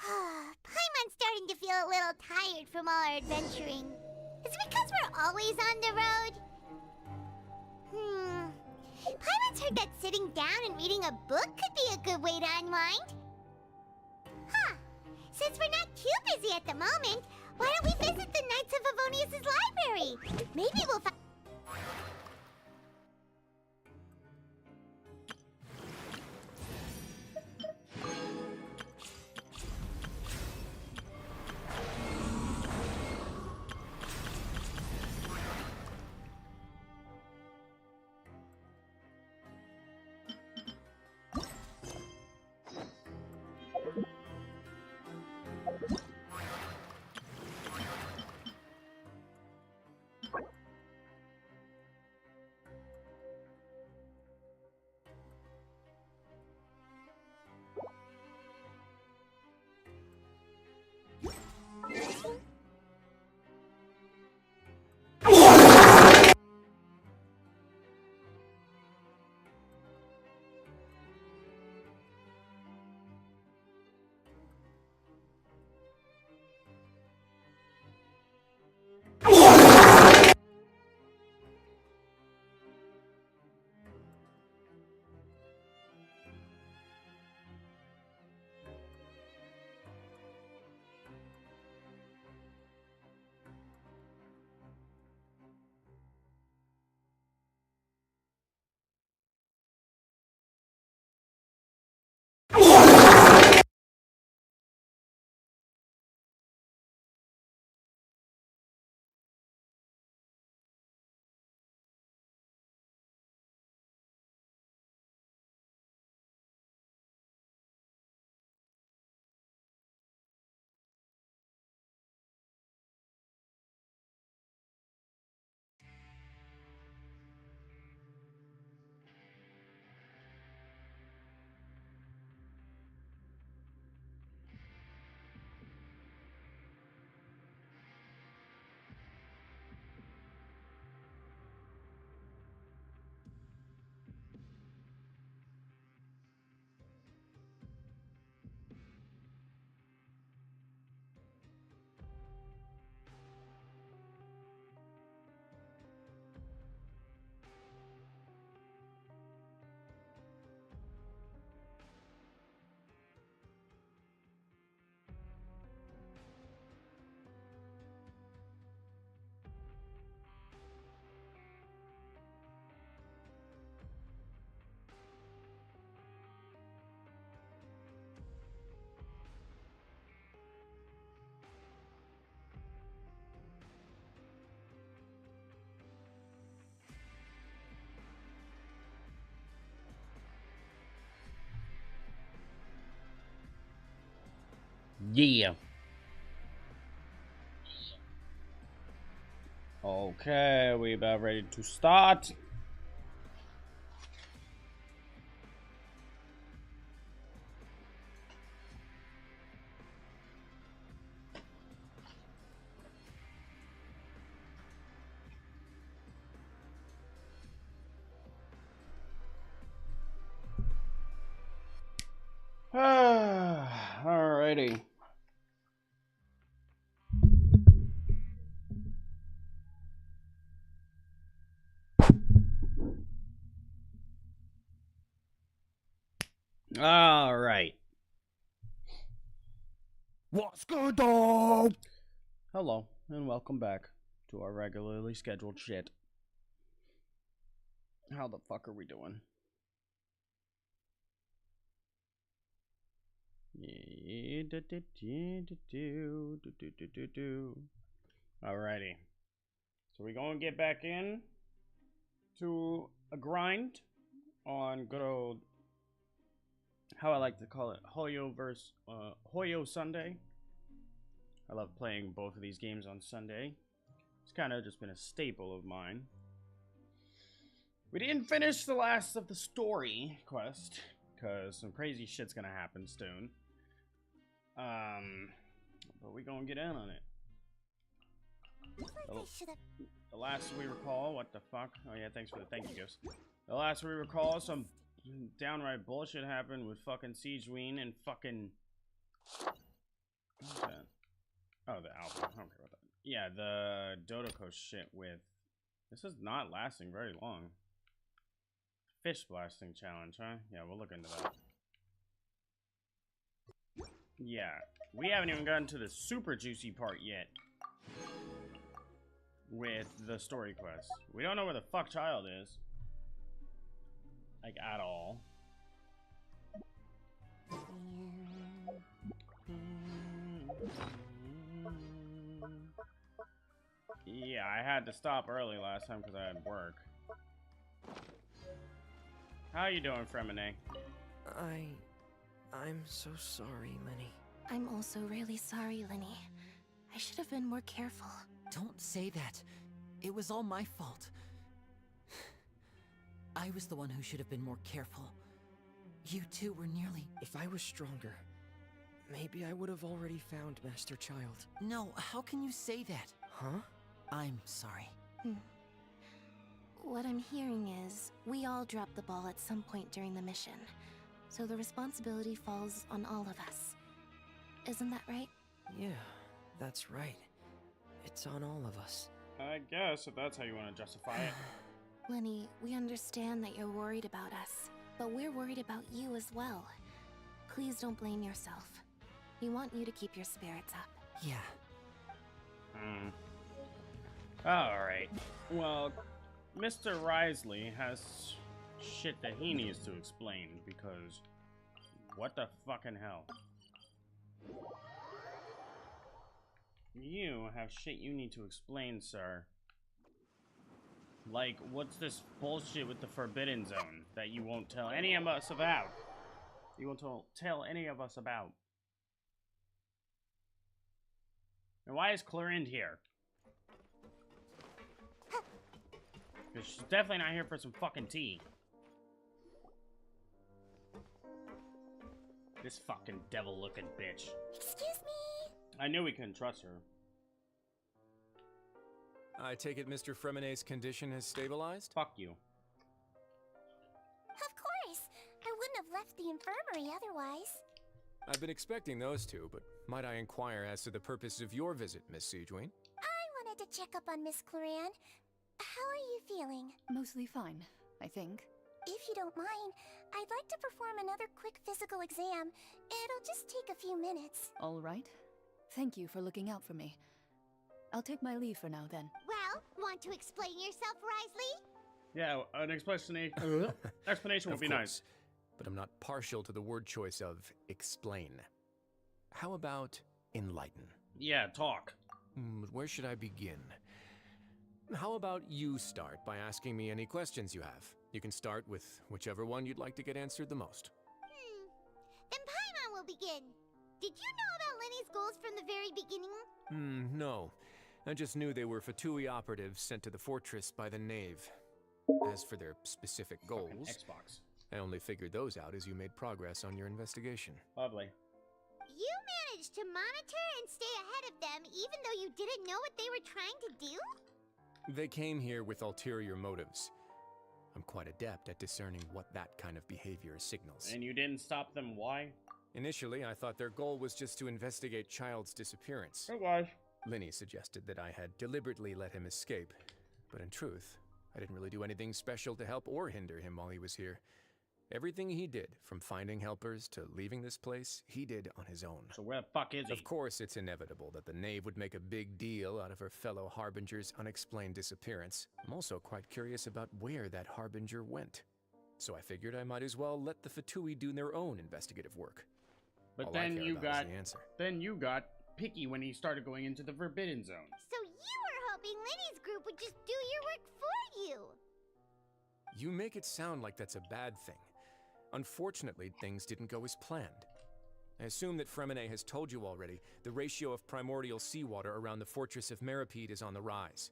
Paimon's starting to feel a little tired from all our adventuring. Is it because we're always on the road? Paimon's heard that sitting down and reading a book could be a good way to unwind. Huh. Since we're not too busy at the moment, why don't we visit the Knights of Favonius' library? Maybe we'll find... Yeah. Okay, we about ready to start. Alrighty. All right. What's good, though? Hello, and welcome back to our regularly scheduled shit. How the fuck are we doing? Alrighty. So we gonna get back in to a grind on good old, how I like to call it, Hoyo Sunday. I love playing both of these games on Sunday. It's kind of just been a staple of mine. We didn't finish the last of the story quest, because some crazy shit's gonna happen soon. But we gonna get in on it. The last we recall, what the fuck? Oh yeah, thanks for the thank you gifts. The last we recall, some downright bullshit happened with fucking Siegeween and fucking What's that? Oh, the album. I don't care about that. Yeah, the Dodoko shit with... This is not lasting very long. Fish blasting challenge, huh? Yeah, we'll look into that. Yeah, we haven't even gotten to the super juicy part yet. With the story quest. We don't know where the fuck Child is. Like, at all. Yeah, I had to stop early last time because I had work. How you doing, Fremine? I'm so sorry, Lenny. I'm also really sorry, Lenny. I should have been more careful. Don't say that. It was all my fault. I was the one who should have been more careful. You two were nearly... If I was stronger, maybe I would have already found Master Child. No, how can you say that? Huh? I'm sorry. What I'm hearing is, we all dropped the ball at some point during the mission. So the responsibility falls on all of us. Isn't that right? Yeah, that's right. It's on all of us. I guess, if that's how you want to justify it. Lenny, we understand that you're worried about us, but we're worried about you as well. Please don't blame yourself. We want you to keep your spirits up. Yeah. Alright. Well, Mr. Risley has shit that he needs to explain, because... What the fucking hell? You have shit you need to explain, sir. Like, what's this bullshit with the Forbidden Zone that you won't tell any of us about? You won't tell any of us about. And why is Clorind here? Because she's definitely not here for some fucking tea. This fucking devil-looking bitch. Excuse me? I knew we couldn't trust her. I take it Mr. Fremine's condition has stabilized? Fuck you. Of course. I wouldn't have left the infirmary otherwise. I've been expecting those two, but might I inquire as to the purpose of your visit, Miss Siegeween? I wanted to check up on Miss Cloran. How are you feeling? Mostly fine, I think. If you don't mind, I'd like to perform another quick physical exam. It'll just take a few minutes. All right. Thank you for looking out for me. I'll take my leave for now, then. Well, want to explain yourself, Risley? Yeah, an explanation would be nice. But I'm not partial to the word choice of explain. How about enlighten? Yeah, talk. Where should I begin? How about you start by asking me any questions you have? You can start with whichever one you'd like to get answered the most. Then Paimon will begin. Did you know about Lenny's goals from the very beginning? No. I just knew they were Fatui operatives sent to the fortress by the Knave. As for their specific goals, Xbox. I only figured those out as you made progress on your investigation. Lovely. You managed to monitor and stay ahead of them even though you didn't know what they were trying to do? They came here with ulterior motives. I'm quite adept at discerning what that kind of behavior signals. And you didn't stop them, why? Initially, I thought their goal was just to investigate Child's disappearance. It was. Linny suggested that I had deliberately let him escape, but in truth, I didn't really do anything special to help or hinder him while he was here. Everything he did, from finding helpers to leaving this place, he did on his own. So where the fuck is he? Of course, it's inevitable that the Knave would make a big deal out of her fellow Harbinger's unexplained disappearance. I'm also quite curious about where that Harbinger went. So I figured I might as well let the Fatui do their own investigative work. But All I then care you about is got the answer. then you got picky when he started going into the Forbidden Zone. So you were hoping Lenny's group would just do your work for you. You make it sound like that's a bad thing. Unfortunately, things didn't go as planned. I assume that Fremine has told you already, the ratio of primordial seawater around the fortress of Meripede is on the rise.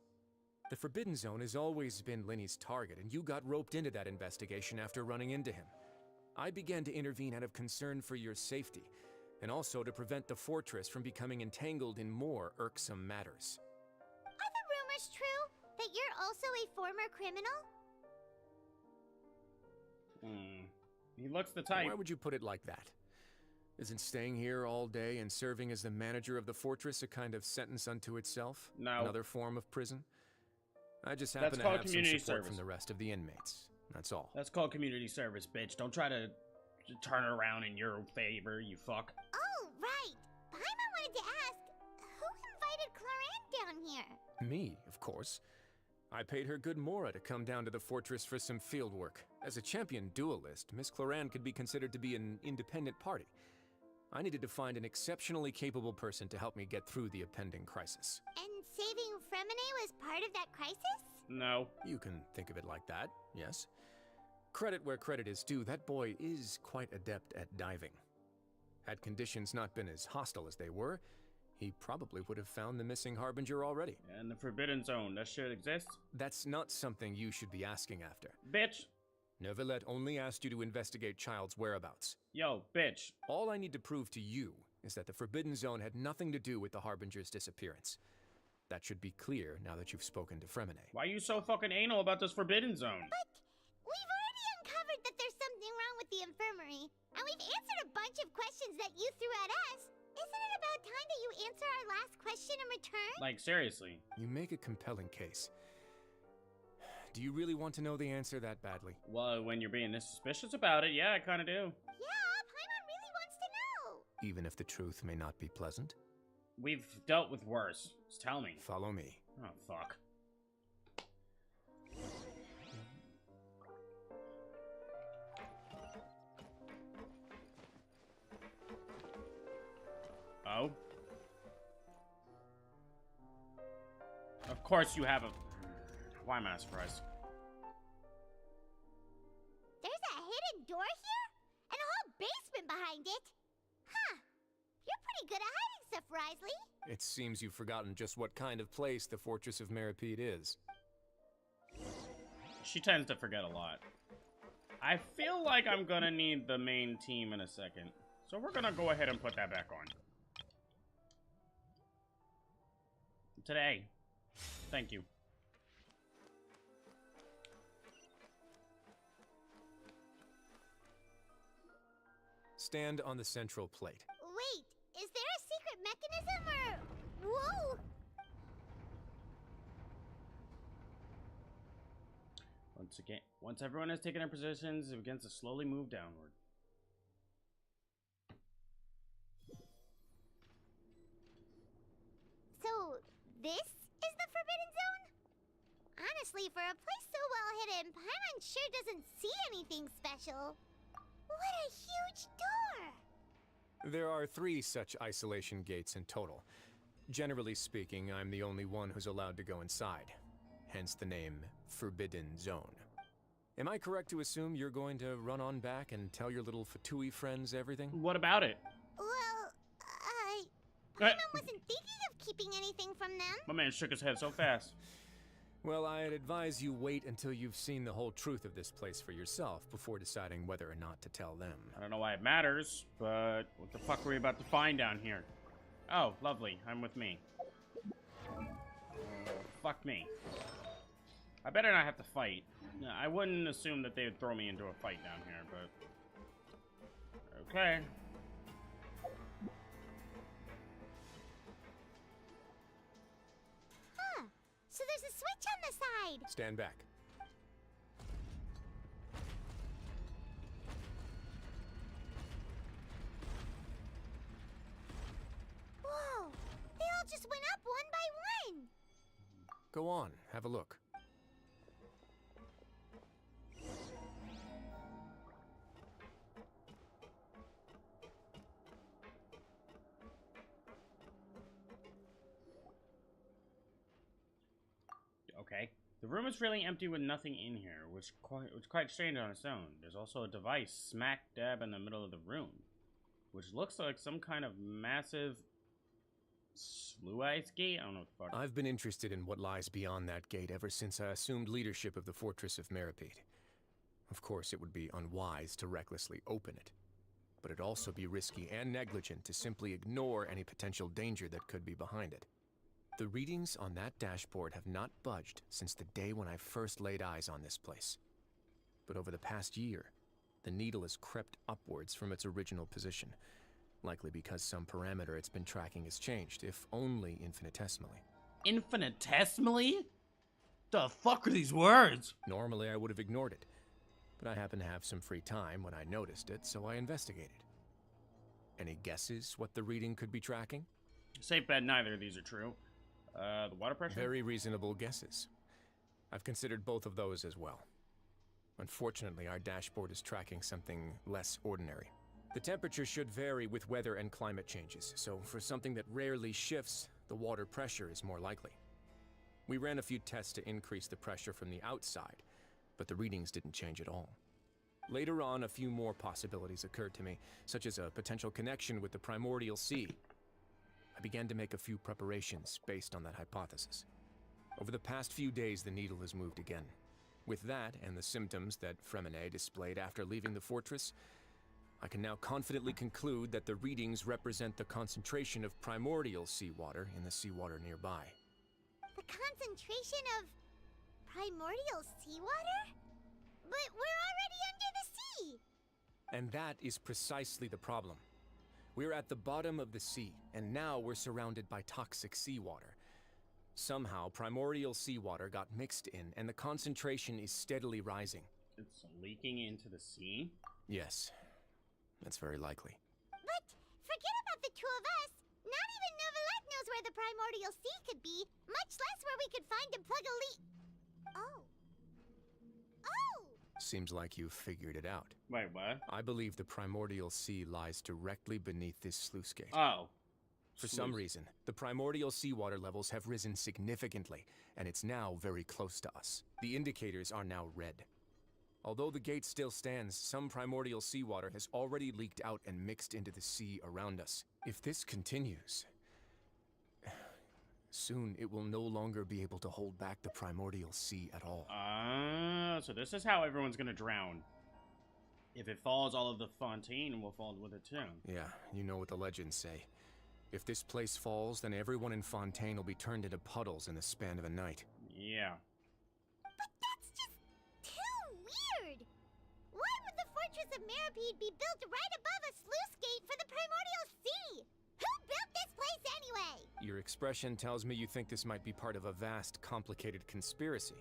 The Forbidden Zone has always been Linny's target, and you got roped into that investigation after running into him. I began to intervene out of concern for your safety, and also to prevent the fortress from becoming entangled in more irksome matters. Are the rumors true that you're also a former criminal? He looks the type. Why would you put it like that? Isn't staying here all day and serving as the manager of the fortress a kind of sentence unto itself? No. Another form of prison? I just happen That's to called have some community support service. from the rest of the inmates. That's all. That's called community service, bitch. Don't try to turn it around in your favor, you fuck. Oh, right. Paimon wanted to ask, who invited Cloran down here? Me, of course. I paid her good mora to come down to the fortress for some field work. As a champion duelist, Miss Cloran could be considered to be an independent party. I needed to find an exceptionally capable person to help me get through the impending crisis. And saving Fremine was part of that crisis? No. You can think of it like that, yes. Credit where credit is due, that boy is quite adept at diving. Had conditions not been as hostile as they were, he probably would have found the missing Harbinger already. And the Forbidden Zone, that shit exists? That's not something you should be asking after. Bitch. Neuvillette only asked you to investigate Child's whereabouts. Yo, bitch. All I need to prove to you is that the Forbidden Zone had nothing to do with the Harbinger's disappearance. That should be clear now that you've spoken to Fremine. Why are you so fucking anal about this Forbidden Zone? But we've already uncovered that there's something wrong with the infirmary, and we've answered a bunch of questions that you threw at us. Isn't it about time that you answer our last question in return? Like, seriously. You make a compelling case. Do you really want to know the answer that badly? Well, when you're being this suspicious about it, yeah, I kinda do. Yeah, Paimon really wants to know. Even if the truth may not be pleasant? We've dealt with worse. Just tell me. Follow me. Oh, fuck. Oh? Of course you have a... Why am I not surprised? There's a hidden door here? And a whole basement behind it? Huh. You're pretty good at hiding stuff, Risley. It seems you've forgotten just what kind of place the Fortress of Meripede is. She tends to forget a lot. I feel like I'm gonna need the main team in a second. So we're gonna go ahead and put that back on. Today. Thank you. Stand on the central plate. Wait, is there a secret mechanism or... Whoa! Once everyone has taken their positions, it begins to slowly move downward. So, this is the Forbidden Zone? Honestly, for a place so well hidden, Paimon sure doesn't see anything special. What a huge door! There are 3 such isolation gates in total. Generally speaking, I'm the only one who's allowed to go inside. Hence the name Forbidden Zone. Am I correct to assume you're going to run on back and tell your little Fatui friends everything? What about it? Well, Paimon wasn't thinking of keeping anything from them. My man shook his head so fast. Well, I'd advise you wait until you've seen the whole truth of this place for yourself before deciding whether or not to tell them. I don't know why it matters, but what the fuck are we about to find down here? Oh, lovely. I'm with me. Fuck me. I better not have to fight. No, I wouldn't assume that they would throw me into a fight down here, but... Okay. Huh. So there's a switch on the side. Stand back. Whoa. They all just went up one by one. Go on, have a look. Okay. The room is really empty with nothing in here, which quite strange on its own. There's also a device smack dab in the middle of the room, which looks like some kind of massive sluice gate. I don't know what the fuck. I've been interested in what lies beyond that gate ever since I assumed leadership of the Fortress of Meripede. Of course, it would be unwise to recklessly open it, but it'd also be risky and negligent to simply ignore any potential danger that could be behind it. The readings on that dashboard have not budged since the day when I first laid eyes on this place. But over the past year, the needle has crept upwards from its original position. Likely because some parameter it's been tracking has changed, if only infinitesimally. Infinitesimally? The fuck are these words? Normally I would have ignored it, but I happened to have some free time when I noticed it, so I investigated. Any guesses what the reading could be tracking? Safe bet neither of these are true. The water pressure? Very reasonable guesses. I've considered both of those as well. Unfortunately, our dashboard is tracking something less ordinary. The temperature should vary with weather and climate changes, so for something that rarely shifts, the water pressure is more likely. We ran a few tests to increase the pressure from the outside, but the readings didn't change at all. Later on, a few more possibilities occurred to me, such as a potential connection with the primordial sea. I began to make a few preparations based on that hypothesis. Over the past few days, the needle has moved again. With that, and the symptoms that Fremine displayed after leaving the fortress, I can now confidently conclude that the readings represent the concentration of primordial seawater in the seawater nearby. The concentration of primordial seawater? But we're already under the sea! And that is precisely the problem. We're at the bottom of the sea, and now we're surrounded by toxic seawater. Somehow, primordial seawater got mixed in, and the concentration is steadily rising. It's leaking into the sea? Yes, that's very likely. But forget about the two of us. Not even Novelette knows where the primordial sea could be, much less where we could find and plug a leak. Oh. Oh! Seems like you've figured it out. Wait, what? I believe the primordial sea lies directly beneath this sluice gate. Oh. For some reason, the primordial seawater levels have risen significantly, and it's now very close to us. The indicators are now red. Although the gate still stands, some primordial seawater has already leaked out and mixed into the sea around us. If this continues, soon it will no longer be able to hold back the primordial sea at all. So this is how everyone's gonna drown. If it falls, all of the fontaine will fall with it too. Yeah, you know what the legends say. If this place falls, then everyone in Fontaine will be turned into puddles in the span of a night. Yeah. But that's just too weird! Why would the Fortress of Meripede be built right above a sluice gate for the primordial sea? Who built this place anyway? Your expression tells me you think this might be part of a vast, complicated conspiracy.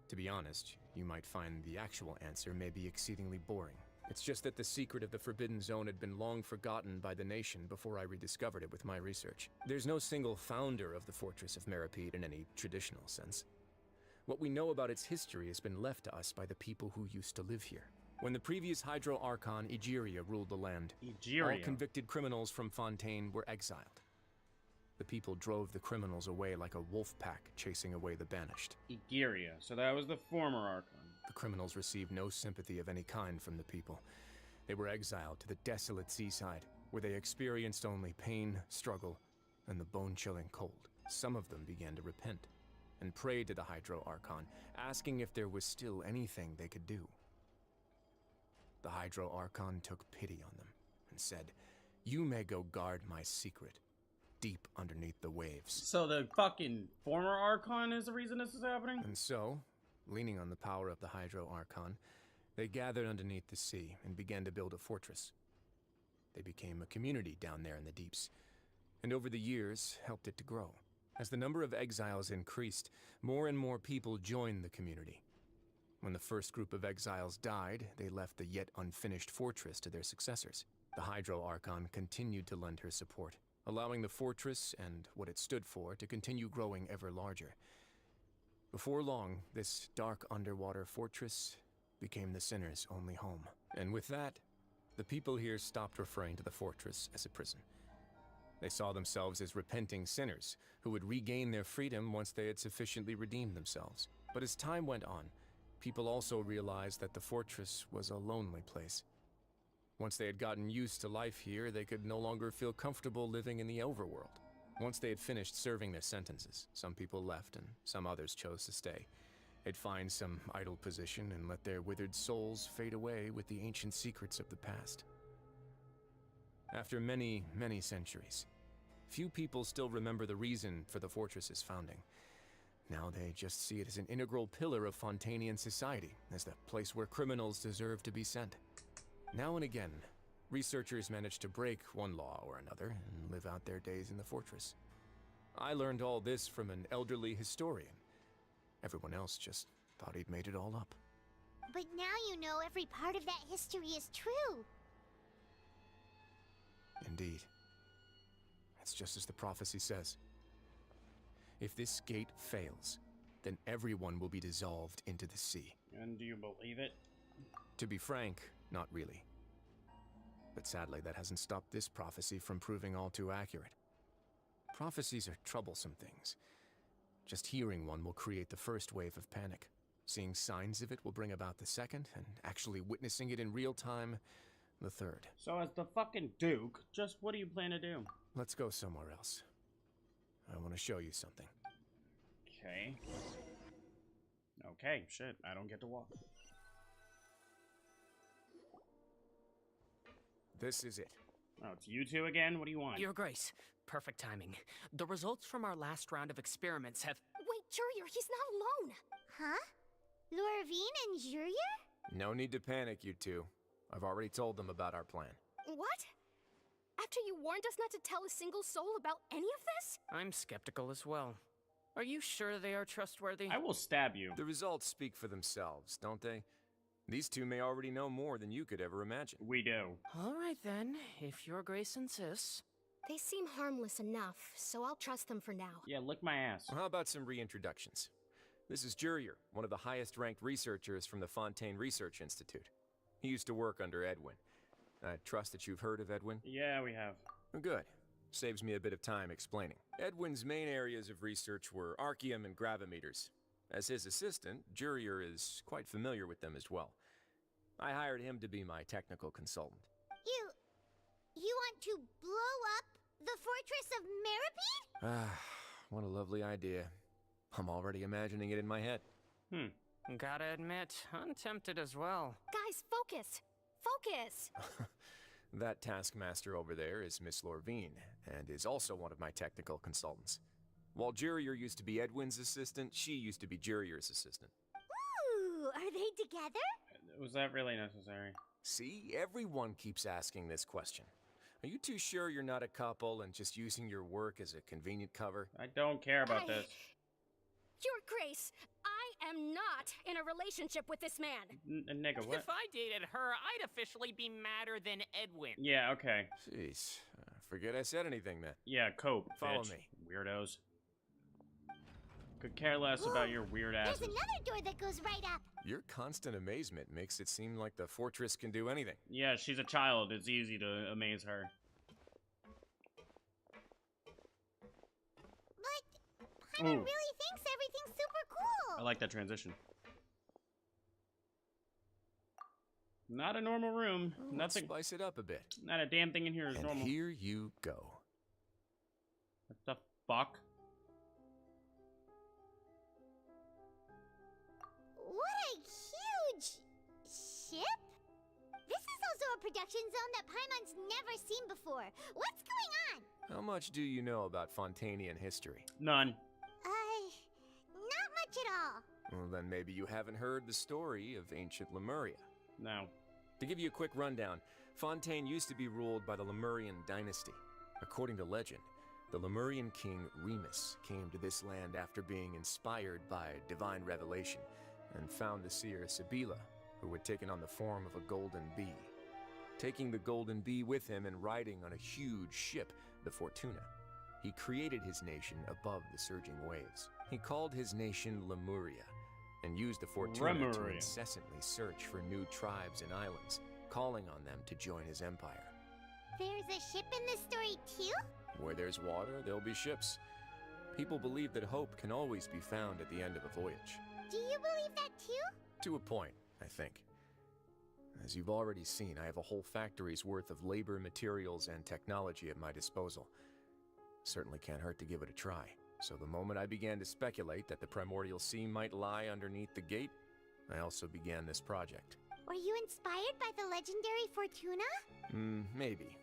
To be honest, you might find the actual answer may be exceedingly boring. It's just that the secret of the Forbidden Zone had been long forgotten by the nation before I rediscovered it with my research. There's no single founder of the Fortress of Meripede in any traditional sense. What we know about its history has been left to us by the people who used to live here. When the previous Hydro Archon, Egeria, ruled the land, all convicted criminals from Fontaine were exiled. The people drove the criminals away like a wolf pack chasing away the banished. Egeria. So that was the former Archon. The criminals received no sympathy of any kind from the people. They were exiled to the desolate seaside, where they experienced only pain, struggle, and the bone-chilling cold. Some of them began to repent, and prayed to the Hydro Archon, asking if there was still anything they could do. The Hydro Archon took pity on them, and said, "You may go guard my secret, deep underneath the waves." So the fucking former Archon is the reason this is happening? And so, leaning on the power of the Hydro Archon, they gathered underneath the sea and began to build a fortress. They became a community down there in the deeps, and over the years helped it to grow. As the number of exiles increased, more and more people joined the community. When the first group of exiles died, they left the yet unfinished fortress to their successors. The Hydro Archon continued to lend her support, allowing the fortress and what it stood for to continue growing ever larger. Before long, this dark underwater fortress became the sinner's only home. And with that, the people here stopped referring to the fortress as a prison. They saw themselves as repenting sinners who would regain their freedom once they had sufficiently redeemed themselves. But as time went on, people also realized that the fortress was a lonely place. Once they had gotten used to life here, they could no longer feel comfortable living in the overworld. Once they had finished serving their sentences, some people left and some others chose to stay. They'd find some idle position and let their withered souls fade away with the ancient secrets of the past. After many, many centuries, few people still remember the reason for the fortress's founding. Now they just see it as an integral pillar of Fontainian society, as the place where criminals deserve to be sent. Now and again, Researchers managed to break one law or another and live out their days in the fortress. I learned all this from an elderly historian. Everyone else just thought he'd made it all up. But now you know every part of that history is true. Indeed. It's just as the prophecy says. If this gate fails, then everyone will be dissolved into the sea. And do you believe it? To be frank, not really. But sadly, that hasn't stopped this prophecy from proving all too accurate. Prophecies are troublesome things. Just hearing one will create the first wave of panic. Seeing signs of it will bring about the second, and actually witnessing it in real time, the third. So as the fucking Duke, just what do you plan to do? Let's go somewhere else. I want to show you something. Okay. Okay, shit, I don't get to walk. This is it. Oh, it's you two again? What do you want? Your Grace, perfect timing. The results from our last round of experiments have... Wait, Jurier, he's not alone. Huh? Lorvine and Jurier? No need to panic, you two. I've already told them about our plan. What? After you warned us not to tell a single soul about any of this? I'm skeptical as well. Are you sure they are trustworthy? I will stab you. The results speak for themselves, don't they? These two may already know more than you could ever imagine. We do. All right then, if Your Grace insists. They seem harmless enough, so I'll trust them for now. Yeah, lick my ass. Well, how about some reintroductions? This is Jurier, one of the highest-ranked researchers from the Fontaine Research Institute. He used to work under Edwin. I trust that you've heard of Edwin? Yeah, we have. Good. Saves me a bit of time explaining. Edwin's main areas of research were archeum and gravimeters. As his assistant, Jurier is quite familiar with them as well. I hired him to be my technical consultant. You want to blow up the fortress of Meripede? Ah, what a lovely idea. I'm already imagining it in my head. Gotta admit, I'm tempted as well. Guys, focus! Focus! That taskmaster over there is Miss Lorvine, and is also one of my technical consultants. While Jurier used to be Edwin's assistant, she used to be Jurier's assistant. Ooh, are they together? Was that really necessary? See, everyone keeps asking this question. Are you too sure you're not a couple and just using your work as a convenient cover? I don't care about this. Your Grace, I am not in a relationship with this man. Nigga, what? If I dated her, I'd officially be madder than Edwin. Yeah, okay. Jeez, forget I said anything then. Yeah, cope, Follow bitch. me. Weirdos. Could care less about your weird asses. There's another door that goes right up. Your constant amazement makes it seem like the fortress can do anything. Yeah, she's a child. It's easy to amaze her. But Paimon really thinks everything's super cool. I like that transition. Not a normal room. Let's Nothing. spice it up a bit. Not a damn thing in here is And normal. here you go. What the fuck? What a huge ship? This is also a production zone that Paimon's never seen before. What's going on? How much do you know about Fontainian history? None. Not much at all. Well, then maybe you haven't heard the story of ancient Lemuria. No. To give you a quick rundown, Fontaine used to be ruled by the Lemurian dynasty. According to legend, the Lemurian king Remus came to this land after being inspired by divine revelation and found the seer Sibila, who had taken on the form of a golden bee. Taking the golden bee with him and riding on a huge ship, the Fortuna, he created his nation above the surging waves. He called his nation Lemuria, and used the Fortuna to incessantly search for new tribes and islands, calling on them to join his empire. There's a ship in this story too? Where there's water, there'll be ships. People believe that hope can always be found at the end of a voyage. Do you believe that too? To a point, I think. As you've already seen, I have a whole factory's worth of labor, materials, and technology at my disposal. Certainly can't hurt to give it a try. So the moment I began to speculate that the primordial sea might lie underneath the gate, I also began this project. Were you inspired by the legendary Fortuna? Maybe.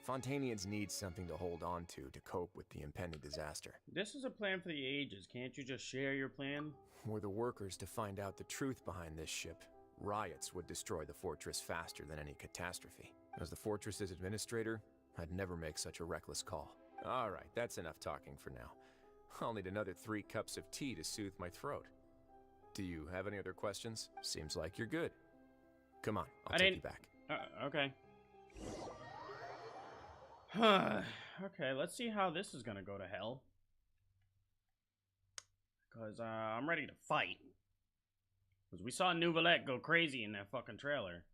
Fontainians need something to hold on to cope with the impending disaster. This is a plan for the ages. Can't you just share your plan? Were the workers to find out the truth behind this ship, riots would destroy the fortress faster than any catastrophe. As the fortress's administrator, I'd never make such a reckless call. Alright, that's enough talking for now. I'll need another 3 cups of tea to soothe my throat. Do you have any other questions? Seems like you're good. Come on, I'll take you back. Okay. Okay, let's see how this is gonna go to hell. Because I'm ready to fight. Because we saw Nouvellette go crazy in that fucking trailer.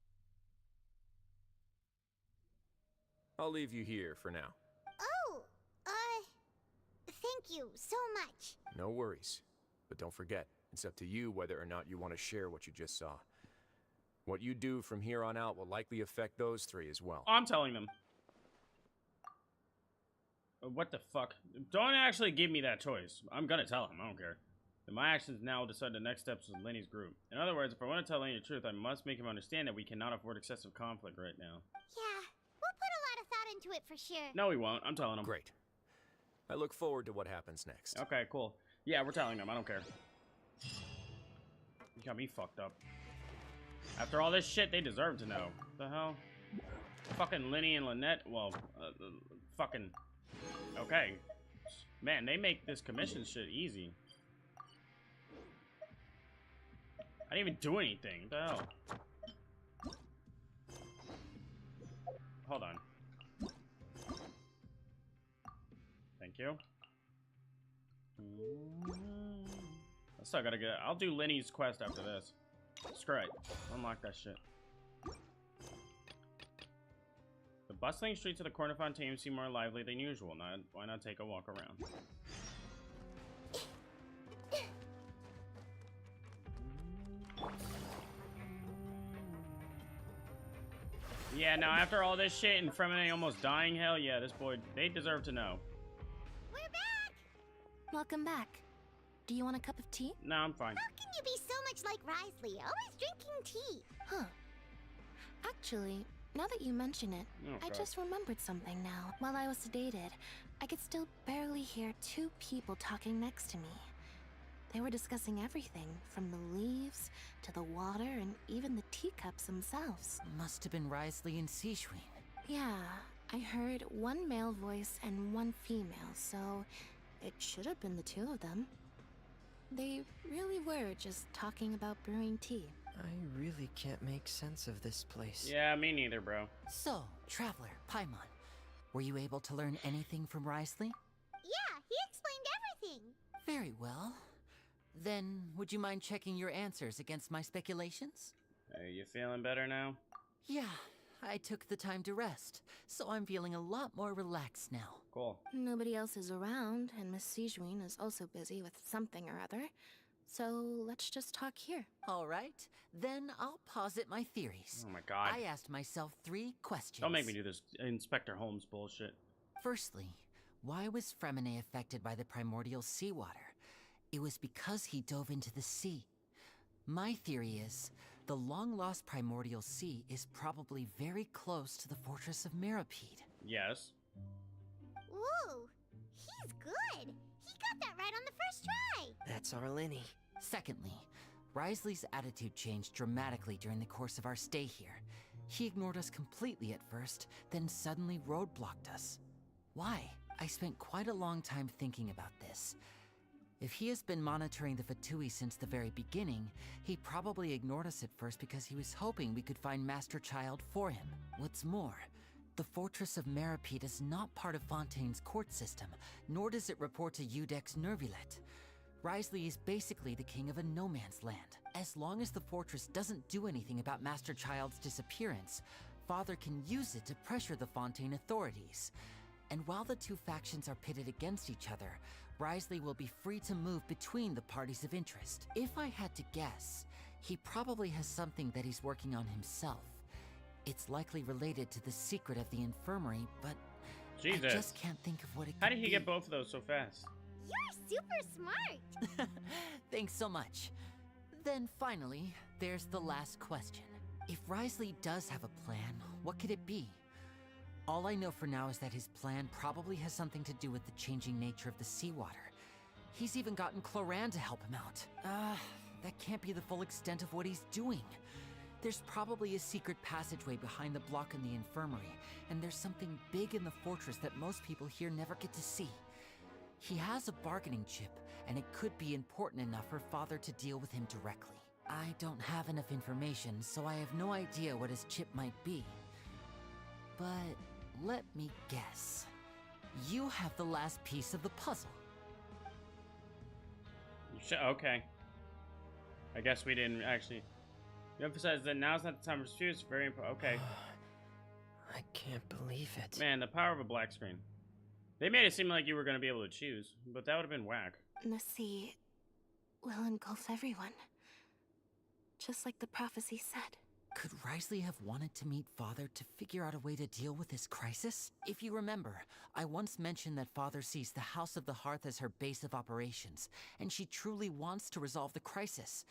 I'll leave you here for now. Oh, thank you so much. No worries. But don't forget, it's up to you whether or not you want to share what you just saw. What you do from here on out will likely affect those 3 as well. I'm telling them. What the fuck? Don't actually give me that choice. I'm gonna tell him. I don't care. And my actions now will decide the next steps with Lenny's group. In other words, if I want to tell Lenny the truth, I must make him understand that we cannot afford excessive conflict right now. Yeah, we'll put a lot of thought into it for sure. No, we won't. I'm telling him. Great. I look forward to what happens next. Okay, cool. Yeah, we're telling them. I don't care. You got me fucked up. After all this shit, they deserve to know. What the hell? Fucking Lenny and Lynette. Well, fucking. Okay. Man, they make this commission shit easy. I didn't even do anything. What the hell? Hold on. Thank you. I still gotta get. I'll do Lenny's quest after this. Screw it. Unlock that shit. The bustling streets of the Corner Fontaine seem more lively than usual. Why not take a walk around? Yeah, now after all this shit and Fremine almost dying, hell yeah, this boy, they deserve to know. We're back! Welcome back. Do you want a cup of tea? No, I'm fine. How can you be so much like Risley, always drinking tea? Huh. Actually, now that you mention it, Oh, I God. just remembered something now. While I was sedated, I could still barely hear 2 people talking next to me. They were discussing everything, from the leaves, to the water, and even the teacups themselves. Must have been Risley and Sishwin. Yeah, I heard 1 male voice and 1 female, so it should have been the 2 of them. They really were just talking about brewing tea. I really can't make sense of this place. Yeah, me neither, bro. So, Traveler, Paimon, were you able to learn anything from Risley? Yeah, he explained everything. Very well. Then, would you mind checking your answers against my speculations? Are you feeling better now? Yeah, I took the time to rest, so I'm feeling a lot more relaxed now. Cool. Nobody else is around, and Miss Sijouin is also busy with something or other. So let's just talk here. All right, then I'll posit my theories. Oh my God. I asked myself 3 questions. Don't make me do this Inspector Holmes bullshit. Firstly, why was Fremine affected by the primordial seawater? It was because he dove into the sea. My theory is, the long-lost primordial sea is probably very close to the fortress of Mirapede. Yes. Ooh, he's good. He got that right on the first try. That's our Lenny. Secondly, Risley's attitude changed dramatically during the course of our stay here. He ignored us completely at first, then suddenly roadblocked us. Why? I spent quite a long time thinking about this. If he has been monitoring the Fatui since the very beginning, he probably ignored us at first because he was hoping we could find Master Child for him. What's more, the Fortress of Mirapede is not part of Fontaine's court system, nor does it report to Udex Nervulet. Risley is basically the king of a no-man's land. As long as the fortress doesn't do anything about Master Child's disappearance, Father can use it to pressure the Fontaine authorities. And while the 2 factions are pitted against each other, Risley will be free to move between the parties of interest. If I had to guess, he probably has something that he's working on himself. It's likely related to the secret of the infirmary, but Jesus. I just can't think of what it could How did he be. get both of those so fast? You're super smart. Thanks so much. Then finally, there's the last question. If Risley does have a plan, what could it be? All I know for now is that his plan probably has something to do with the changing nature of the seawater. He's even gotten Cloran to help him out. That can't be the full extent of what he's doing. There's probably a secret passageway behind the block in the infirmary, and there's something big in the fortress that most people here never get to see. He has a bargaining chip, and it could be important enough for Father to deal with him directly. I don't have enough information, so I have no idea what his chip might be. But let me guess. You have the last piece of the puzzle. Okay. I guess we didn't actually. You emphasize that now's not the time to choose. Very important. Okay. I can't believe it. Man, the power of a black screen. They made it seem like you were going to be able to choose, but that would have been whack. The sea will engulf everyone. Just like the prophecy said. Could Risley have wanted to meet Father to figure out a way to deal with this crisis? If you remember, I once mentioned that Father sees the House of the Hearth as her base of operations, and she truly wants to resolve the crisis.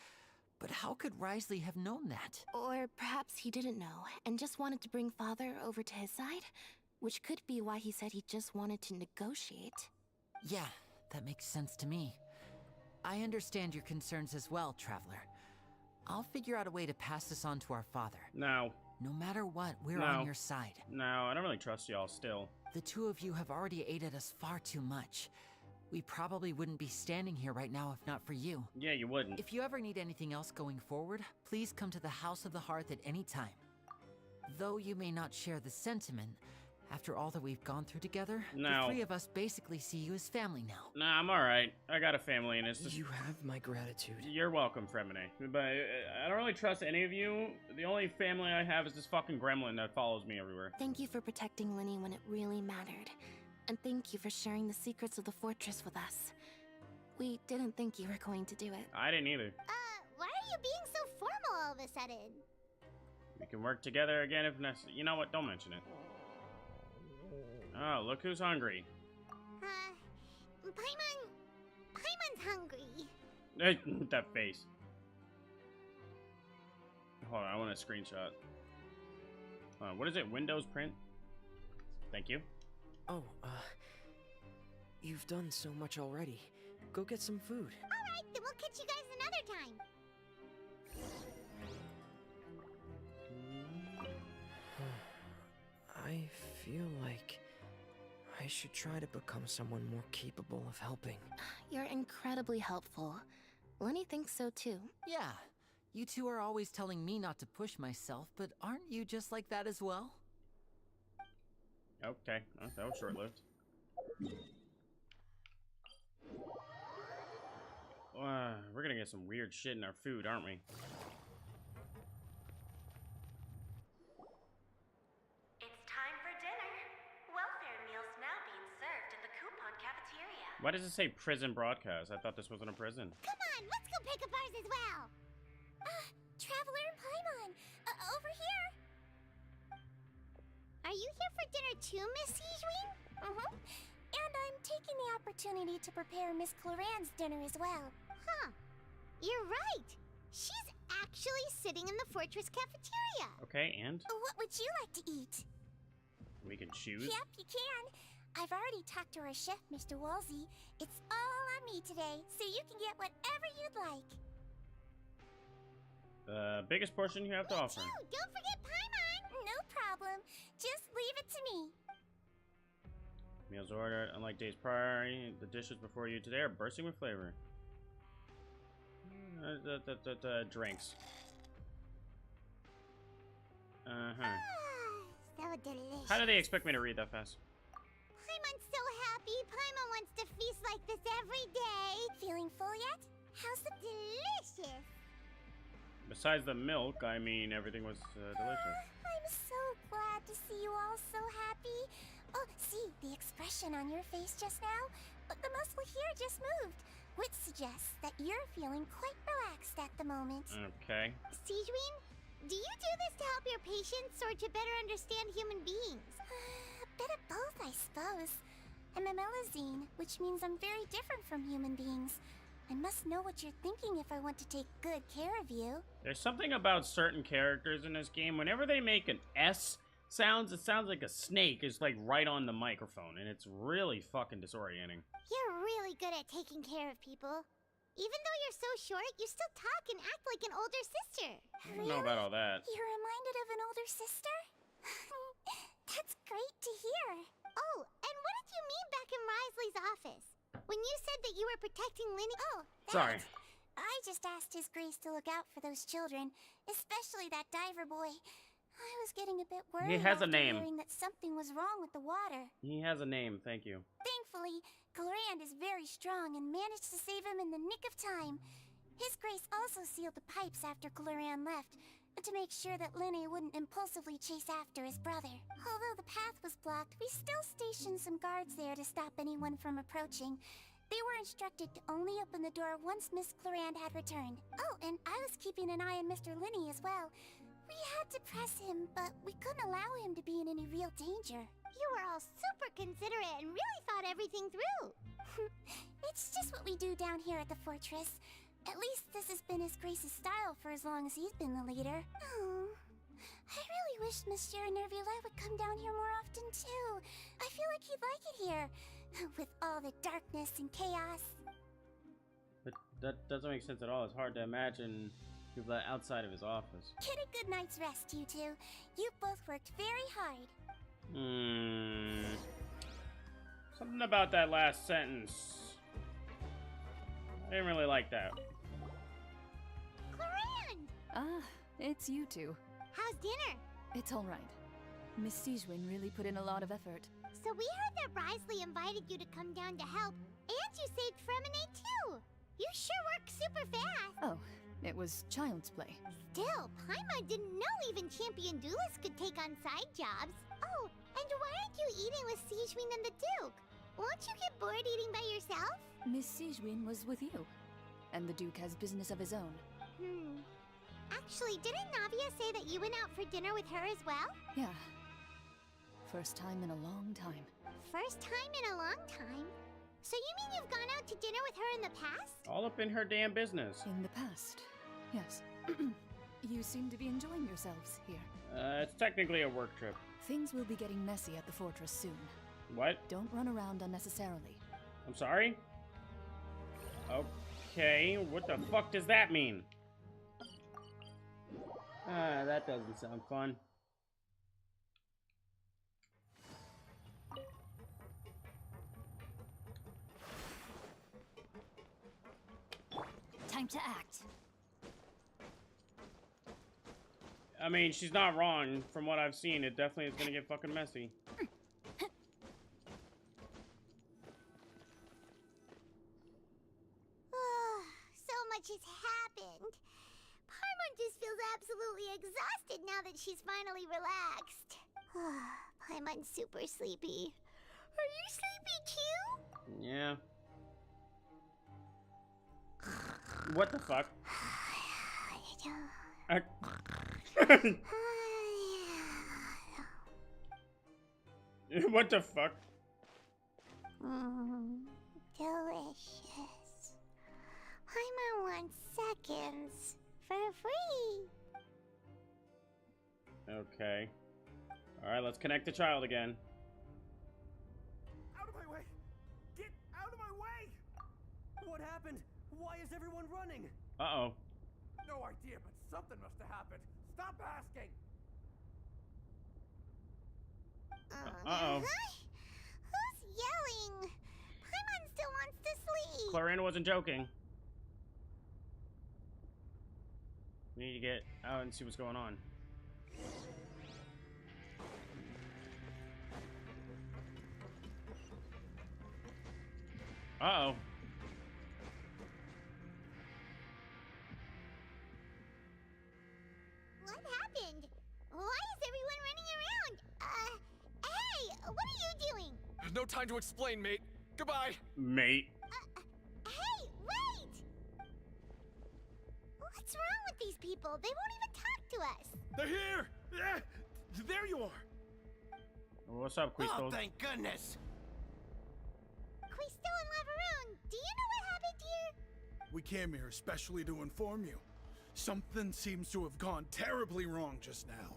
But how could Risley have known that? Or perhaps he didn't know, and just wanted to bring Father over to his side? Which could be why he said he just wanted to negotiate. Yeah, that makes sense to me. I understand your concerns as well, Traveler. I'll figure out a way to pass this on to our father. No. No matter what, we're on your side. No, I don't really trust y'all still. The two of you have already aided us far too much. We probably wouldn't be standing here right now if not for you. Yeah, you wouldn't. If you ever need anything else going forward, please come to the House of the Hearth at any time. Though you may not share the sentiment, after all that we've gone through together, the three of us basically see you as family now. Nah, I'm alright. I got a family and it's just... You have my gratitude. You're welcome, Fremine. But I don't really trust any of you. The only family I have is this fucking gremlin that follows me everywhere. Thank you for protecting Lenny when it really mattered. And thank you for sharing the secrets of the fortress with us. We didn't think you were going to do it. I didn't either. Why are you being so formal all of a sudden? We can work together again if necessary. You know what? Don't mention it. Oh, look who's hungry. Paimon's hungry. That face. Hold on, I want a screenshot. What is it? Windows print? Thank you. Oh, you've done so much already. Go get some food. Alright, then we'll catch you guys another time. I feel like I should try to become someone more capable of helping. You're incredibly helpful. Lenny thinks so too. Yeah, you two are always telling me not to push myself, but aren't you just like that as well? Okay, that was short-lived. We're gonna get some weird shit in our food, aren't we? It's time for dinner. Welfare meals now being served in the coupon cafeteria. Why does it say prison broadcast? I thought this wasn't a prison. Come on, let's go pick up ours as well. Traveler and Paimon, over here. Are you here for dinner too, Miss Sijwin? Mm-hmm. And I'm taking the opportunity to prepare Miss Cloran's dinner as well. Huh. You're right. She's actually sitting in the fortress cafeteria. Okay, and? What would you like to eat? We can choose? Yep, you can. I've already talked to our chef, Mr. Wolsey. It's all on me today, so you can get whatever you'd like. The biggest portion you have to offer. Don't forget Paimon! No problem. Just leave it to me. Meals ordered. Unlike days prior, the dishes before you today are bursting with flavor. Drinks. So delicious. How do they expect me to read that fast? Paimon's so happy. Paimon wants to feast like this every day. Feeling full yet? How's the delicious? Besides the milk, I mean, everything was delicious. I'm so glad to see you all so happy. Oh, see, the expression on your face just now? The muscle here just moved, which suggests that you're feeling quite relaxed at the moment. Okay. Sijwin, do you do this to help your patients or to better understand human beings? A bit of both, I suppose. I'm a Melazine, which means I'm very different from human beings. I must know what you're thinking if I want to take good care of you. There's something about certain characters in this game. Whenever they make an S sounds, it sounds like a snake is like right on the microphone, and it's really fucking disorienting. You're really good at taking care of people. Even though you're so short, you still talk and act like an older sister. I don't know about all that. You're reminded of an older sister? That's great to hear. Oh, and what did you mean back in Risley's office? When you said that you were protecting Linny? Oh, Sorry. I just asked His Grace to look out for those children, especially that diver boy. I was getting a bit worried He has a after name. hearing that something was wrong with the water. He has a name, thank you. Thankfully, Glorand is very strong and managed to save him in the nick of time. His Grace also sealed the pipes after Glorand left, to make sure that Linny wouldn't impulsively chase after his brother. Although the path was blocked, we still stationed some guards there to stop anyone from approaching. They were instructed to only open the door once Miss Glorand had returned. Oh, and I was keeping an eye on Mr. Linny as well. We had to press him, but we couldn't allow him to be in any real danger. You were all super considerate and really thought everything through. It's just what we do down here at the fortress. At least this has been His Grace's style for as long as he's been the leader. Oh, I really wish Monsieur Nervula would come down here more often too. I feel like he'd like it here, with all the darkness and chaos. But that doesn't make sense at all. It's hard to imagine people outside of his office. Get a good night's rest, you two. You both worked very hard. Something about that last sentence. I didn't really like that. Glorand! Ah, it's you two. How's dinner? It's all right. Miss Sijwin really put in a lot of effort. So we heard that Risley invited you to come down to help, and you saved Fremine too. You sure work super fast. Oh, it was child's play. Still, Paimon didn't know even champion duelists could take on side jobs. Oh, and why aren't you eating with Sijwin and the Duke? Won't you get bored eating by yourself? Miss Sijwin was with you, and the Duke has business of his own. Actually, didn't Navia say that you went out for dinner with her as well? Yeah. First time in a long time. First time in a long time? So you mean you've gone out to dinner with her in the past? All up in her damn business. In the past, yes. You seem to be enjoying yourselves here. It's technically a work trip. Things will be getting messy at the fortress soon. What? Don't run around unnecessarily. I'm sorry? Okay, what the fuck does that mean? That doesn't sound fun. Time to act. I mean, she's not wrong. From what I've seen, it definitely is gonna get fucking messy. So much has happened. Paimon just feels absolutely exhausted now that she's finally relaxed. Paimon's super sleepy. Are you sleepy too? Yeah. What the fuck? What the fuck? Delicious. Paimon wants seconds for free. Okay. Alright, let's connect the child again. Out of my way! Get out of my way! What happened? Why is everyone running? Uh-oh. No idea, but something must have happened. Stop asking! Uh-oh. Who's yelling? Paimon still wants to sleep. Clarina wasn't joking. We need to get out and see what's going on. Uh-oh. What happened? Why is everyone running around? Hey, what are you doing? There's no time to explain, mate. Goodbye. Mate. Hey, wait! What's wrong with these people? They won't even talk to us. They're here! Yeah, there you are! What's up, Quisto? Oh, thank goodness! Quisto and Laveroon, do you know what happened here? We came here especially to inform you. Something seems to have gone terribly wrong just now.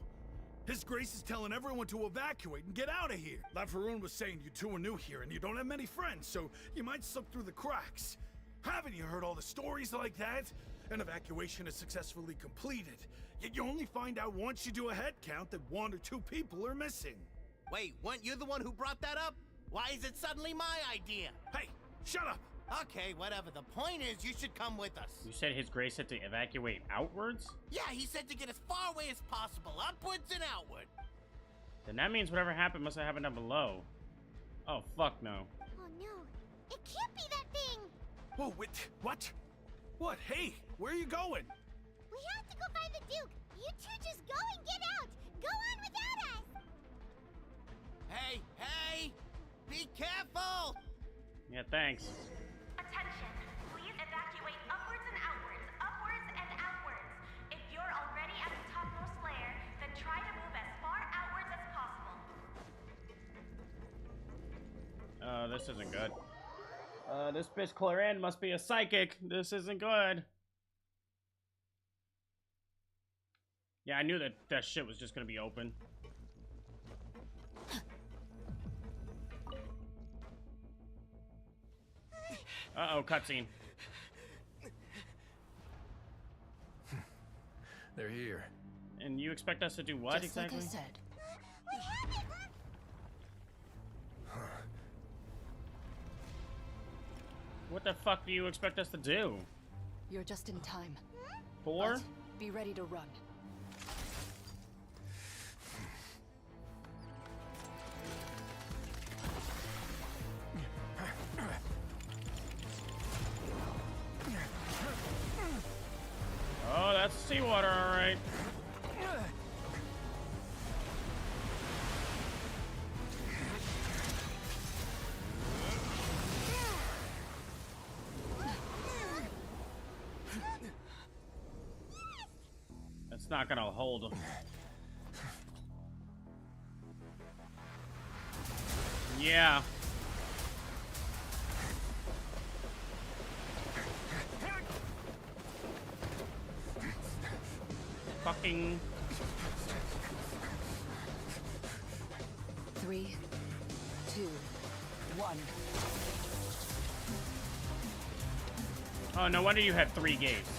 His Grace is telling everyone to evacuate and get out of here. Laveroon was saying you two are new here and you don't have many friends, so you might slip through the cracks. Haven't you heard all the stories like that? An evacuation is successfully completed, yet you only find out once you do a head count that 1 or 2 people are missing. Wait, weren't you the one who brought that up? Why is it suddenly my idea? Hey, shut up! Okay, whatever. The point is, you should come with us. You said His Grace had to evacuate outwards? Yeah, he said to get as far away as possible, upwards and outward. Then that means whatever happened must have happened down below. Oh, fuck no. Oh no, it can't be that thing! Whoa, wait, what? What? Hey, where are you going? We have to go find the Duke! You two just go and get out! Go on without us! Hey, hey! Be careful! Yeah, thanks. Attention, please evacuate upwards and outwards, upwards and outwards. If you're already at the topmost layer, then try to move as far outwards as possible. This isn't good. This bitch Claren must be a psychic. This isn't good. Yeah, I knew that that shit was just gonna be open. Uh-oh, cutscene. They're here. And you expect us to do what Just exactly? like I said. What the fuck do you expect us to do? You're just in time. For? But be ready to run. Oh, that's seawater, alright. That's not gonna hold him. Yeah. Fucking 3, 2, 1. Oh, no wonder you had 3 gates.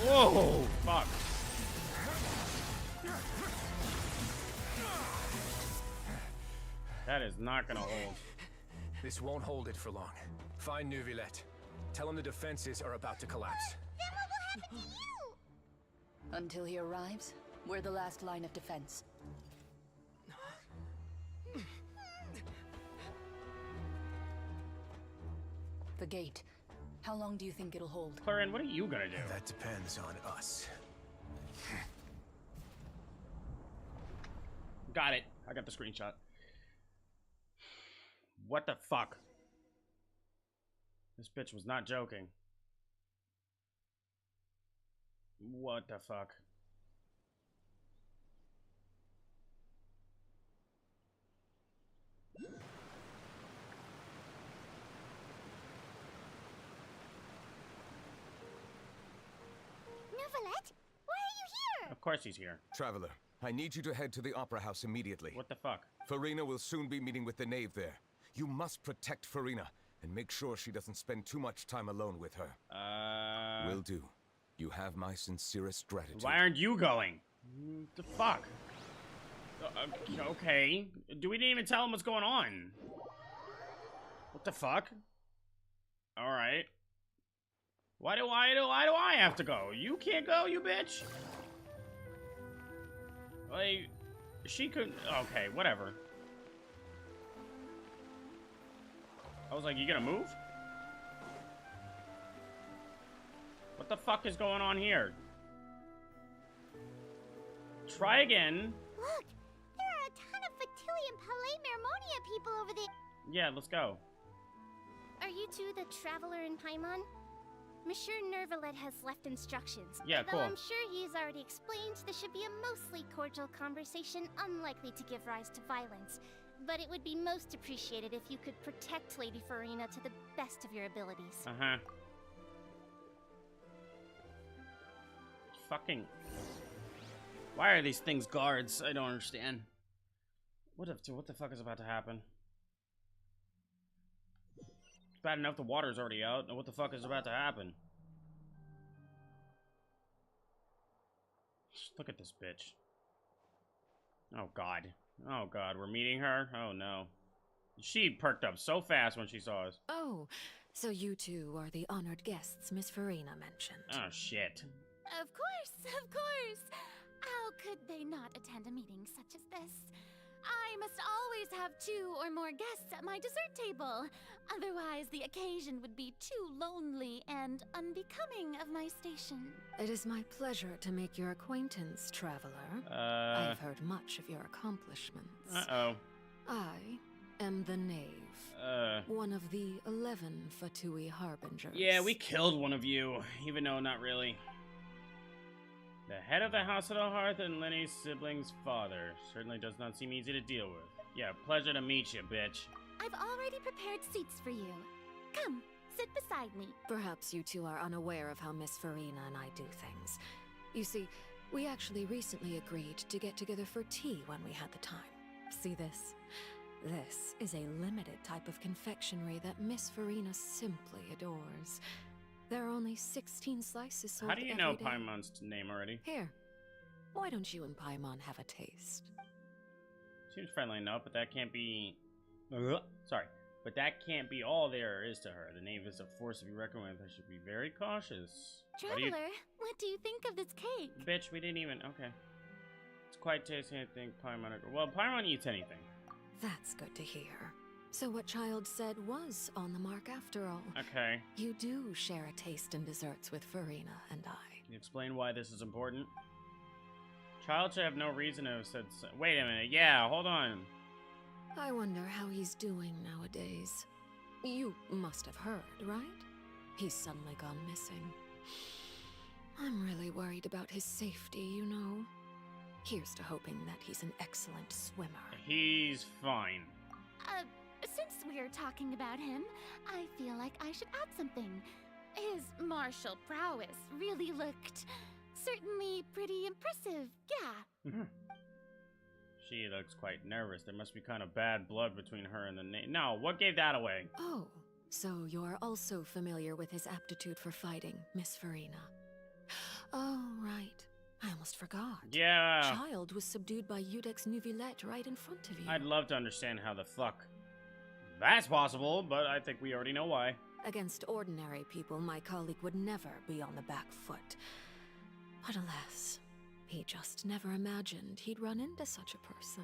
Whoa, fuck. That is not gonna hold. This won't hold it for long. Find Neuvillette. Tell him the defenses are about to collapse. Then what will happen to you? Until he arrives, we're the last line of defense. The gate. How long do you think it'll hold? Claren, what are you gonna do? That depends on us. Got it. I got the screenshot. What the fuck? This bitch was not joking. What the fuck? Neuvillette? Why are you here? Of course he's here. Traveler, I need you to head to the Opera House immediately. What the fuck? Farina will soon be meeting with the knave there. You must protect Farina and make sure she doesn't spend too much time alone with her. Will do. You have my sincerest gratitude. Why aren't you going? The fuck? Okay. We didn't even tell him what's going on. What the fuck? Alright. Why do I have to go? You can't go, you bitch? Like, she could... Okay, whatever. I was like, you gonna move? What the fuck is going on here? Try again. Look, there are a ton of Fatili and Palais Mermonia people over there. Yeah, let's go. Are you two the traveler in Paimon? Monsieur Neuvillette has left instructions. Yeah, Though cool. I'm sure he's already explained this should be a mostly cordial conversation, unlikely to give rise to violence. But it would be most appreciated if you could protect Lady Farina to the best of your abilities. Uh-huh. Fucking... Why are these things guards? I don't understand. What the fuck is about to happen? Bad enough the water's already out. Now what the fuck is about to happen? Look at this bitch. Oh god. Oh god, we're meeting her? Oh no. She perked up so fast when she saw us. Oh, so you two are the honored guests Miss Farina mentioned. Oh shit. Of course, of course. How could they not attend a meeting such as this? I must always have 2 or more guests at my dessert table. Otherwise, the occasion would be too lonely and unbecoming of my station. It is my pleasure to make your acquaintance, traveler. I've heard much of your accomplishments. Uh-oh. I am the Knave. One of the 11 Fatui Harbingers. Yeah, we killed one of you, even though not really. The head of the House of the Hearth and Lenny's sibling's father. Certainly does not seem easy to deal with. Yeah, pleasure to meet you, bitch. I've already prepared seats for you. Come, sit beside me. Perhaps you two are unaware of how Miss Farina and I do things. You see, we actually recently agreed to get together for tea when we had the time. See this? This is a limited type of confectionery that Miss Farina simply adores. There are only 16 slices sold every day. How do you know Paimon's name already? Here. Why don't you and Paimon have a taste? Seems friendly enough, but that can't be... Sorry. But that can't be all there is to her. The knave is a force to be reckoned with. I should be very cautious. Traveler, what do you think of this cake? Bitch, we didn't even... Okay. It's quite tasty, I think. Paimon... Well, Paimon eats anything. That's good to hear. So what Child said was on the mark after all. Okay. You do share a taste in desserts with Farina and I. Can you explain why this is important? Child should have no reason to have said so. Wait a minute. Yeah, hold on. I wonder how he's doing nowadays. You must have heard, right? He's suddenly gone missing. I'm really worried about his safety, you know. Here's to hoping that he's an excellent swimmer. He's fine. Since we're talking about him, I feel like I should add something. His martial prowess really looked certainly pretty impressive, yeah. She looks quite nervous. There must be kind of bad blood between her and the No, what gave that away? Oh, so you're also familiar with his aptitude for fighting, Miss Farina. Oh, right. I almost forgot. Yeah. Child was subdued by Udex Nuvillette right in front of you. I'd love to understand how the fuck that's possible, but I think we already know why. Against ordinary people, my colleague would never be on the back foot. But alas, he just never imagined he'd run into such a person.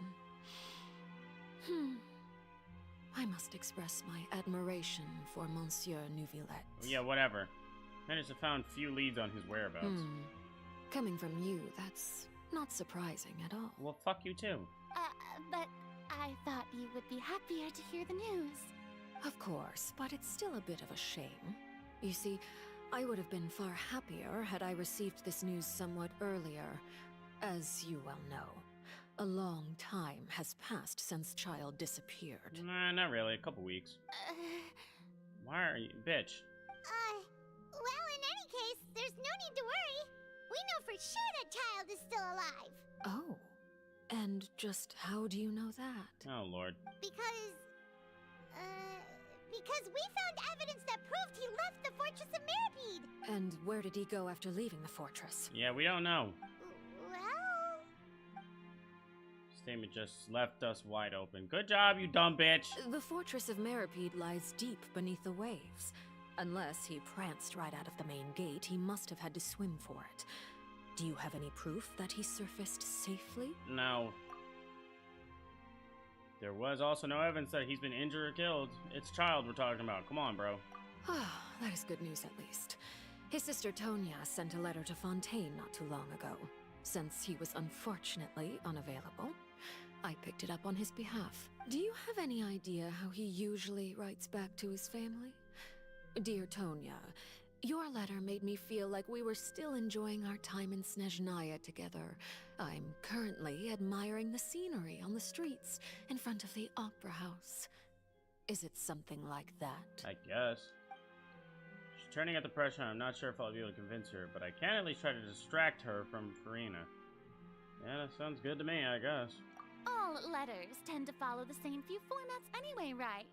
I must express my admiration for Monsieur Nuvillette. Yeah, whatever. Managed to found few leads on his whereabouts. Coming from you, that's not surprising at all. Well, fuck you too. But I thought you would be happier to hear the news. Of course, but it's still a bit of a shame. You see, I would have been far happier had I received this news somewhat earlier. As you well know, a long time has passed since Child disappeared. Nah, not really. A couple weeks. Why are you... Bitch. Well, in any case, there's no need to worry. We know for sure that Child is still alive. Oh. And just how do you know that? Oh, Lord. Because we found evidence that proved he left the Fortress of Mirapede. And where did he go after leaving the fortress? Yeah, we don't know. Well... Statement just left us wide open. Good job, you dumb bitch. The Fortress of Mirapede lies deep beneath the waves. Unless he pranced right out of the main gate, he must have had to swim for it. Do you have any proof that he surfaced safely? No. There was also no evidence that he's been injured or killed. It's Child we're talking about. Come on, bro. That is good news, at least. His sister Tonya sent a letter to Fontaine not too long ago. Since he was unfortunately unavailable, I picked it up on his behalf. Do you have any idea how he usually writes back to his family? Dear Tonya, your letter made me feel like we were still enjoying our time in Snezhnaya together. I'm currently admiring the scenery on the streets in front of the Opera House. Is it something like that? I guess. She's turning at the pressure. I'm not sure if I'll be able to convince her, but I can at least try to distract her from Farina. Yeah, that sounds good to me, I guess. All letters tend to follow the same few formats anyway, right?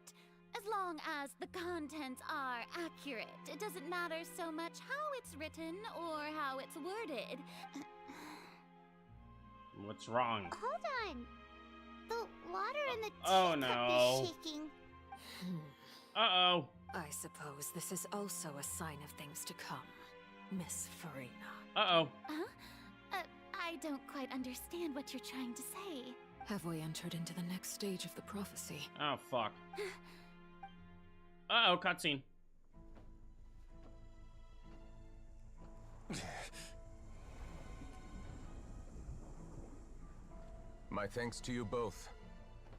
As As long as the contents are accurate, it doesn't matter so much how it's written or how it's worded. What's wrong? Hold on. The water in the Oh, teacup no. is shaking. Uh-oh. I suppose this is also a sign of things to come, Miss Farina. Uh-oh. Huh? I don't quite understand what you're trying to say. Have we entered into the next stage of the prophecy? Oh, fuck. Uh-oh, cutscene. My thanks to you both.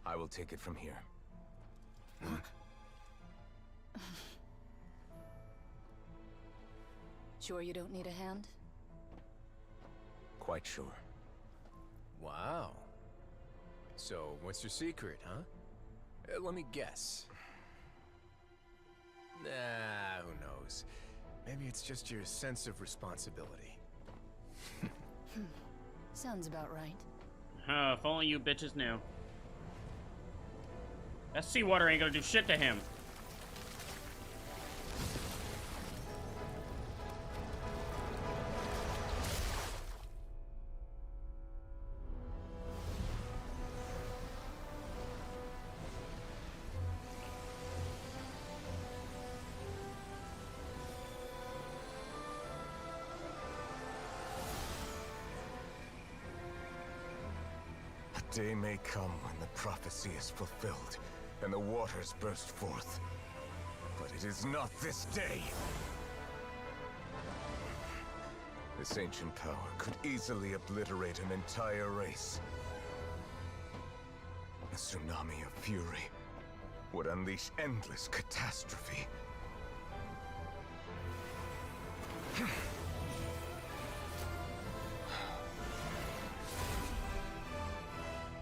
I will take it from here. Sure you don't need a hand? Quite sure. Wow. So, what's your secret, huh? Let me guess. Nah, who knows? Maybe it's just your sense of responsibility. Sounds about right. If only you bitches knew. That seawater ain't gonna do shit to him. A day may come when the prophecy is fulfilled, and the waters burst forth. But it is not this day! This ancient power could easily obliterate an entire race. A tsunami of fury would unleash endless catastrophe.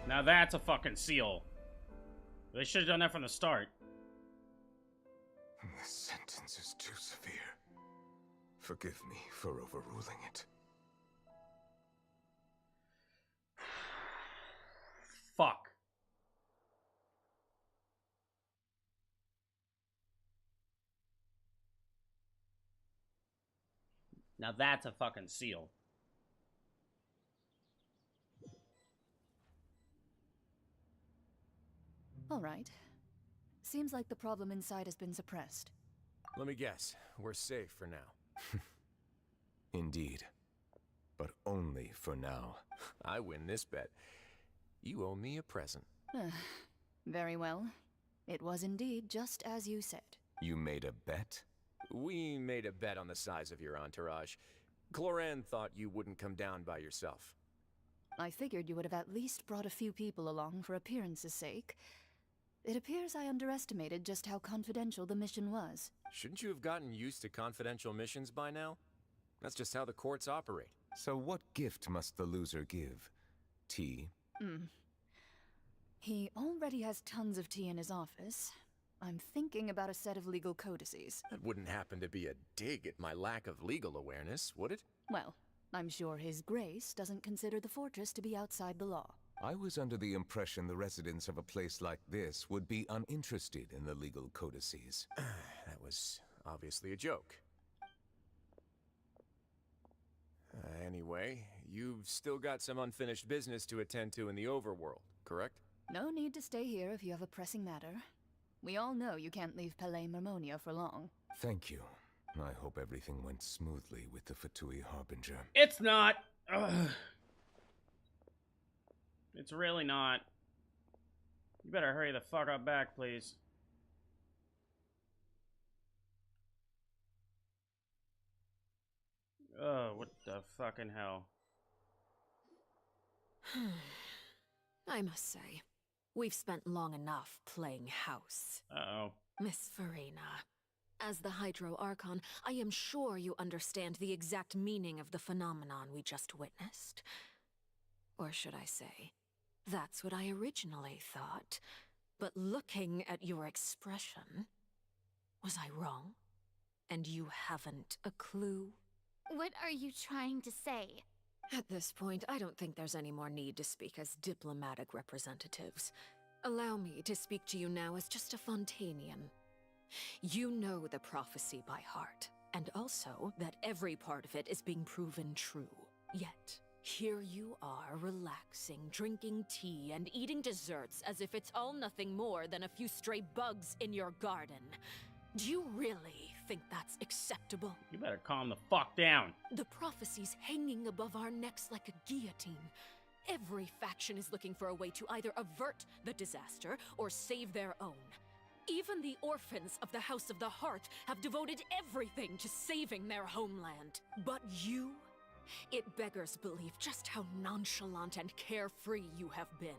Now that's a fucking seal. They should have done that from the start. This sentence is too severe. Forgive me for overruling it. Fuck. Now that's a fucking seal. All right. Seems like the problem inside has been suppressed. Let me guess. We're safe for now. Indeed. But only for now. I win this bet. You owe me a present. Very well. It was indeed just as you said. You made a bet? We made a bet on the size of your entourage. Cloran thought you wouldn't come down by yourself. I figured you would have at least brought a few people along for appearance's sake. It appears I underestimated just how confidential the mission was. Shouldn't you have gotten used to confidential missions by now? That's just how the courts operate. So what gift must the loser give? Tea? He already has tons of tea in his office. I'm thinking about a set of legal codices. That wouldn't happen to be a dig at my lack of legal awareness, would it? Well, I'm sure His Grace doesn't consider the fortress to be outside the law. I was under the impression the residents of a place like this would be uninterested in the legal codices. That was obviously a joke. Anyway, you've still got some unfinished business to attend to in the overworld, correct? No need to stay here if you have a pressing matter. We all know you can't leave Palais Mermonia for long. Thank you. I hope everything went smoothly with the Fatui Harbinger. It's not. Ugh. It's really not. You better hurry the fuck up back, please. Oh, what the fucking hell. I must say, we've spent long enough playing house. Uh-oh. Miss Farina, as the Hydro Archon, I am sure you understand the exact meaning of the phenomenon we just witnessed. Or should I say, that's what I originally thought. But looking at your expression, was I wrong? And you haven't a clue? What are you trying to say? At this point, I don't think there's any more need to speak as diplomatic representatives. Allow me to speak to you now as just a Fontanian. You know the prophecy by heart, and also that every part of it is being proven true. Yet, here you are relaxing, drinking tea, and eating desserts as if it's all nothing more than a few stray bugs in your garden. Do you really think that's acceptable? You better calm the fuck down. The prophecy's hanging above our necks like a guillotine. Every faction is looking for a way to either avert the disaster or save their own. Even the orphans of the House of the Hearth have devoted everything to saving their homeland. But you? It beggars belief just how nonchalant and carefree you have been.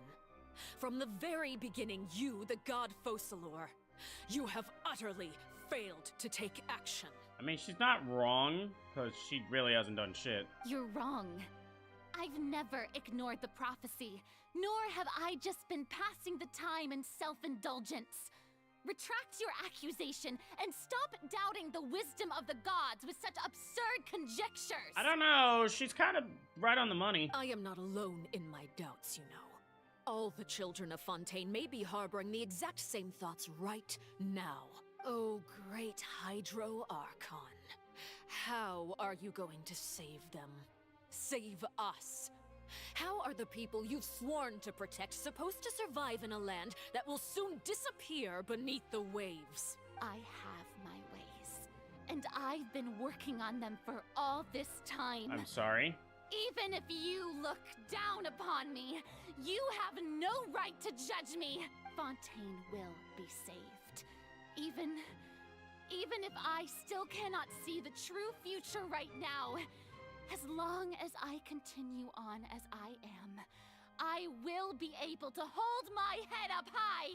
From the very beginning, you, the god Focalor, you have utterly failed to take action. I mean, she's not wrong, because she really hasn't done shit. You're wrong. I've never ignored the prophecy, nor have I just been passing the time in self-indulgence. Retract your accusation and stop doubting the wisdom of the gods with such absurd conjectures. I don't know, she's kind of right on the money. I am not alone in my doubts, you know. All the children of Fontaine may be harboring the exact same thoughts right now. Oh, great Hydro Archon. How are you going to save them? Save us? How are the people you've sworn to protect supposed to survive in a land that will soon disappear beneath the waves? I have my ways, and I've been working on them for all this time. I'm sorry. Even if you look down upon me, you have no right to judge me. Fontaine will be saved. Even if I still cannot see the true future right now, as long as I continue on as I am, I will be able to hold my head up high.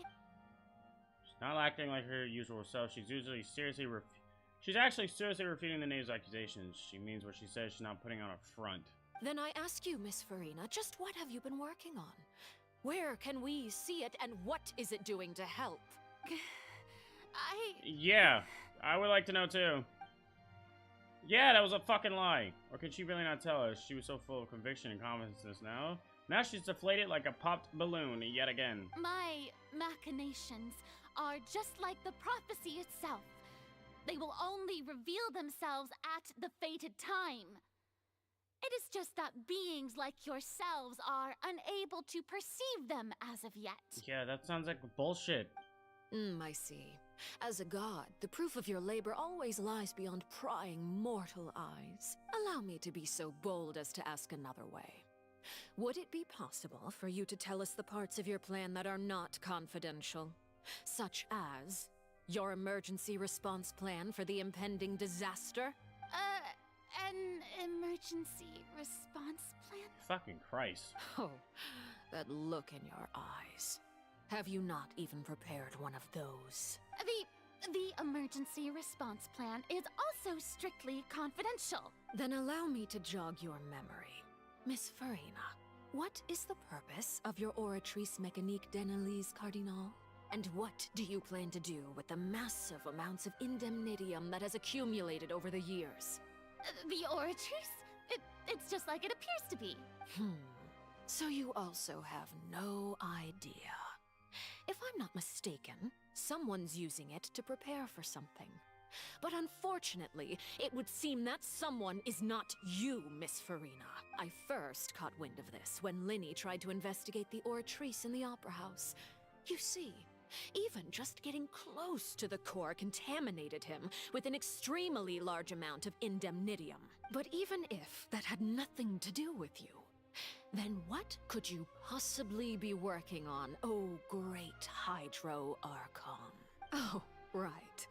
She's not acting like her usual self. She's actually seriously refuting the knave's accusations. She means what she says. She's not putting on a front. Then I ask you, Miss Farina, just what have you been working on? Where can we see it, and what is it doing to help? Yeah, I would like to know too. Yeah, that was a fucking lie. Or could she really not tell us? She was so full of conviction and confidence now. Now she's deflated like a popped balloon yet again. My machinations are just like the prophecy itself. They will only reveal themselves at the fated time. It is just that beings like yourselves are unable to perceive them as of yet. Yeah, that sounds like bullshit. I see. As a god, the proof of your labor always lies beyond prying mortal eyes. Allow me to be so bold as to ask another way. Would it be possible for you to tell us the parts of your plan that are not confidential? Such as your emergency response plan for the impending disaster? An emergency response plan? Fucking Christ. Oh, that look in your eyes. Have you not even prepared one of those? The emergency response plan is also strictly confidential. Then allow me to jog your memory. Miss Farina, what is the purpose of your Oratrice Mécanique d'Analyse Cardinal? And what do you plan to do with the massive amounts of indemnitium that has accumulated over the years? The Oratrice? It's just like it appears to be. So you also have no idea. If I'm not mistaken, someone's using it to prepare for something. But unfortunately, it would seem that someone is not you, Miss Farina. I first caught wind of this when Linny tried to investigate the Oratrice in the Opera House. You see, even just getting close to the core contaminated him with an extremely large amount of indemnitium. But even if that had nothing to do with you, then what could you possibly be working on, oh great Hydro Archon? Oh, right.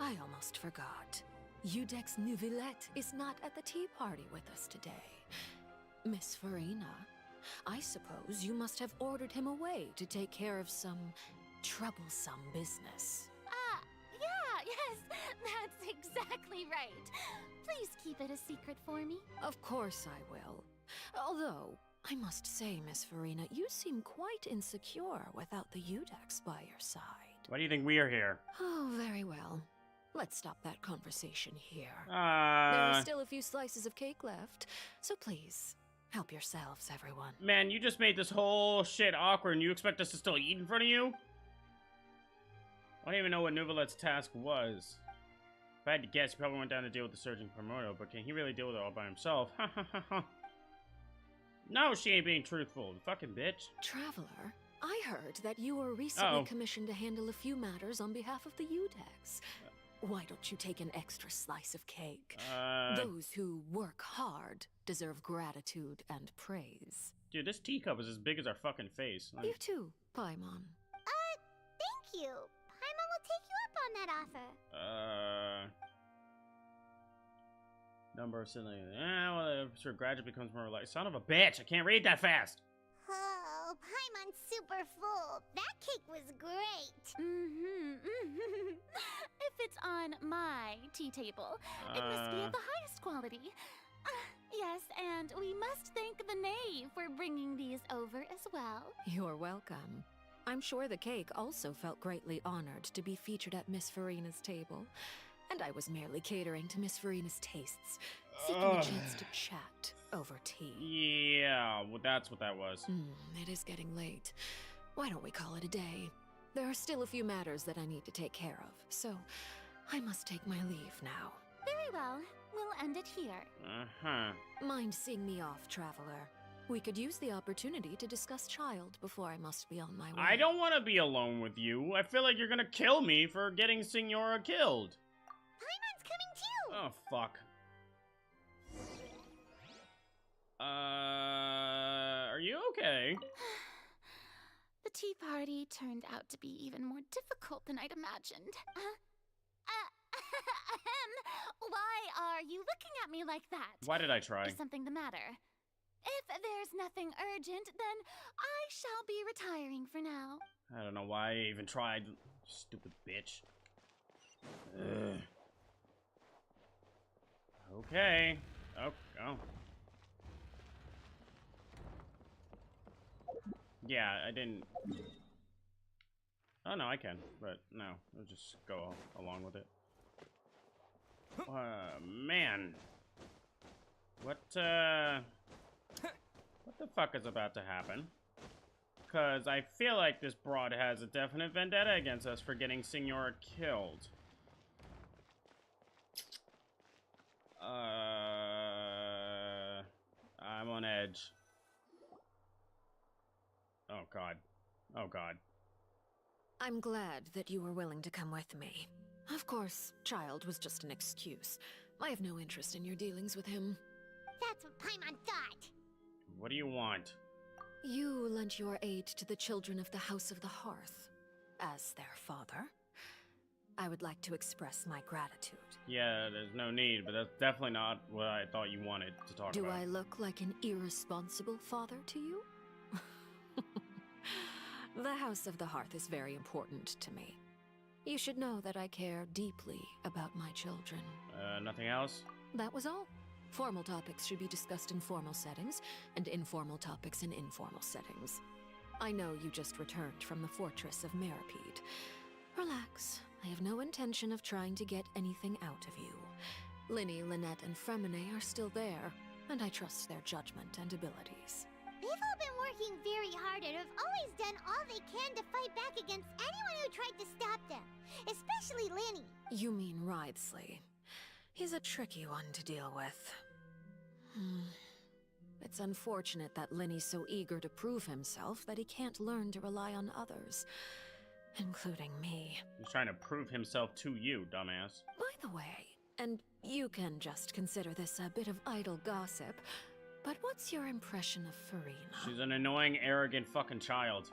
I almost forgot. Udex Nouvillette is not at the tea party with us today. Miss Farina, I suppose you must have ordered him away to take care of some troublesome business. Yes, that's exactly right. Please keep it a secret for me. Of course I will. Although, I must say, Miss Farina, you seem quite insecure without the Udex by your side. Why do you think we are here? Oh, very well. Let's stop that conversation here. There Ah. are still a few slices of cake left, so please, Help yourselves, everyone. Man, you just made this whole shit awkward and you expect us to still eat in front of you? I don't even know what Nuvalet's task was. If I had to guess, he probably went down to deal with the surging Primordial, but can he really deal with it all by himself? Ha ha ha ha. No, she ain't being truthful. Fucking bitch. Traveler, I heard that you were recently commissioned to handle a few matters on behalf of the Udex. Why don't you take an extra slice of cake? Those who work hard deserve gratitude and praise. Dude, this teacup is as big as our fucking face. Like... You too, Paimon. Thank you. Paimon will take you up on that offer. Number of silly. Well, sure, gradually becomes more like. Son of a bitch! I can't read that fast. Oh, Paimon's super full. That cake was great. If it's on my tea table, it must be of the highest quality. Yes, and we must thank the knave for bringing these over as well. You're welcome. I'm sure the cake also felt greatly honored to be featured at Miss Farina's table. And I was merely catering to Miss Farina's tastes, seeking a chance to chat over tea. Yeah, well, that's what that was. It is getting late. Why don't we call it a day? There are still a few matters that I need to take care of, so I must take my leave now. Very well. We'll end it here. Mind seeing me off, Traveler? We could use the opportunity to discuss Child before I must be on my way. I don't want to be alone with you. I feel like you're gonna kill me for getting Signora killed. Paimon's coming too! Oh, fuck. Are you okay? The tea party turned out to be even more difficult than I'd imagined. Why are you looking at me like that? Why did I try? Is something the matter? If there's nothing urgent, then I shall be retiring for now. I don't know why I even tried. Stupid bitch. Ugh. Okay. Oh. Yeah, I didn't... Oh, no, I can. But, no. I'll just go along with it. Man. What the fuck is about to happen? Because I feel like this broad has a definite vendetta against us for getting Signora killed. I'm on edge. Oh god. Oh god. I'm glad that you were willing to come with me. Of course, Child was just an excuse. I have no interest in your dealings with him. That's what Paimon thought. What do you want? You lent your aid to the children of the House of the Hearth. As their father, I would like to express my gratitude. Yeah, there's no need, but that's definitely not what I thought you wanted to talk about. Do I look like an irresponsible father to you? The House of the Hearth is very important to me. You should know that I care deeply about my children. Nothing else? That was all. Formal topics should be discussed in formal settings, and informal topics in informal settings. I know you just returned from the fortress of Meripede. Relax. I have no intention of trying to get anything out of you. Linny, Lynette, and Fremine are still there, and I trust their judgment and abilities. They've all been working very hard and have always done all they can to fight back against anyone who tried to stop them. Especially Linny. You mean Wriothesley. He's a tricky one to deal with. It's unfortunate that Linny's so eager to prove himself that he can't learn to rely on others, including me. He's trying to prove himself to you, dumbass. By the way, and you can just consider this a bit of idle gossip, but what's your impression of Farina? She's an annoying, arrogant fucking child.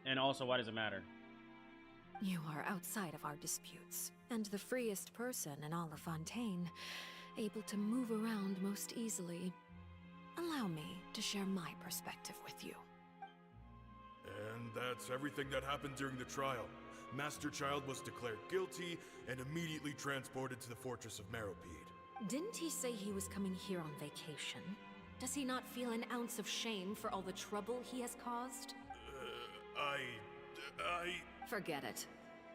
And also, why does it matter? You are outside of our disputes, and the freest person in all of Fontaine, able to move around most easily. Allow me to share my perspective with you. And that's everything that happened during the trial. Master Child was declared guilty and immediately transported to the Fortress of Meripede. Didn't he say he was coming here on vacation? Does he not feel an ounce of shame for all the trouble he has caused? Forget it.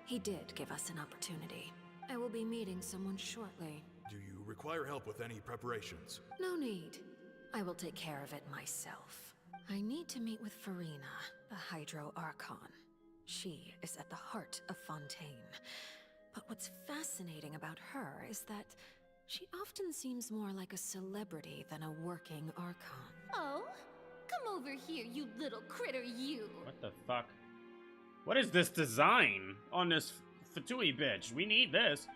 He did give us an opportunity. I will be meeting someone shortly. Do you require help with any preparations? No need. I will take care of it myself. I need to meet with Farina, the Hydro Archon. She is at the heart of Fontaine. But what's fascinating about her is that she often seems more like a celebrity than a working Archon. Oh? Come over here, you little critter, you! What the fuck? What is this design on this Fatui bitch? We need this.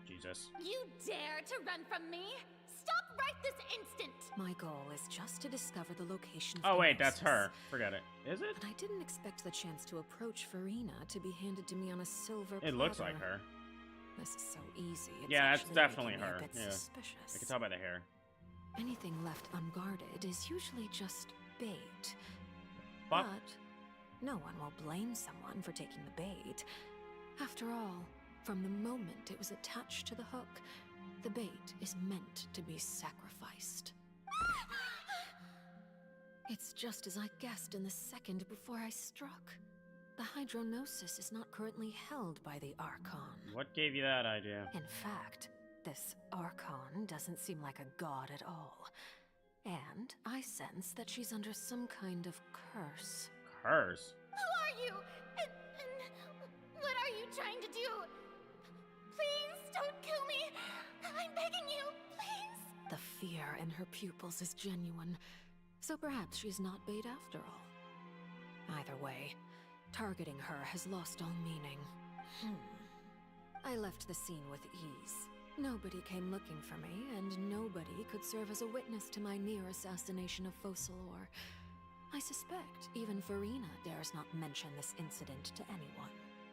Jesus. You dare to run from me? Stop right this instant! My goal is just to discover the location of Oh the wait, that's Nexus. her. Forget it. Is it? But I didn't expect the chance to approach Farina to be handed to me on a silver platter. It looks like her. This is so easy. It's Yeah, that's actually definitely making me her. a bit Yeah. suspicious. I can tell by the hair. Anything left unguarded is usually just bait. Fuck. But no one will blame someone for taking the bait. After all, from the moment it was attached to the hook, the bait is meant to be sacrificed. It's just as I guessed in the second before I struck. The Hydronosis is not currently held by the Archon. What gave you that idea? In fact, this Archon doesn't seem like a god at all. And I sense that she's under some kind of curse. Curse? Who are you? And what are you trying to do? Please don't kill me! I'm begging you, please! The fear in her pupils is genuine, so perhaps she's not bait after all. Either way, targeting her has lost all meaning. I left the scene with ease. Nobody came looking for me, and nobody could serve as a witness to my near assassination of Focalor. I suspect even Farina dares not mention this incident to anyone.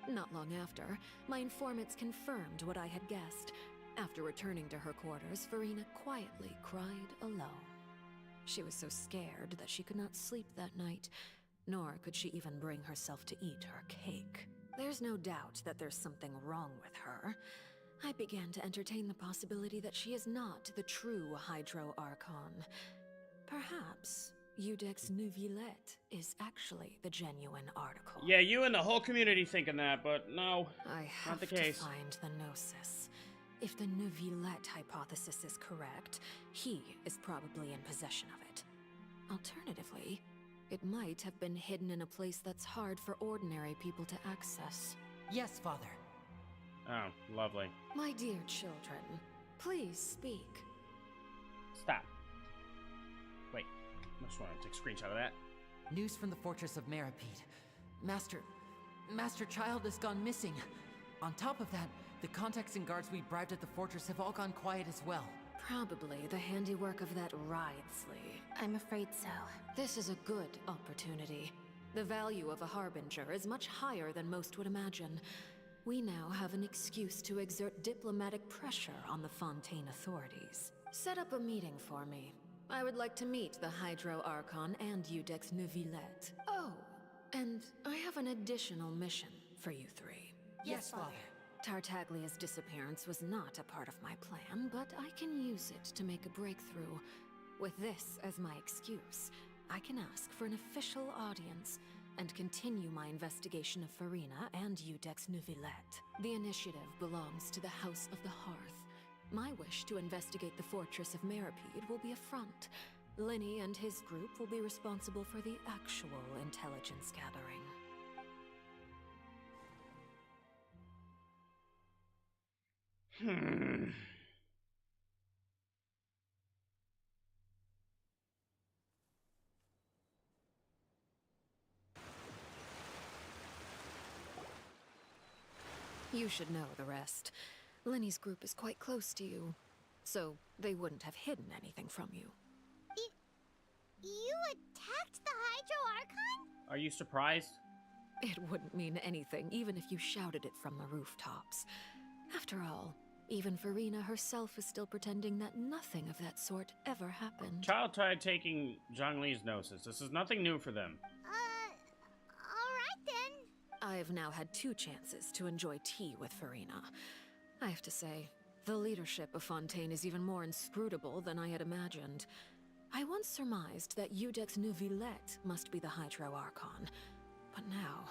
Not long after, my informants confirmed what I had guessed. After returning to her quarters, Farina quietly cried alone. She was so scared that she could not sleep that night, nor could she even bring herself to eat her cake. There's no doubt that there's something wrong with her. I began to entertain the possibility that she is not the true Hydro Archon. Perhaps Eudex Neuvillette is actually the genuine article. Yeah, you and the whole community thinking that, but no, I not have the to case. find the Gnosis. If the Neuvillette hypothesis is correct, he is probably in possession of it. Alternatively, it might have been hidden in a place that's hard for ordinary people to access. Yes, Father. Oh, lovely. My dear children, please speak. Stop. Wait, I just want to take a screenshot of that. News from the Fortress of Meripede. Master Child has gone missing. On top of that, the contacts and guards we bribed at the fortress have all gone quiet as well. Probably the handiwork of that Wriothesley. I'm afraid so. This is a good opportunity. The value of a Harbinger is much higher than most would imagine. We now have an excuse to exert diplomatic pressure on the Fontaine authorities. Set up a meeting for me. I would like to meet the Hydro Archon and Eudex Neuvillette. Oh, and I have an additional mission for you three. Yes, Father. Tartaglia's disappearance was not a part of my plan, but I can use it to make a breakthrough. With this as my excuse, I can ask for an official audience and continue my investigation of Farina and Eudex Neuvillette. The initiative belongs to the House of the Hearth. My wish to investigate the Fortress of Meripede will be a front. Lenny and his group will be responsible for the actual intelligence gathering. You should know the rest. Lenny's group is quite close to you, so they wouldn't have hidden anything from you. You attacked the Hydro Archon? Are you surprised? It wouldn't mean anything, even if you shouted it from the rooftops. After all, even Farina herself is still pretending that nothing of that sort ever happened. Child tried taking Zhongli's Gnosis. This is nothing new for them. Alright then. I've now had 2 chances to enjoy tea with Farina. I have to say, the leadership of Fontaine is even more inscrutable than I had imagined. I once surmised that Eudex Neuvillette must be the Hydro Archon, but now,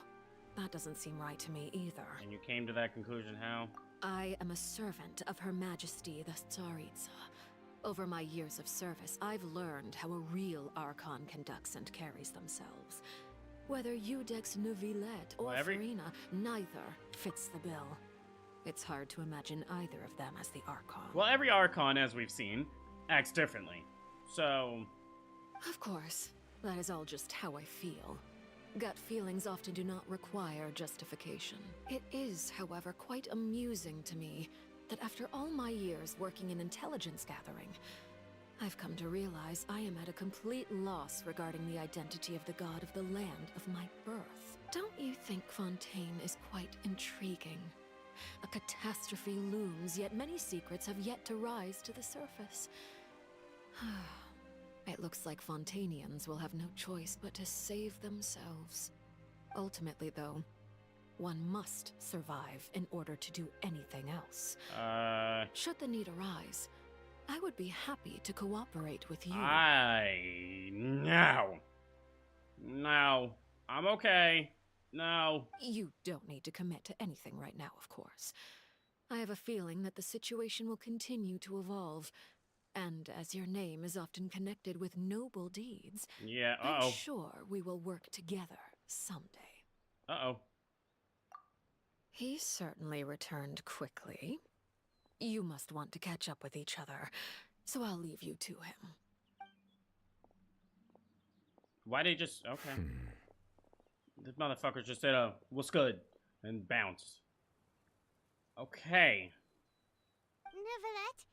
that doesn't seem right to me either. And you came to that conclusion how? I am a servant of Her Majesty the Tsaritsa. Over my years of service, I've learned how a real Archon conducts and carries themselves. Whether Eudex Neuvillette or Farina, neither fits the bill. It's hard to imagine either of them as the Archon. Well, every Archon, as we've seen, acts differently. So... Of course, that is all just how I feel. Gut feelings often do not require justification. It is, however, quite amusing to me that after all my years working in intelligence gathering, I've come to realize I am at a complete loss regarding the identity of the god of the land of my birth. Don't you think Fontaine is quite intriguing? A catastrophe looms, yet many secrets have yet to rise to the surface. It looks like Fontainians will have no choice but to save themselves. Ultimately, though, one must survive in order to do anything else. Should the need arise, I would be happy to cooperate with you. No. I'm okay. No. You don't need to commit to anything right now, of course. I have a feeling that the situation will continue to evolve. And as your name is often connected with noble deeds, yeah, I'm sure we will work together someday. He certainly returned quickly. You must want to catch up with each other, so I'll leave you to him. Why they just... Okay. This motherfucker just said, what's good? And bounced. Okay. Neuvillette,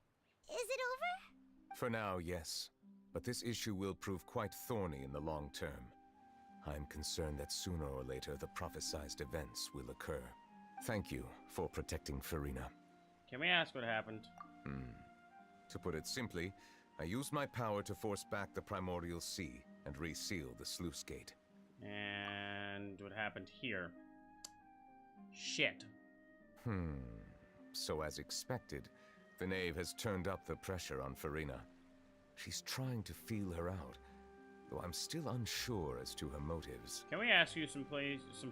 is it over? For now, yes. But this issue will prove quite thorny in the long term. I'm concerned that sooner or later the prophesized events will occur. Thank you for protecting Farina. Can we ask what happened? To put it simply, I used my power to force back the Primordial Sea and reseal the sluice gate. And what happened here? Shit. So as expected, the knave has turned up the pressure on Farina. She's trying to feel her out, though I'm still unsure as to her motives. Can we ask you some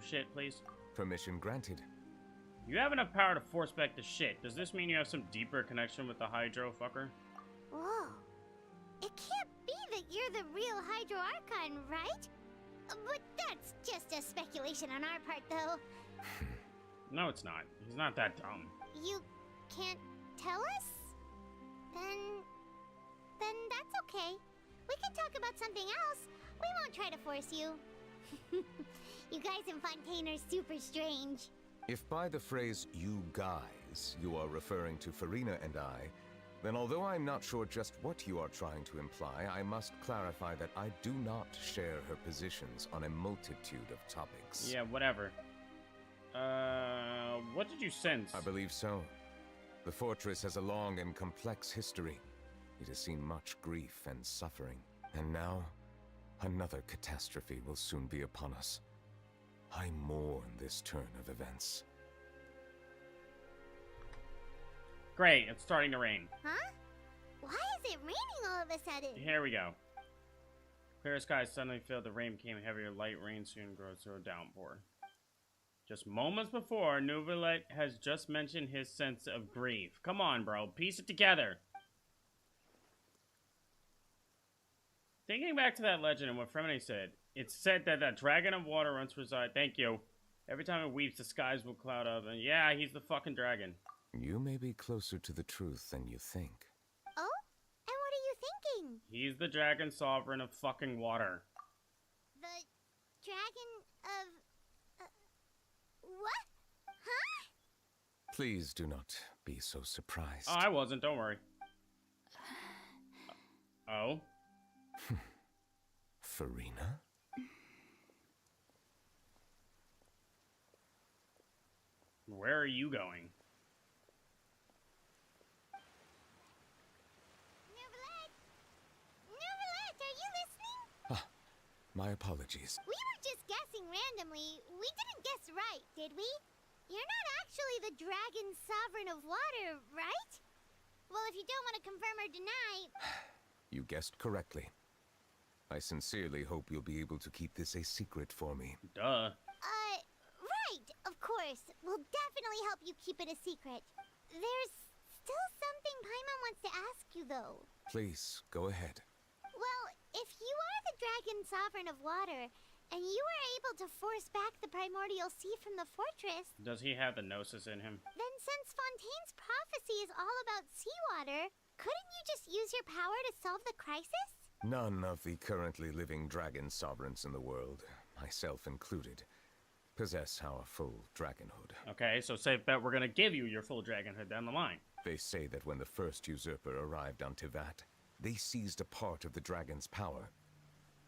shit, please? Permission granted. You have enough power to force back the shit. Does this mean you have some deeper connection with the Hydro fucker? Whoa. It can't be that you're the real Hydro Archon, right? But that's just a speculation on our part, though. No, it's not. He's not that dumb. You can't tell us? Then that's okay. We can talk about something else. We won't try to force you. You guys in Fontaine are super strange. If by the phrase, you guys, you are referring to Farina and I, then although I'm not sure just what you are trying to imply, I must clarify that I do not share her positions on a multitude of topics. Yeah, whatever. What did you sense? I believe so. The fortress has a long and complex history. It has seen much grief and suffering. And now, another catastrophe will soon be upon us. I mourn this turn of events. Great, it's starting to rain. Huh? Why is it raining all of a sudden? Here we go. Clear skies suddenly filled. The rain became heavier. Light rain soon grows to a downpour. Just moments before, Neuvillette has just mentioned his sense of grief. Come on, bro. Piece it together. Thinking back to that legend and what Fremine said, it's said that that dragon of water once resided. Thank you. Every time it weeps, the skies will cloud up. And yeah, he's the fucking dragon. You may be closer to the truth than you think. Oh? And what are you thinking? He's the dragon sovereign of fucking water. The dragon of... what? Huh? Please do not be so surprised. Oh, I wasn't. Don't worry. Oh? Farina? Where are you going? Neuvillette, are you listening? My apologies. We were just guessing randomly. We didn't guess right, did we? You're not actually the dragon sovereign of water, right? Well, if you don't want to confirm or deny... You guessed correctly. I sincerely hope you'll be able to keep this a secret for me. Duh. Right, of course. We'll definitely help you keep it a secret. There's still something Paimon wants to ask you, though. Please, go ahead. Well, if you are the Dragon Sovereign of Water, and you were able to force back the primordial sea from the fortress... Does he have the Gnosis in him? Then since Fontaine's prophecy is all about seawater, couldn't you just use your power to solve the crisis? None of the currently living dragon sovereigns in the world, myself included, possess our full dragonhood. Okay, so safe bet we're gonna give you your full dragonhood down the line. They say that when the first usurper arrived on Tivat, they seized a part of the dragon's power.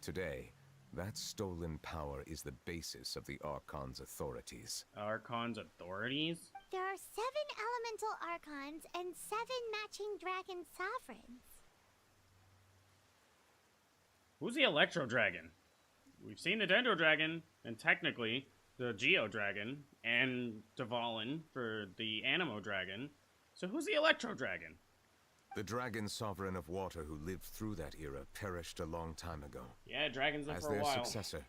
Today, that stolen power is the basis of the Archon's authorities. Archon's authorities? There are 7 elemental Archons and 7 matching dragon sovereigns. Who's the Electro Dragon? We've seen the Dendro Dragon, and technically the Geo Dragon, and Dvalin for the Animo Dragon. So who's the Electro Dragon? The dragon sovereign of water who lived through that era perished a long time ago. Yeah, dragons live As for a their while. successor,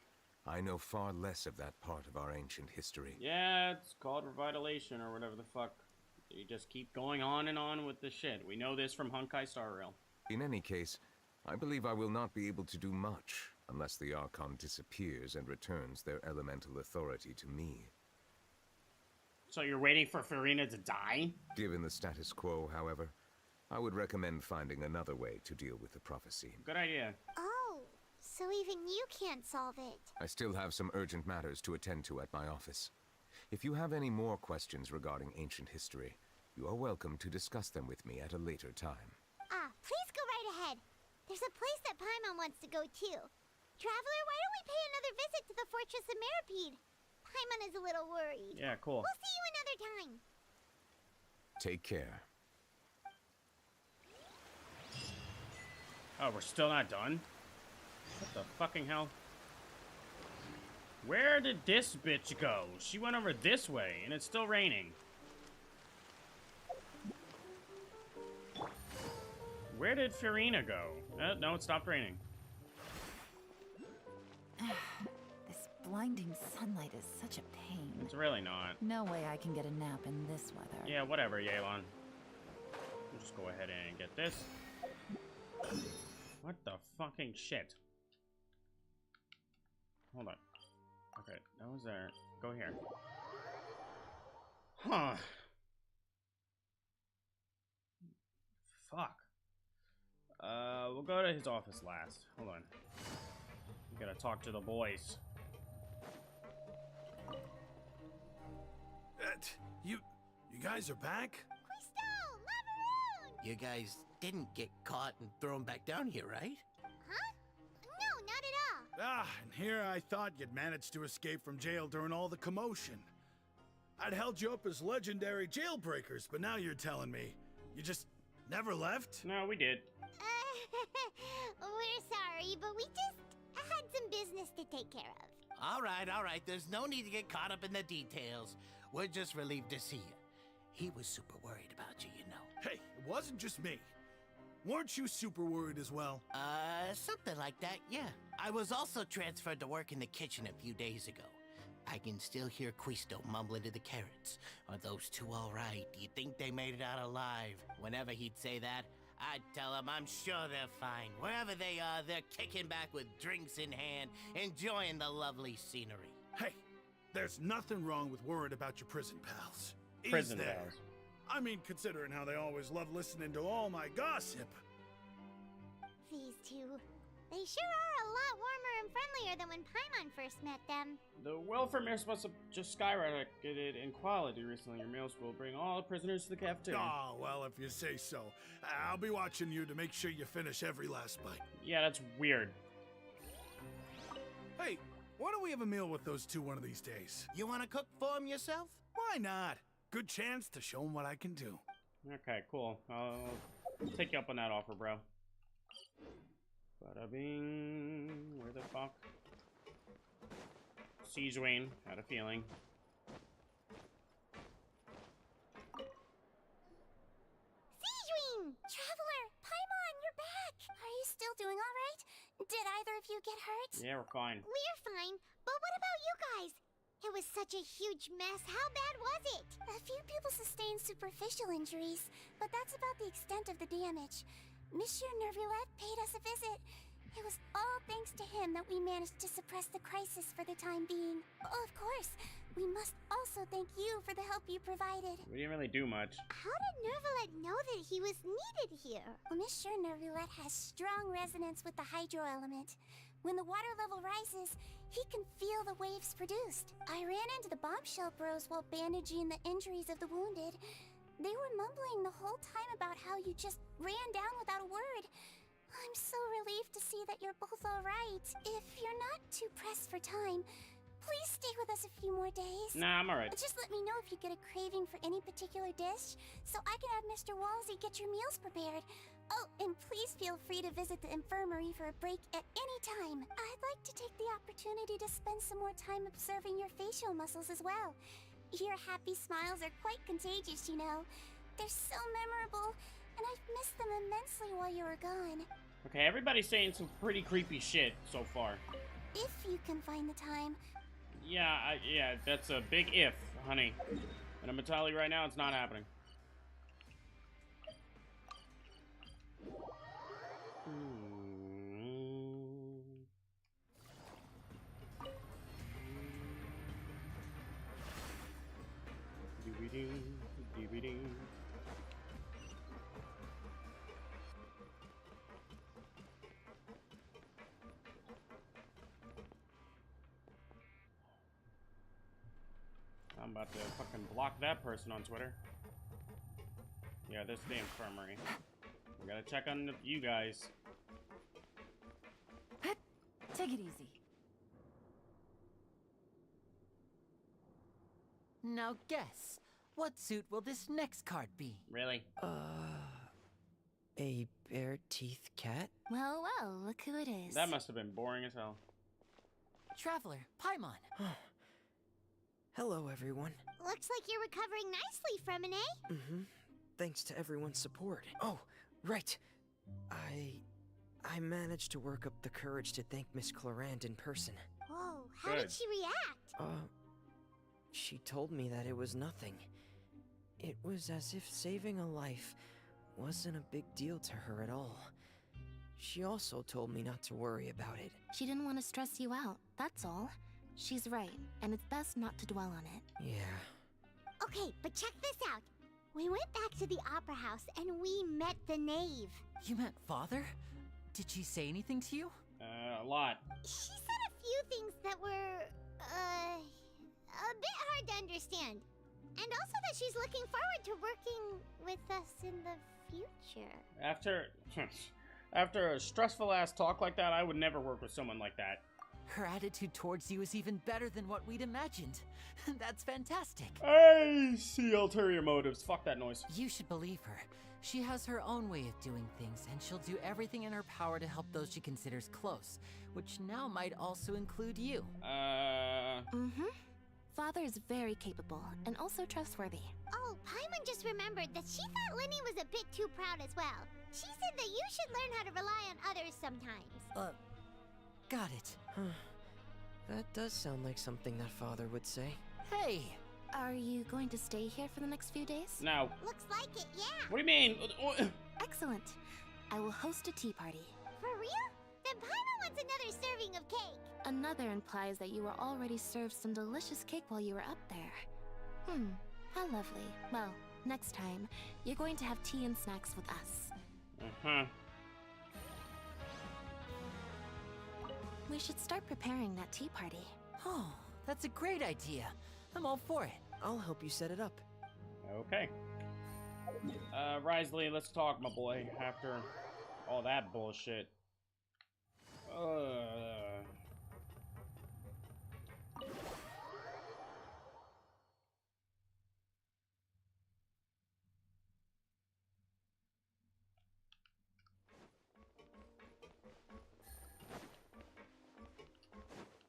I know far less of that part of our ancient history. Yeah, it's called revitalization or whatever the fuck. You just keep going on and on with the shit. We know this from Honkai Star Rail. In any case, I believe I will not be able to do much unless the Archon disappears and returns their elemental authority to me. So you're waiting for Farina to die? Given the status quo, however, I would recommend finding another way to deal with the prophecy. Good idea. Oh, so even you can't solve it. I still have some urgent matters to attend to at my office. If you have any more questions regarding ancient history, you are welcome to discuss them with me at a later time. Ah, please go right ahead. There's a place that Paimon wants to go too. Traveler, why don't we pay another visit to the Fortress of Meripede? Paimon is a little worried. Yeah, cool. We'll see you another time. Take care. Oh, we're still not done? What the fucking hell? Where did this bitch go? She went over this way, and it's still raining. Where did Farina go? No, it stopped raining. This blinding sunlight is such a pain. It's really not. No way I can get a nap in this weather. Yeah, whatever, Yelan. We'll just go ahead and get this. What the fucking shit? Hold on. Okay, that was there. Go here. Huh. Fuck. We'll go to his office last. Hold on. We gotta talk to the boys. You guys are back? Quisto! You guys didn't get caught and thrown back down here, right? Huh? No, not at all. Ah, and here I thought you'd managed to escape from jail during all the commotion. I'd held you up as legendary jailbreakers, but now you're telling me you just never left? No, we did. We're sorry, but we just had some business to take care of. All right. There's no need to get caught up in the details. We're just relieved to see you. He was super worried about you, you know. Hey, it wasn't just me. Weren't you super worried as well? Something like that, yeah. I was also transferred to work in the kitchen a few days ago. I can still hear Quisto mumbling to the carrots. Are those two all right? Do you think they made it out alive? Whenever he'd say that, I'd tell him I'm sure they're fine. Wherever they are, they're kicking back with drinks in hand, enjoying the lovely scenery. Hey, there's nothing wrong with worried about your prison pals. Prison Is there? pals. I mean, considering how they always love listening to all my gossip. These two. They sure are a lot warmer and friendlier than when Paimon first met them. The welfare meals must have just skyrocketed in quality recently. Your meals will bring all the prisoners to the cafeteria. Oh, well, if you say so. I'll be watching you to make sure you finish every last bite. Yeah, that's weird. Hey, why don't we have a meal with those two one of these days? You want to cook for them yourself? Why not? Good chance to show them what I can do. Okay, cool. I'll take you up on that offer, bro. Bada bing. Where the fuck? Siege Wayne. Had a feeling. Sijuin! Traveler, Paimon, you're back! Are you still doing all right? Did either of you get hurt? Yeah, we're fine. We're fine, but what about you guys? It was such a huge mess. How bad was it? A few people sustained superficial injuries, but that's about the extent of the damage. Monsieur Nervulette paid us a visit. It was all thanks to him that we managed to suppress the crisis for the time being. Oh, of course, we must also thank you for the help you provided. We didn't really do much. How did Nervulette know that he was needed here? Well, Monsieur Nervulette has strong resonance with the hydro element. When the water level rises, he can feel the waves produced. I ran into the bombshell bros while bandaging the injuries of the wounded. They were mumbling the whole time about how you just ran down without a word. I'm so relieved to see that you're both alright. If you're not too pressed for time, please stay with us a few more days. Nah, I'm alright. Just let me know if you get a craving for any particular dish, so I can have Mr. Walsey get your meals prepared. Oh, and please feel free to visit the infirmary for a break at any time. I'd like to take the opportunity to spend some more time observing your facial muscles as well. Your happy smiles are quite contagious, you know. They're so memorable, and I've missed them immensely while you were gone. Okay, everybody's saying some pretty creepy shit so far. If you can find the time. Yeah, yeah, that's a big if, honey. And I'm gonna tell you right now, it's not happening. DVD. I'm about to fucking block that person on Twitter. Yeah, this is the infirmary. We gotta check on you guys. Take it easy. Now guess, what suit will this next card be? Really? A bare-teeth cat? Well, well, look who it is. That must have been boring as hell. Traveler, Paimon. Hello, everyone. Looks like you're recovering nicely, Fremine. Mm-hmm. Thanks to everyone's support. Oh, right. I managed to work up the courage to thank Miss Clorant in person. Whoa, how did she react? She told me that it was nothing. It was as if saving a life wasn't a big deal to her at all. She also told me not to worry about it. She didn't want to stress you out, that's all. She's right, and it's best not to dwell on it. Yeah. Okay, but check this out. We went back to the opera house and we met the knave. You met Father? Did she say anything to you? A lot. She said a few things that were, a bit hard to understand. And also that she's looking forward to working with us in the future. After a stressful ass talk like that, I would never work with someone like that. Her attitude towards you is even better than what we'd imagined. That's fantastic. I see ulterior motives. Fuck that noise. You should believe her. She has her own way of doing things, and she'll do everything in her power to help those she considers close, which now might also include you. Mm-hmm. Father is very capable, and also trustworthy. Oh, Paimon just remembered that she thought Linny was a bit too proud as well. She said that you should learn how to rely on others sometimes. Got it. That does sound like something that Father would say. Hey! Are you going to stay here for the next few days? No. Looks like it, yeah. What do you mean? Excellent. I will host a tea party. For real? Then Paimon wants another serving of cake. Another implies that you were already served some delicious cake while you were up there. How lovely. Well, next time, you're going to have tea and snacks with us. We should start preparing that tea party. Oh, that's a great idea. I'm all for it. I'll help you set it up. Okay. Risley, let's talk, my boy, after all that bullshit.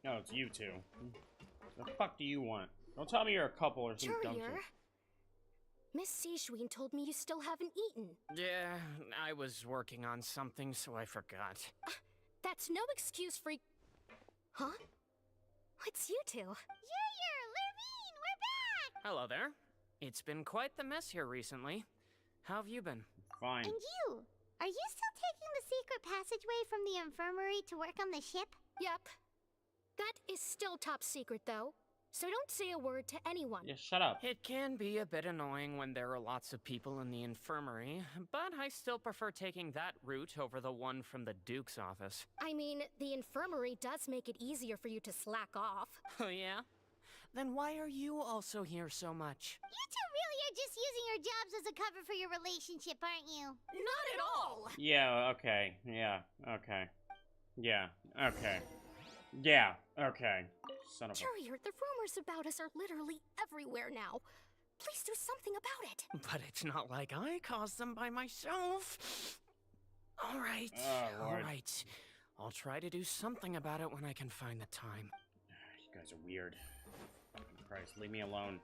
No, it's you two. The fuck do you want? Don't tell me you're a couple or some dumb shit. Miss Seishween told me you still haven't eaten. Yeah, I was working on something, so I forgot. That's no excuse for... Huh? It's you two. Lurmine, we're back! Hello there. It's been quite the mess here recently. How have you been? Fine. And you? Are you still taking the secret passageway from the infirmary to work on the ship? Yep. That is still top secret, though. So don't say a word to anyone. Yeah, shut up. It can be a bit annoying when there are lots of people in the infirmary, but I still prefer taking that route over the one from the Duke's office. I mean, the infirmary does make it easier for you to slack off. Oh yeah? Then why are you also here so much? You two really are just using your jobs as a cover for your relationship, aren't you? Not at all! Yeah, okay. Yeah, okay. Yeah, okay. Yeah, okay. Son of a... Courier, the rumors about us are literally everywhere now. Please do something about it. But it's not like I caused them by myself. Alright, Oh, Lord. alright. I'll try to do something about it when I can find the time. You guys are weird. Fucking Christ, leave me alone.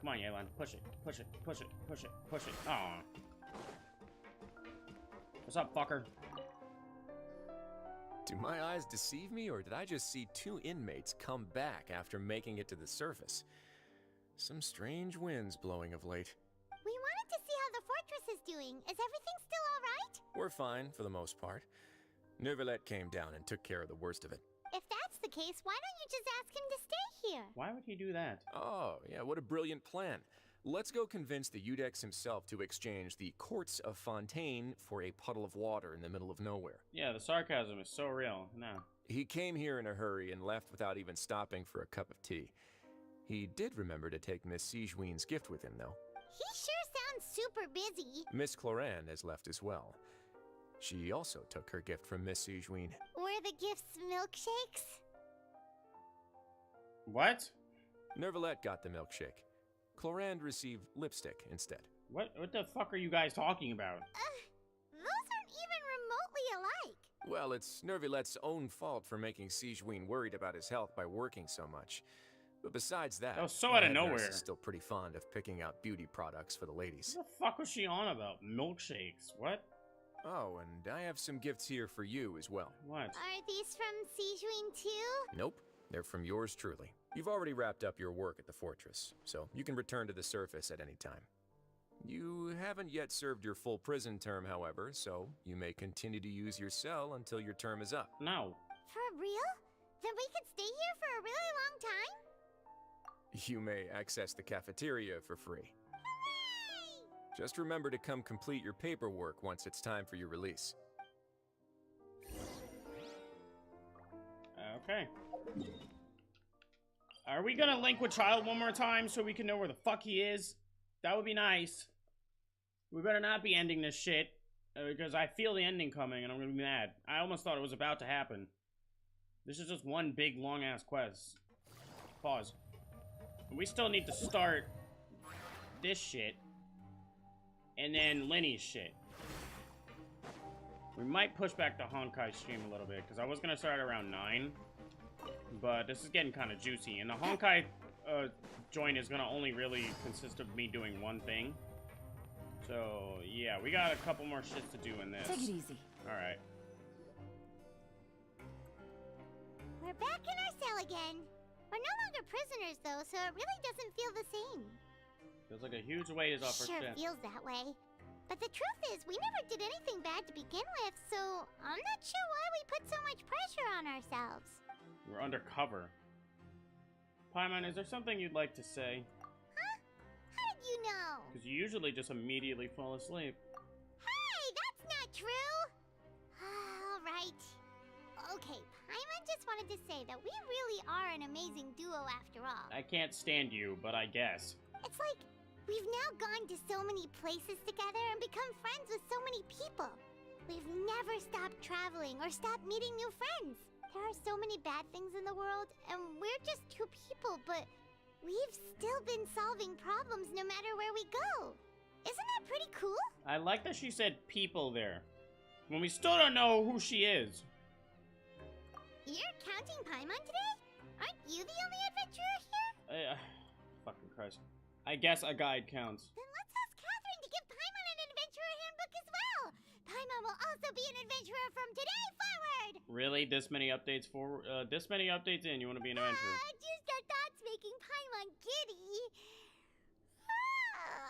Come on, Yelan, push it, push it, push it, push it, push it. Aw. What's up, fucker? Do my eyes deceive me, or did I just see two inmates come back after making it to the surface? Some strange winds blowing of late. We wanted to see how the fortress is doing. Is everything still alright? We're fine, for the most part. Neuvillette came down and took care of the worst of it. If that's the case, why don't you just ask him to stay here? Why would he do that? Oh, yeah, what a brilliant plan. Let's go convince the Udex himself to exchange the Courts of Fontaine for a puddle of water in the middle of nowhere. Yeah, the sarcasm is so real. No. He came here in a hurry and left without even stopping for a cup of tea. He did remember to take Miss Sigewinne's gift with him, though. He sure sounds super busy. Miss Cloran has left as well. She also took her gift from Miss Sigewinne. Were the gifts milkshakes? What? Neuvillette got the milkshake. Cloran received lipstick instead. What the fuck are you guys talking about? Those aren't even remotely alike. Well, it's Neuvillette's own fault for making Sigewinne worried about his health by working so much. But besides that, That was so the out of head nurse nowhere. is still pretty fond of picking out beauty products for the ladies. What the fuck was she on about? Milkshakes? What? Oh, and I have some gifts here for you as well. What? Are these from Sigewinne too? Nope, they're from yours truly. You've already wrapped up your work at the fortress, so you can return to the surface at any time. You haven't yet served your full prison term, however, so you may continue to use your cell until your term is up. No. For real? Then we could stay here for a really long time? You may access the cafeteria for free. Hooray! Just remember to come complete your paperwork once it's time for your release. Okay. Are we gonna link with Child one more time so we can know where the fuck he is? That would be nice. We better not be ending this shit, because I feel the ending coming and I'm gonna be mad. I almost thought it was about to happen. This is just one big long-ass quest. Pause. We still need to start this shit. And then Lenny's shit. We might push back the Honkai stream a little bit, because I was gonna start around 9. But this is getting kind of juicy. And the Honkai joint is gonna only really consist of me doing one thing. So, yeah, we got a couple more shits to do in this. Take it easy. Alright. We're back in our cell again. We're no longer prisoners, though, so it really doesn't feel the same. Feels like a huge weight is off our Sure chest. feels that way. But the truth is, we never did anything bad to begin with, so I'm not sure why we put so much pressure on ourselves. We're undercover. Paimon, is there something you'd like to say? Huh? How did you know? Because you usually just immediately fall asleep. Hey, that's not true! Alright. Okay, Paimon just wanted to say that we really are an amazing duo after all. I can't stand you, but I guess. It's like, we've now gone to so many places together and become friends with so many people. We've never stopped traveling or stopped meeting new friends. There are so many bad things in the world, and we're just two people, but we've still been solving problems no matter where we go. Isn't that pretty cool? I like that she said people there. When we still don't know who she is. You're counting Paimon today? Aren't you the only adventurer here? Fucking Christ. I guess a guide counts. Then let's ask Catherine to give Paimon an adventurer handbook as well. Paimon will also be an adventurer from today forward. Really? This many updates in, you want to be an adventurer? Just our thoughts making Paimon giddy.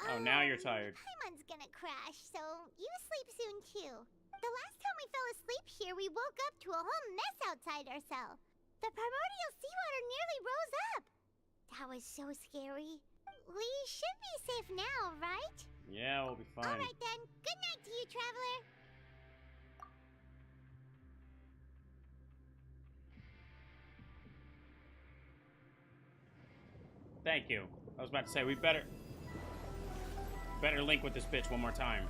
Oh, now you're tired. Paimon's gonna crash, so you sleep soon too. The last time we fell asleep here, we woke up to a whole mess outside our cell. The primordial seawater nearly rose up. That was so scary. We should be safe now, right? Yeah, we'll be fine. All right then. Good night to you, traveler. Thank you. I was about to say, we better link with this bitch one more time.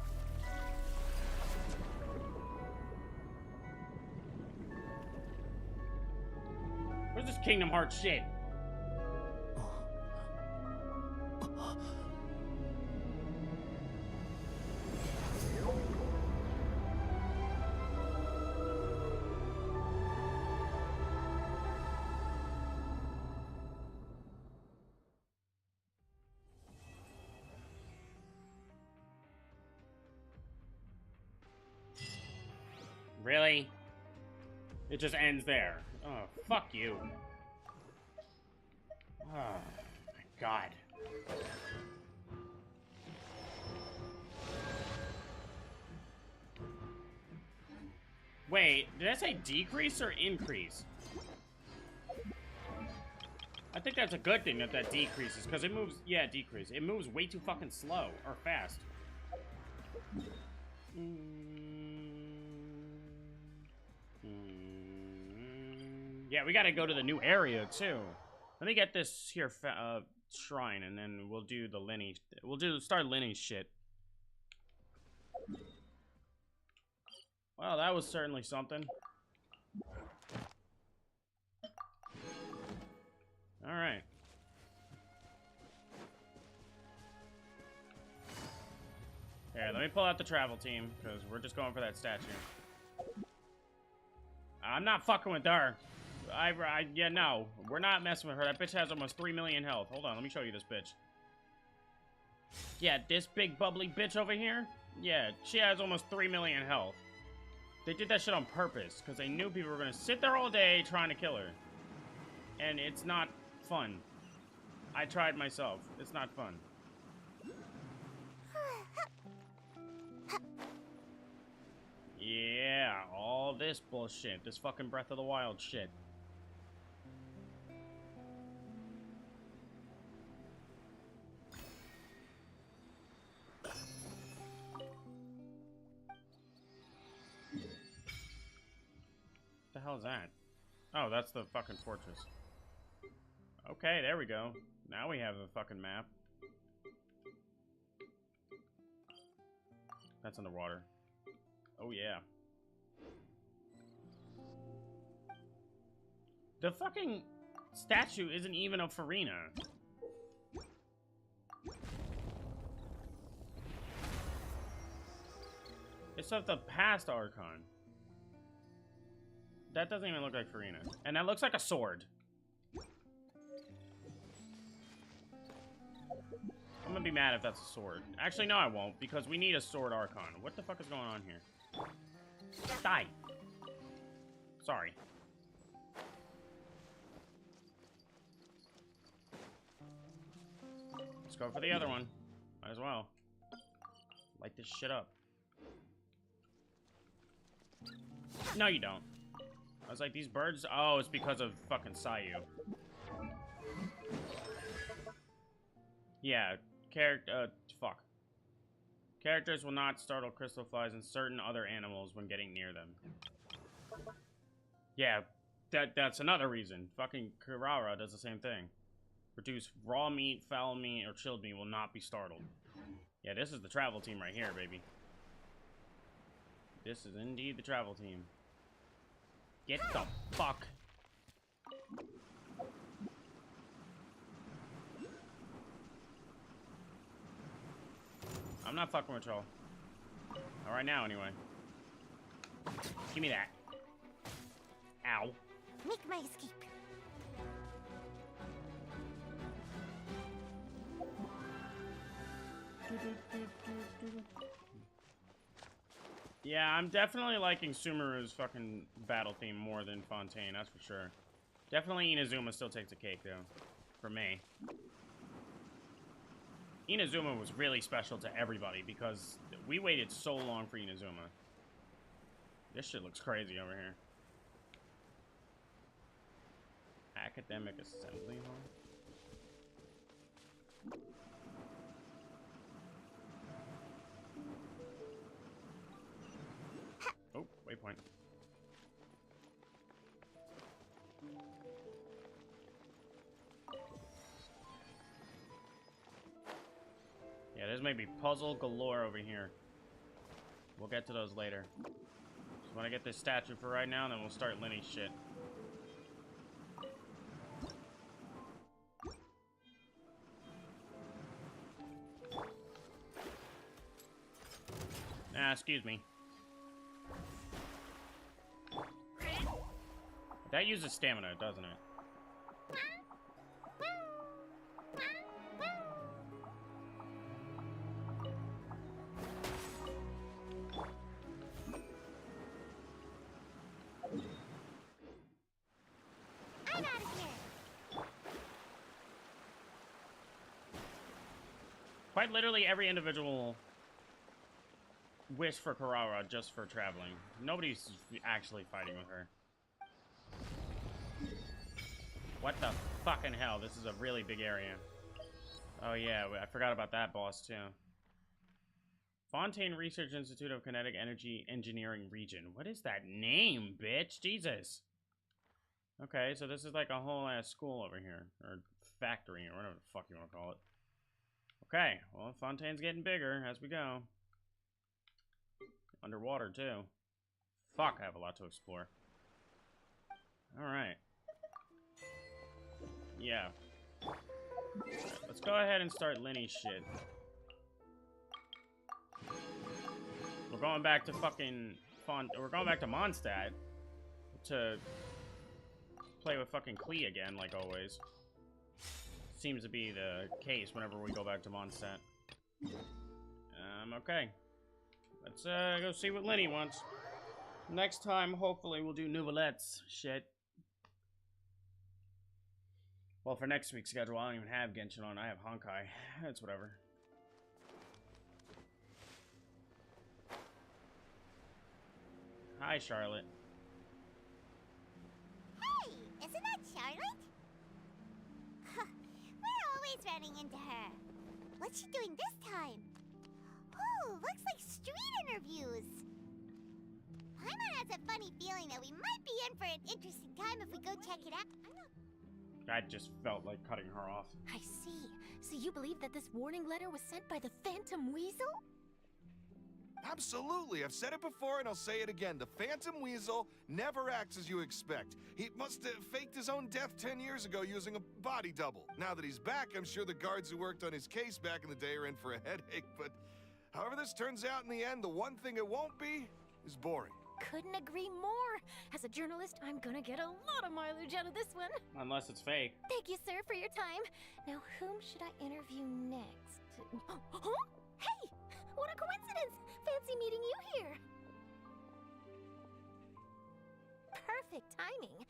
Where's this Kingdom Hearts shit? Really? It just ends there. Oh, fuck you. Oh, my God. Wait, did I say decrease or increase? I think that's a good thing that that decreases, because it moves, yeah, decrease. It moves way too fucking slow, or fast. Yeah, we gotta go to the new area, too. Let me get this here shrine, and then we'll do the Lenny. Start Lenny's shit. Well, that was certainly something. Alright. Here, let me pull out the travel team, because we're just going for that statue. I'm not fucking with her. Yeah, no. We're not messing with her. That bitch has almost 3 million health. Hold on, let me show you this bitch. Yeah, this big bubbly bitch over here? Yeah, she has almost 3 million health. They did that shit on purpose, because they knew people were going to sit there all day trying to kill her. And it's not fun. I tried myself. It's not fun. Yeah, all this bullshit. This fucking Breath of the Wild shit. What the hell is that? Oh, that's the fucking fortress. Okay, there we go. Now we have the fucking map. That's underwater. Oh, yeah. The fucking statue isn't even of Farina. It's of the past Archon. That doesn't even look like Farina. And that looks like a sword. I'm gonna be mad if that's a sword. Actually, no, I won't, because we need a sword Archon. What the fuck is going on here? Die! Sorry. Let's go for the other one. Might as well. Light this shit up. No, you don't. I was like, these birds? Oh, it's because of fucking Sayu. Yeah, fuck. Characters will not startle crystal flies and certain other animals when getting near them. Yeah, that's another reason. Fucking Kirara does the same thing. Produce raw meat, foul meat, or chilled meat will not be startled. Yeah, this is the travel team right here, baby. This is indeed the travel team. Get the fuck. I'm not fucking with y'all. Not right now, anyway. Give me that. Ow. Make my escape. Yeah, I'm definitely liking Sumeru's fucking battle theme more than Fontaine, that's for sure. Definitely Inazuma still takes a cake, though. For me. Inazuma was really special to everybody because we waited so long for Inazuma. This shit looks crazy over here. Academic Assembly Hall? Oh, waypoint. Yeah, there's maybe puzzle galore over here. We'll get to those later. Just want to get this statue for right now, and then we'll start Lenny's shit. Ah, excuse me. That uses stamina, doesn't it? I'm out of here. Quite literally every individual wish for Kurara just for traveling. Nobody's actually fighting with her. What the fucking hell? This is a really big area. Oh yeah, I forgot about that boss too. Fontaine Research Institute of Kinetic Energy Engineering Region. What is that name, bitch? Jesus. Okay, so this is like a whole ass school over here. Or factory, or whatever the fuck you want to call it. Okay, well, Fontaine's getting bigger as we go. Underwater, too. Fuck, I have a lot to explore. Alright. Yeah. Right, let's go ahead and start Lenny's shit. We're going back to fucking we're going back to Mondstadt to play with fucking Klee again, like always. Seems to be the case whenever we go back to Mondstadt. Okay. Let's go see what Lenny wants. Next time, hopefully, we'll do Nouvelettes shit. Well, for next week's schedule, I don't even have Genshin on. I have Honkai. That's whatever. Hi, Charlotte. Hey, isn't that Charlotte? We're always running into her. What's she doing this time? Oh, looks like street interviews. Paimon has a funny feeling that we might be in for an interesting time if we go check it out. I just felt like cutting her off. I see. So you believe that this warning letter was sent by the Phantom Weasel? Absolutely. I've said it before and I'll say it again. The Phantom Weasel never acts as you expect. He must have faked his own death 10 years ago using a body double. Now that he's back, I'm sure the guards who worked on his case back in the day are in for a headache, but however this turns out in the end, the one thing it won't be is boring. Couldn't agree more. As a journalist, I'm gonna get a lot of mileage out of this one. Unless it's fake. Thank you, sir, for your time. Now, whom should I interview next? Huh? Hey! What a coincidence! Fancy meeting you here. Perfect timing.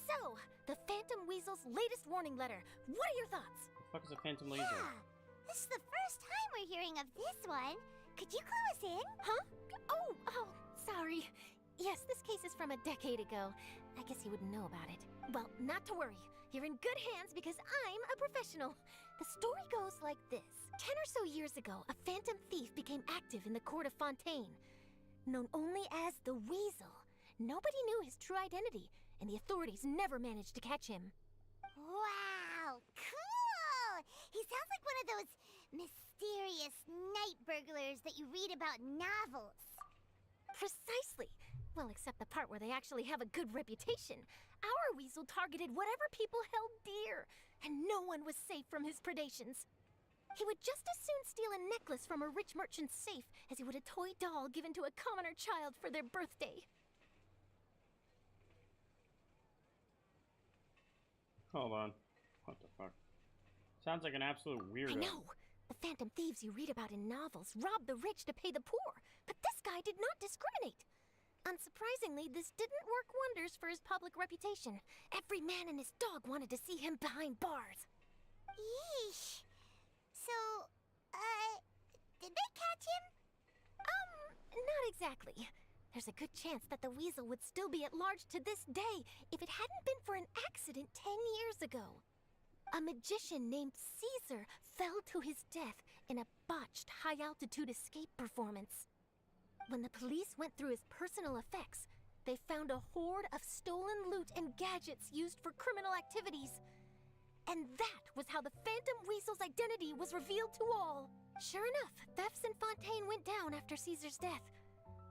So, the Phantom Weasel's latest warning letter. What are your thoughts? What the fuck is a Phantom Weasel? Yeah, this is the first time we're hearing of this one. Could you clue us in? Huh? Oh, sorry. Yes, this case is from a decade ago. I guess you wouldn't know about it. Well, not to worry. You're in good hands because I'm a professional. The story goes like this. 10 or so years ago, a phantom thief became active in the court of Fontaine. Known only as the Weasel, nobody knew his true identity, and the authorities never managed to catch him. Wow, cool! He sounds like one of those mysterious night burglars that you read about in novels. Precisely. Well, except the part where they actually have a good reputation. Our Weasel targeted whatever people held dear, and no one was safe from his predations. He would just as soon steal a necklace from a rich merchant's safe as he would a toy doll given to a commoner child for their birthday. Hold on. What the fuck? Sounds like an absolute weirdo. I know. The phantom thieves you read about in novels rob the rich to pay the poor, but this guy did not discriminate. Unsurprisingly, this didn't work wonders for his public reputation. Every man and his dog wanted to see him behind bars. Yeesh. So, Exactly. There's a good chance that the weasel would still be at large to this day if it hadn't been for an accident 10 years ago. A magician named Caesar fell to his death in a botched high-altitude escape performance. When the police went through his personal effects, they found a hoard of stolen loot and gadgets used for criminal activities. And that was how the Phantom Weasel's identity was revealed to all. Sure enough, thefts in Fontaine went down after Caesar's death.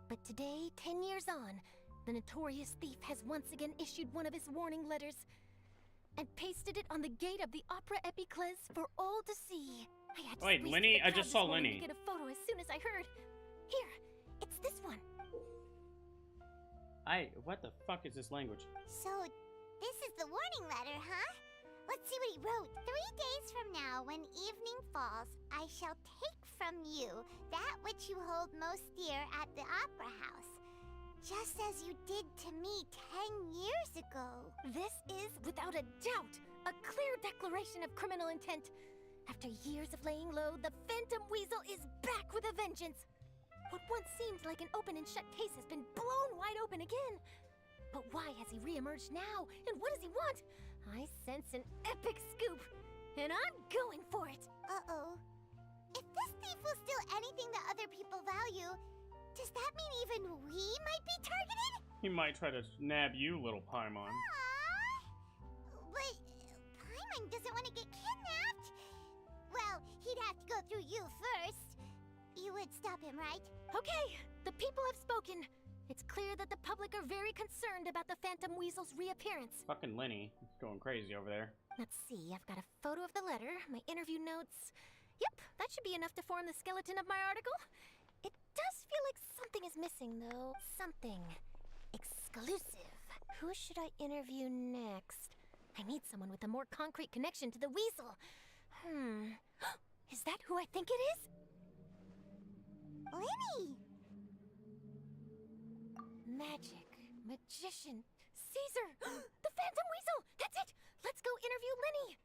But today, 10 years on, the notorious thief has once again issued one of his warning letters and pasted it on the gate of the Opera Epiclese for all to see. I had to Wait, squeeze Lenny? through the I crowd just this saw morning Lenny. to get a photo as soon as I heard. Here, it's this one. What the fuck is this language? So, this is the warning letter, huh? Let's see what he wrote. 3 days from now, when evening falls, I shall take from you that which you hold most dear at the Opera House, just as you did to me 10 years ago. This is, without a doubt, a clear declaration of criminal intent. After years of laying low, the Phantom Weasel is back with a vengeance. What once seemed like an open and shut case has been blown wide open again. But why has he reemerged now? And what does he want? I sense an epic scoop, and I'm going for it. Uh-oh. If this thief will steal anything that other people value, does that mean even we might be targeted? He might try to nab you, little Paimon. But Paimon doesn't want to get kidnapped. Well, he'd have to go through you first. You would stop him, right? Okay, the people have spoken. It's clear that the public are very concerned about the Phantom Weasel's reappearance. Fucking Lenny. He's going crazy over there. Let's see, I've got a photo of the letter, my interview notes. Yep, that should be enough to form the skeleton of my article. It does feel like something is missing, though. Something exclusive. Who should I interview next? I need someone with a more concrete connection to the weasel. Is that who I think it is? Lenny! Magic, magician, Caesar, the Phantom Weasel! That's it! Let's go interview Lenny!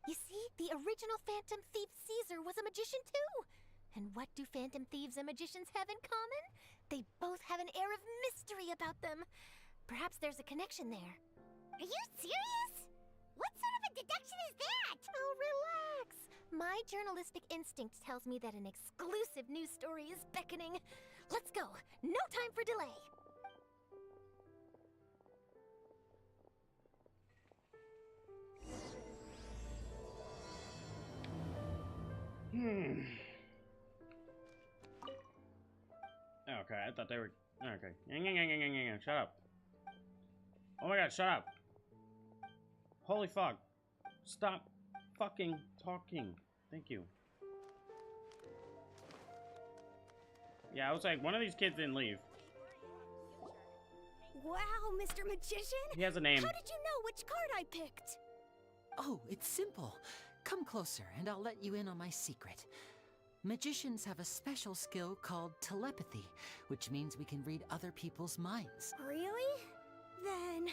You see, the original Phantom Thief Caesar was a magician too! And what do Phantom Thieves and magicians have in common? They both have an air of mystery about them. Perhaps there's a connection there. Are you serious? What sort of a deduction is that? Oh, relax! My journalistic instinct tells me that an exclusive news story is beckoning. Let's go. No time for delay. Okay, I thought they were... Okay. Shut up. Oh my god, shut up. Holy fuck. Stop fucking talking. Thank you. Yeah, I was like, one of these kids didn't leave. Wow, Mr. Magician! He has a name. How did you know which card I picked? Oh, it's simple. Come closer, and I'll let you in on my secret. Magicians have a special skill called telepathy, which means we can read other people's minds. Really? Then,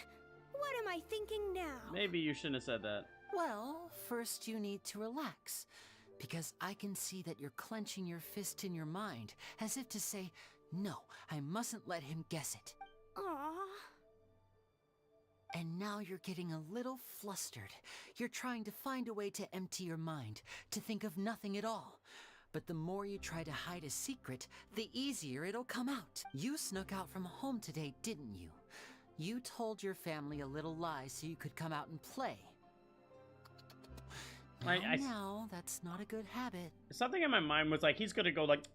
what am I thinking now? Maybe you shouldn't have said that. Well, first you need to relax, because I can see that you're clenching your fist in your mind, as if to say, no, I mustn't let him guess it. Aww. And now you're getting a little flustered. You're trying to find a way to empty your mind, to think of nothing at all. But the more you try to hide a secret, the easier it'll come out. You snuck out from home today, didn't you? You told your family a little lie so you could come out and play. Now, that's not a good habit. Something in my mind was like, he's gonna go like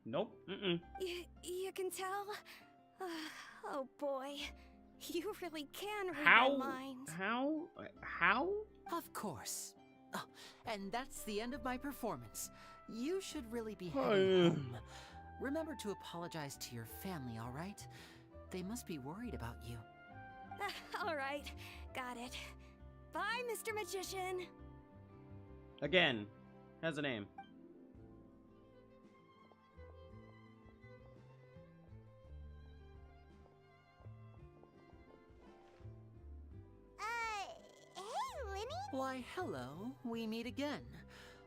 nope, You can tell? Oh boy, you really can read How? my mind. How? Of course. Oh, and that's the end of my performance. You should really be heading home. Remember to apologize to your family, all right? They must be worried about you. All right, got it. Bye, Mr. Magician. Again, has a name. Hey, Lenny? Why, hello. We meet again.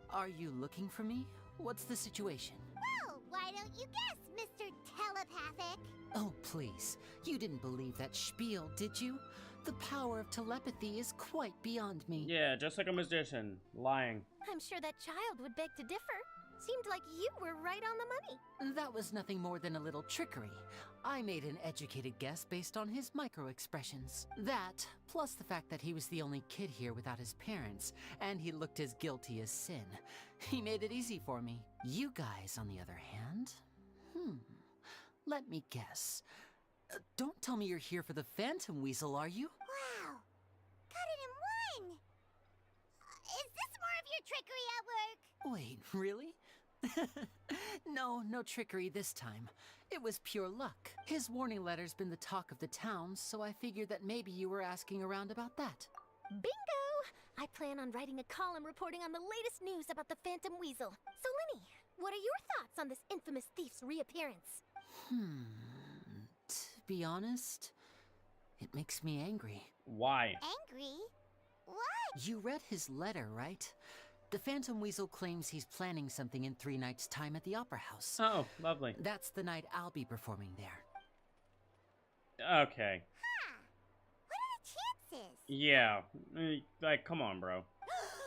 Are you looking for me? What's the situation? Well, why don't you guess, Mr. Telepathic? Oh, please. You didn't believe that spiel, did you? The power of telepathy is quite beyond me. Yeah, just like a magician. Lying. I'm sure that child would beg to differ. Seemed like you were right on the money. That was nothing more than a little trickery. I made an educated guess based on his micro-expressions. That, plus the fact that he was the only kid here without his parents, and he looked as guilty as sin. He made it easy for me. You guys, on the other hand... Let me guess. Don't tell me you're here for the Phantom Weasel, are you? Wow. Got it in one. Is this more of your trickery at work? Wait, really? No trickery this time. It was pure luck. His warning letter's been the talk of the town, so I figured that maybe you were asking around about that. Bingo! I plan on writing a column reporting on the latest news about the Phantom Weasel. So, Linny, what are your thoughts on this infamous thief's reappearance? To be honest, it makes me angry. Why? Angry? What? You read his letter, right? The Phantom Weasel claims he's planning something in 3 nights' time at the Opera House. Oh, lovely. That's the night I'll be performing there. Okay. Huh. What are the chances? Yeah. Like, come on, bro.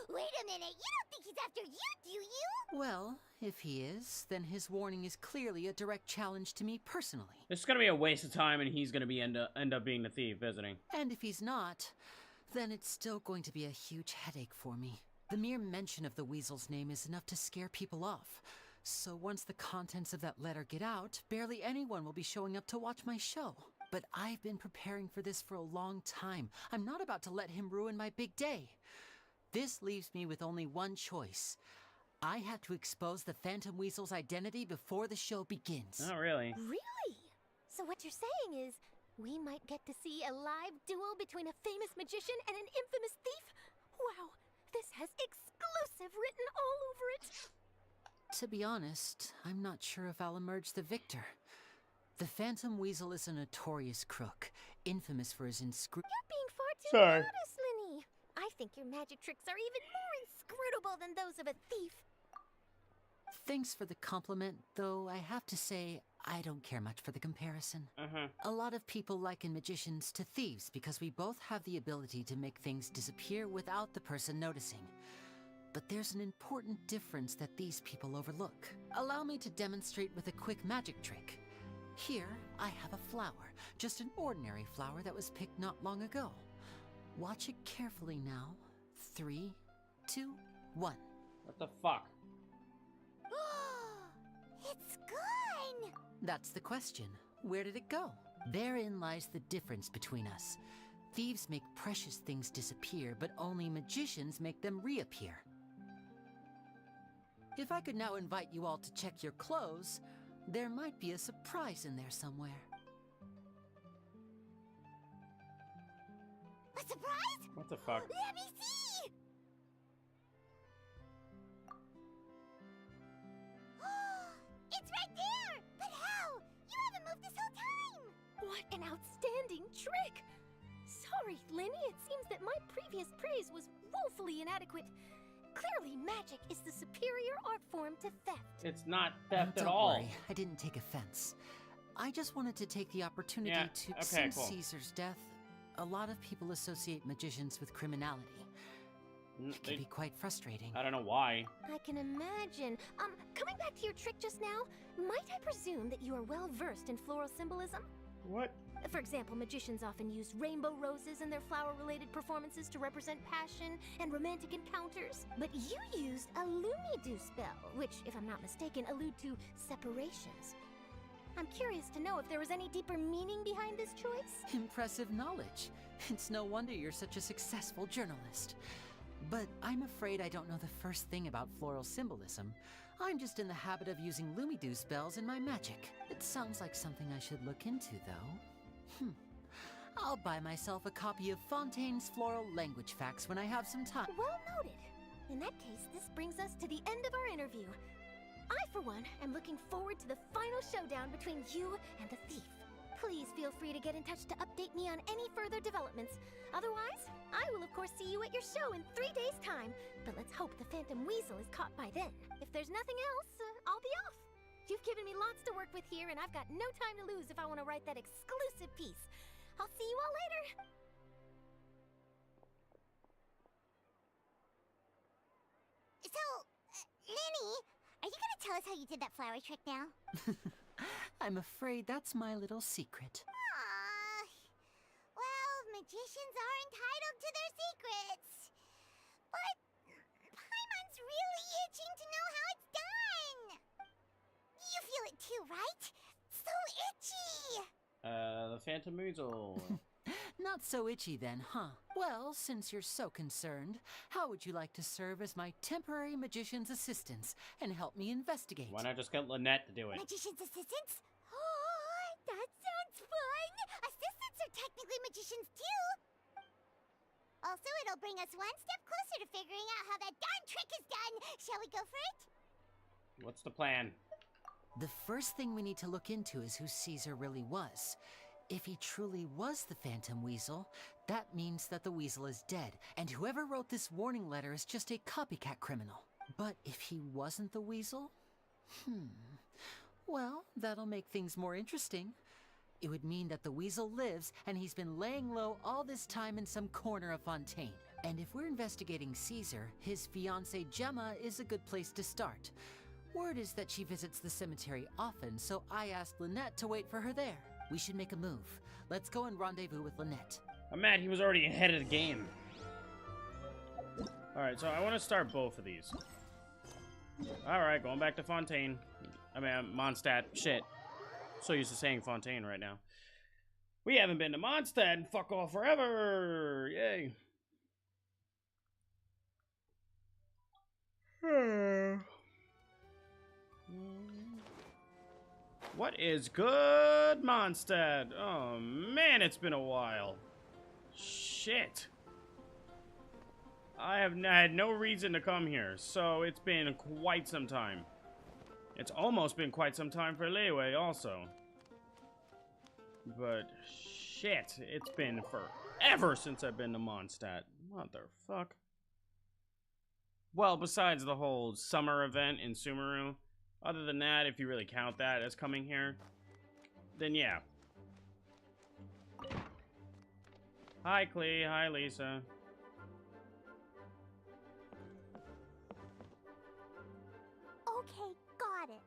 Wait a minute, you don't think he's after you, do you? Well, if he is, then his warning is clearly a direct challenge to me personally. It's gonna be a waste of time, and he's gonna be end up being the thief visiting. And if he's not, then it's still going to be a huge headache for me. The mere mention of the Weasel's name is enough to scare people off. So once the contents of that letter get out, barely anyone will be showing up to watch my show. But I've been preparing for this for a long time. I'm not about to let him ruin my big day. This leaves me with only one choice. I have to expose the Phantom Weasel's identity before the show begins. Oh, really? Really? So what you're saying is, we might get to see a live duel between a famous magician and an infamous thief? Wow, this has exclusive written all over it. To be honest, I'm not sure if I'll emerge the victor. The Phantom Weasel is a notorious crook, infamous for his You're being far too modest, Linny. I think your magic tricks are even more inscrutable than those of a thief. Thanks for the compliment, though I have to say, I don't care much for the comparison. A lot of people liken magicians to thieves because we both have the ability to make things disappear without the person noticing. But there's an important difference that these people overlook. Allow me to demonstrate with a quick magic trick. Here, I have a flower, just an ordinary flower that was picked not long ago. Watch it carefully now. 3, 2, 1. What the fuck? It's gone! That's the question. Where did it go? Therein lies the difference between us. Thieves make precious things disappear, but only magicians make them reappear. If I could now invite you all to check your clothes, there might be a surprise in there somewhere. A surprise? What the fuck? Let me see! It's right there! But how? You haven't moved this whole time! What an outstanding trick! Sorry, Linny, it seems that my previous praise was woefully inadequate. Clearly, magic is the superior art form to theft. It's not theft at Don't all. worry, I didn't take offense. I just wanted to take the opportunity to... okay, Since cool. Caesar's death, a lot of people associate magicians with criminality. It can be quite frustrating. I don't know why. I can imagine. Coming back to your trick just now, might I presume that you are well versed in floral symbolism? What? For example, magicians often use rainbow roses in their flower-related performances to represent passion and romantic encounters. But you used a Lumidu spell, which, if I'm not mistaken, allude to separations. I'm curious to know if there was any deeper meaning behind this choice? Impressive knowledge. It's no wonder you're such a successful journalist. But I'm afraid I don't know the first thing about floral symbolism. I'm just in the habit of using Lumidu spells in my magic. It sounds like something I should look into, though. I'll buy myself a copy of Fontaine's Floral Language Facts when I have some time. Well noted. In that case, this brings us to the end of our interview. I, for one, am looking forward to the final showdown between you and the thief. Please feel free to get in touch to update me on any further developments. Otherwise, I will of course see you at your show in 3 days' time. But let's hope the Phantom Weasel is caught by then. If there's nothing else, I'll be off. You've given me lots to work with here, and I've got no time to lose if I want to write that exclusive piece. I'll see you all later. So, Lenny, are you gonna tell us how you did that flower trick now? I'm afraid that's my little secret. Aww. Well, magicians are entitled to their secrets. But Paimon's really itching to know how it's done. You feel it too, right? So itchy. The Phantom Weasel. Not so itchy then, huh? Well, since you're so concerned, how would you like to serve as my temporary magician's assistants and help me investigate? Why not just get Lynette to do it? Magician's assistants? Oh, that sounds fun! Assistants are technically magicians too! Also, it'll bring us one step closer to figuring out how that darn trick is done! Shall we go for it? What's the plan? The first thing we need to look into is who Caesar really was. If he truly was the Phantom Weasel, that means that the Weasel is dead, and whoever wrote this warning letter is just a copycat criminal. But if he wasn't the Weasel? Well, that'll make things more interesting. It would mean that the Weasel lives, and he's been laying low all this time in some corner of Fontaine. And if we're investigating Caesar, his fiancée Gemma is a good place to start. Word is that she visits the cemetery often, so I asked Lynette to wait for her there. We should make a move. Let's go and rendezvous with Lynette. I'm mad he was already ahead of the game. Alright, so I want to start both of these. Alright, going back to Fontaine. I mean, Mondstadt. Shit. So used to saying Fontaine right now. We haven't been to Mondstadt and fuck off forever. Yay. What is good, Mondstadt? Oh man, it's been a while. Shit. I had no reason to come here, so it's been quite some time. It's almost been quite some time for Leeway also. But shit, it's been forever since I've been to Mondstadt. Motherfuck. Well, besides the whole summer event in Sumeru, other than that, if you really count that as coming here, then yeah. Hi, Clee. Hi, Lisa. Okay, got it.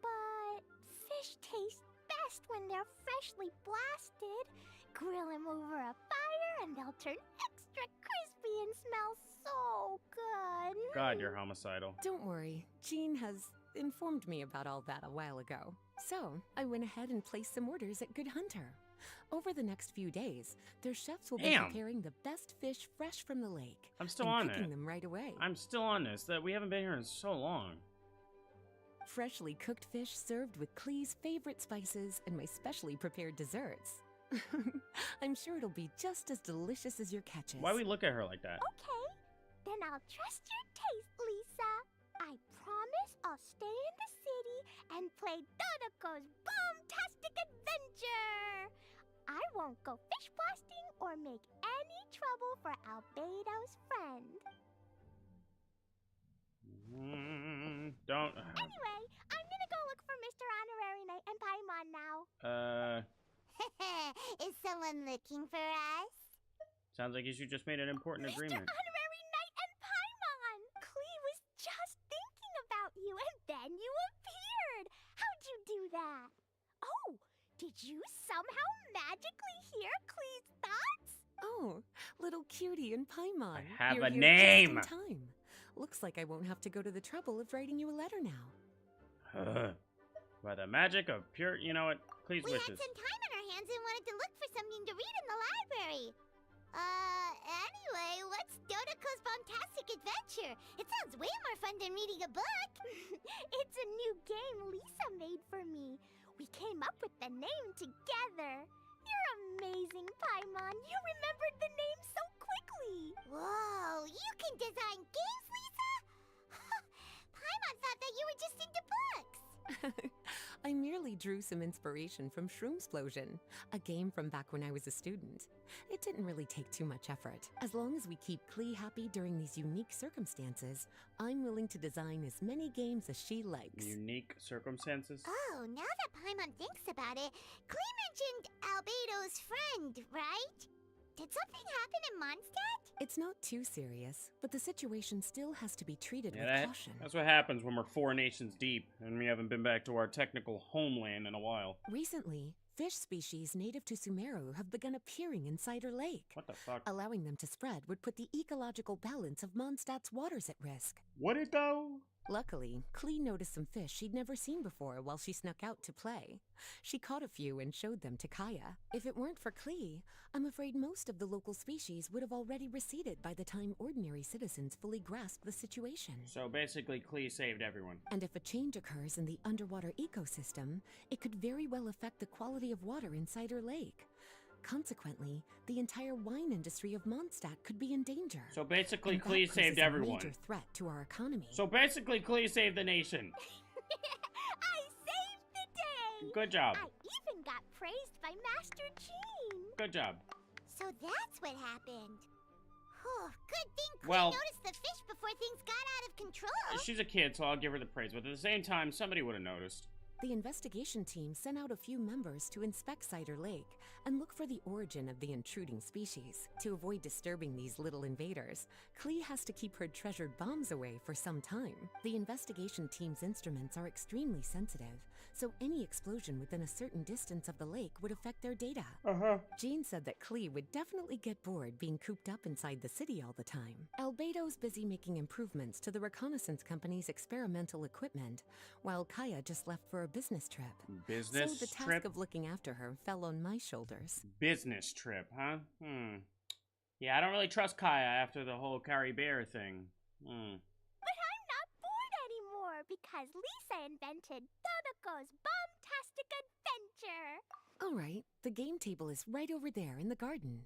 But fish taste best when they're freshly blasted. Grill them over a fire and they'll turn extra crispy and smell so good. God, you're homicidal. Don't worry, Jean has informed me about all that a while ago. So, I went ahead and placed some orders at Good Hunter. Over the next few days, their chefs will be preparing the best fish fresh from the lake. I'm still and on cooking it. them right away. I'm still on this. That we haven't been here in so long. Freshly cooked fish served with Clee's favorite spices and my specially prepared desserts. I'm sure it'll be just as delicious as your catches. Why we look at her like that? Okay, then I'll trust your taste, Lisa. I promise I'll stay in the city and play Dodoco's boom-tastic adventure. I won't go fish blasting or make any trouble for Albedo's friend. Don't. Anyway, I'm gonna go look for Mr. Honorary Knight and Paimon now. Is someone looking for us? Sounds like you just made an important agreement. Mr. Honorary Knight and Paimon! Klee was just thinking about you and then you appeared! How'd you do that? Oh, did you somehow magically hear Klee's thoughts? Oh, little cutie and Paimon. I have You're a here name! Just in time. Looks like I won't have to go to the trouble of writing you a letter now. By the magic of pure, you know what? Please We wishes. had some time on our hands and wanted to look for something to read in the library. Anyway, what's Dodoco's Fantastic Adventure? It sounds way more fun than reading a book. It's a new game Lisa made for me. We came up with the name together. You're amazing, Paimon. You remembered the name so quickly. Whoa, you can design games, Lisa? Paimon thought that you were just into books. I I merely drew some inspiration from Shroomsplosion, a game from back when I was a student. It didn't really take too much effort. As long as we keep Klee happy during these unique circumstances, I'm willing to design as many games as she likes. Unique circumstances? Oh, now that Paimon thinks about it, Klee mentioned Albedo's friend, right? Did something happen in Mondstadt? It's not too serious, but the situation still has to be treated with caution. That's what happens when we're 4 nations deep and we haven't been back to our technical homeland in a while. Recently, fish species native to Sumeru have begun appearing inside her lake. What the fuck? Allowing them to spread would put the ecological balance of Mondstadt's waters at risk. Would it though? Luckily, Klee noticed some fish she'd never seen before while she snuck out to play. She caught a few and showed them to Kaya. If it weren't for Klee, I'm afraid most of the local species would have already receded by the time ordinary citizens fully grasp the situation. So basically, Klee saved everyone. And if a change occurs in the underwater ecosystem, it could very well affect the quality of water inside her lake. Consequently, the entire wine industry of Mondstadt could be in danger. So basically, And that Klee saved poses a everyone. major threat to our economy. So basically, Klee saved the nation. I saved the day! Good job. I even got praised by Master Jean! Good job. So that's what happened. Oh, good thing Klee Well- noticed the fish before things got out of control. She's a kid, so I'll give her the praise. But at the same time, somebody would have noticed. The investigation team sent out a few members to inspect Cider Lake and look for the origin of the intruding species. To avoid disturbing these little invaders, Klee has to keep her treasured bombs away for some time. The investigation team's instruments are extremely sensitive, so any explosion within a certain distance of the lake would affect their data. Jean said that Klee would definitely get bored being cooped up inside the city all the time. Albedo's busy making improvements to the reconnaissance company's experimental equipment, while Kaya just left for a business trip. Business So the task trip? of looking after her fell on my shoulders. Business trip, huh? Yeah, I don't really trust Kaya after the whole Carrie Bear thing. But I'm not bored anymore because Lisa invented Dodoko's Bombtastic Adventure! All right, the game table is right over there in the garden.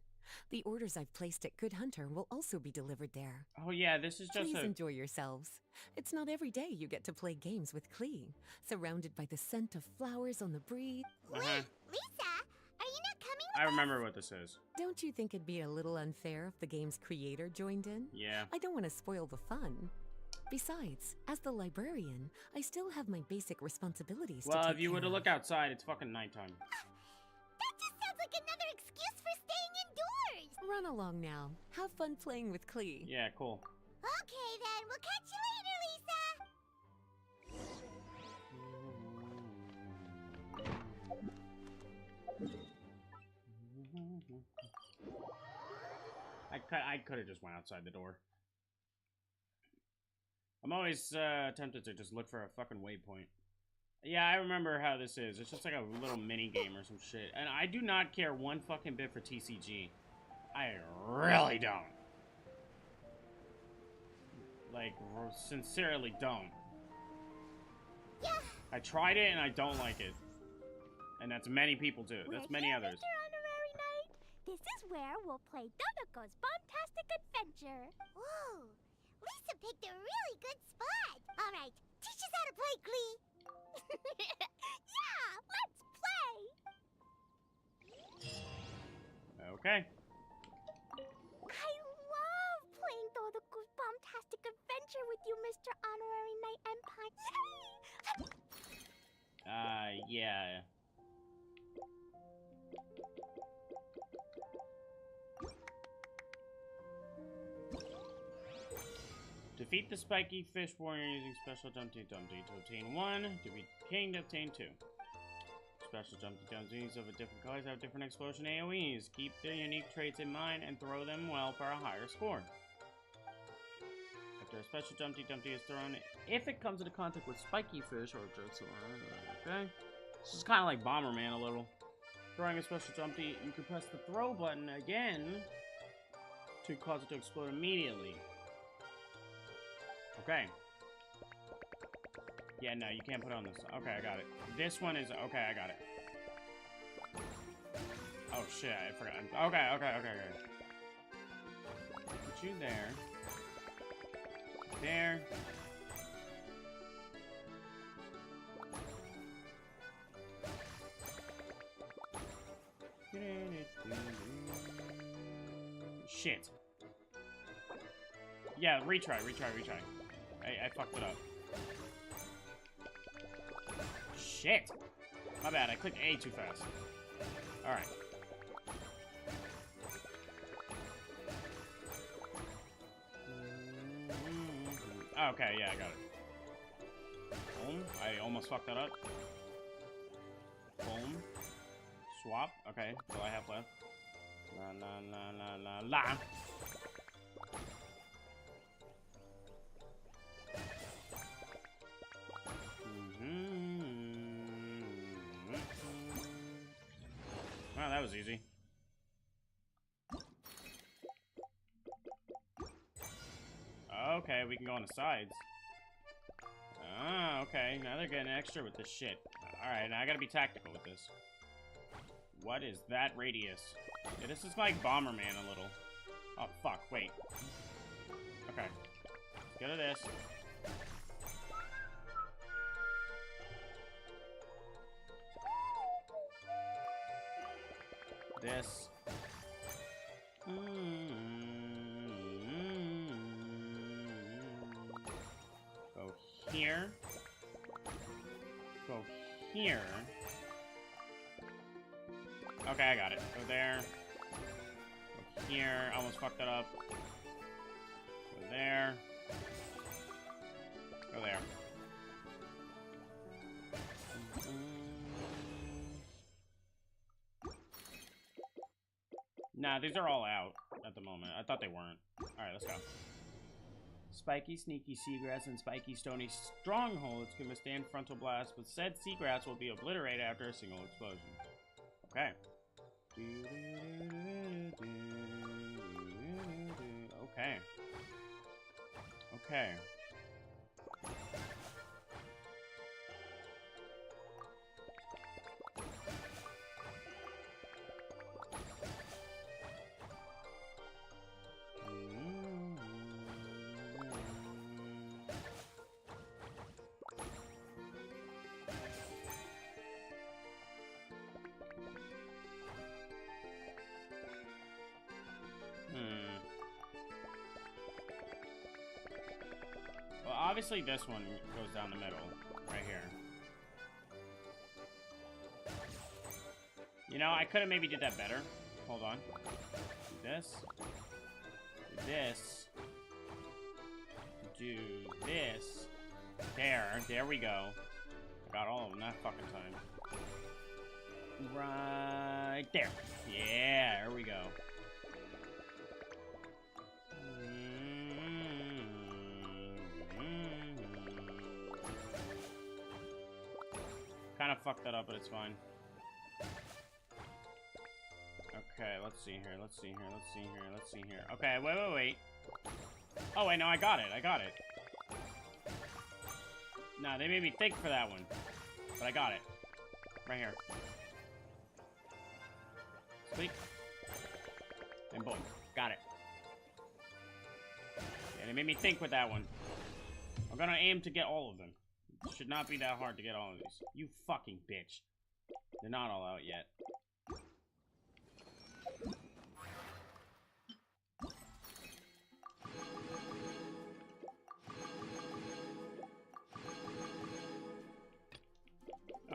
The orders I've placed at Good Hunter will also be delivered there. Oh yeah, this is just Please enjoy yourselves. It's not every day you get to play games with Klee, surrounded by the scent of flowers on the breeze. Lisa, are you not coming with I remember what this is. Don't you think it'd be a little unfair if the game's creator joined in? Yeah. I don't want to spoil the fun. Besides, as the librarian, I still have my basic responsibilities to Well, take if you were care to of. look outside, it's fucking nighttime. That just sounds like another excuse for staying indoors! Run along now. Have fun playing with Klee. Yeah, cool. Okay then, we'll catch you later, Lisa! I could have just went outside the door. I'm always tempted to just look for a fucking waypoint. Yeah, I remember how this is. It's just like a little mini game or some shit. And I do not care one fucking bit for TCG. I really don't. Like, sincerely don't. Yeah. I tried it and I don't like it. And that's many people do. That's many We're here, others. Mr. Honorary Knight. This is where we'll play Dodoko's Bombtastic Adventure. Whoa, Lisa picked a really good spot. All right, teach us how to play, Klee. Yeah, let's play. Okay. I love playing Dodoko's Bombtastic Adventure with you, Mr. Honorary Knight Empire. Yeah. Defeat the spiky fish warrior using special Dumpty Dumpty to obtain 1. Defeat the king to obtain 2. Special Dumpty Dumpties of a different colors have different explosion AoEs. Keep their unique traits in mind and throw them well for a higher score. After a special Dumpty Dumpty is thrown, if it comes into contact with spiky fish or just okay. This is kind of like Bomberman a little. Throwing a special Dumpty, you can press the throw button again to cause it to explode immediately. Okay. Yeah, no, you can't put it on this. Okay, I got it. This one is... Okay, I got it. Oh, shit, I forgot. Okay. Put you there. There. shit. Yeah, retry. I fucked it up. Shit. My bad, I clicked A too fast. Alright. Okay, yeah, I got it. Boom. I almost fucked that up. Boom. Swap. Okay, so I have left. La. Wow, that was easy. Okay, we can go on the sides. Ah, okay. Now they're getting extra with this shit. Alright, now I gotta be tactical with this. What is that radius? Yeah, this is like Bomberman a little. Oh, fuck. Wait. Okay. Let's go to this. This. Go here. Go here. Okay, I got it. Go there. Go here. Almost fucked it up. Go there. Go there. Nah, these are all out at the moment. I thought they weren't. Alright, let's go. Spiky, sneaky seagrass and spiky, stony strongholds can withstand frontal blasts, but said seagrass will be obliterated after a single explosion. Okay. Okay. Okay. Well, obviously this one goes down the middle, right here. You know, I could have maybe did that better. Hold on. Do this. Do this. Do this. There we go. I got all of them that fucking time. Right there. Yeah, there we go. Kind of fucked that up, but it's fine. Okay, let's see here. Let's see here. Let's see here. Let's see here. Okay, wait. Oh, wait, no, I got it. Nah, they made me think for that one. But I got it. Right here. Squeak. And boom. Got it. Yeah, they made me think with that one. I'm gonna aim to get all of them. It should not be that hard to get all of these. You fucking bitch. They're not all out yet.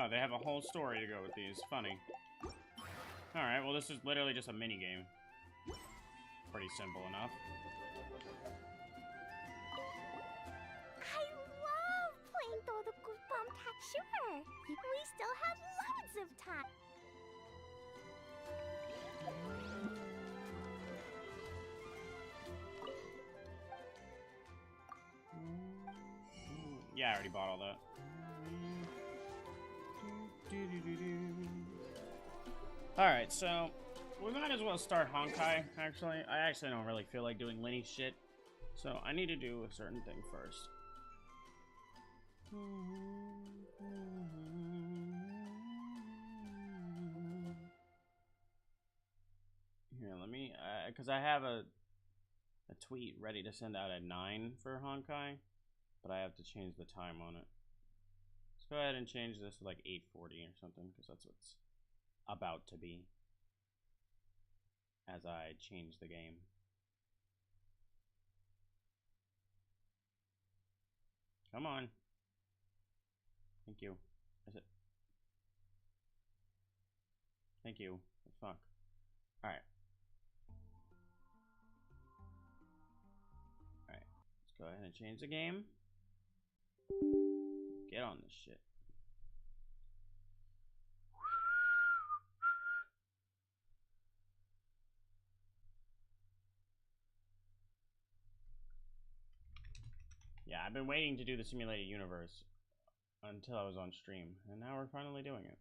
Oh, they have a whole story to go with these. Funny. Alright, well this is literally just a mini game. Pretty simple enough. I love playing through the Goosebump Tag. Sure, we still have loads of time. Yeah, I already bought all that. Alright, so we might as well start Honkai, actually. I actually don't really feel like doing Linny shit, so I need to do a certain thing first. Here, let me, because I have a tweet ready to send out at 9 for Honkai, but I have to change the time on it. Let's go ahead and change this to like 8:40 or something, because that's what's about to be as I change the game. Come on. Thank you. Is it? Thank you. Fuck. Alright. Alright. Let's go ahead and change the game. Get on this shit. Yeah, I've been waiting to do the simulated universe until I was on stream, and now we're finally doing it.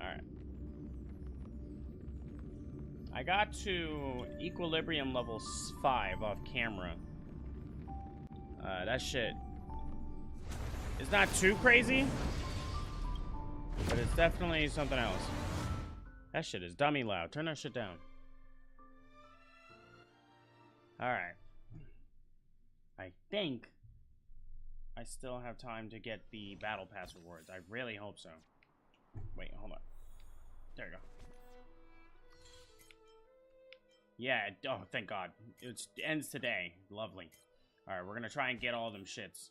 Alright. I got to equilibrium level 5 off camera. That shit is not too crazy, but it's definitely something else. That shit is dummy loud. Turn that shit down. Alright. I think I still have time to get the battle pass rewards. I really hope so. Wait, hold on. There you go. Yeah, oh, thank God. It ends today. Lovely. Alright, we're gonna try and get all of them shits.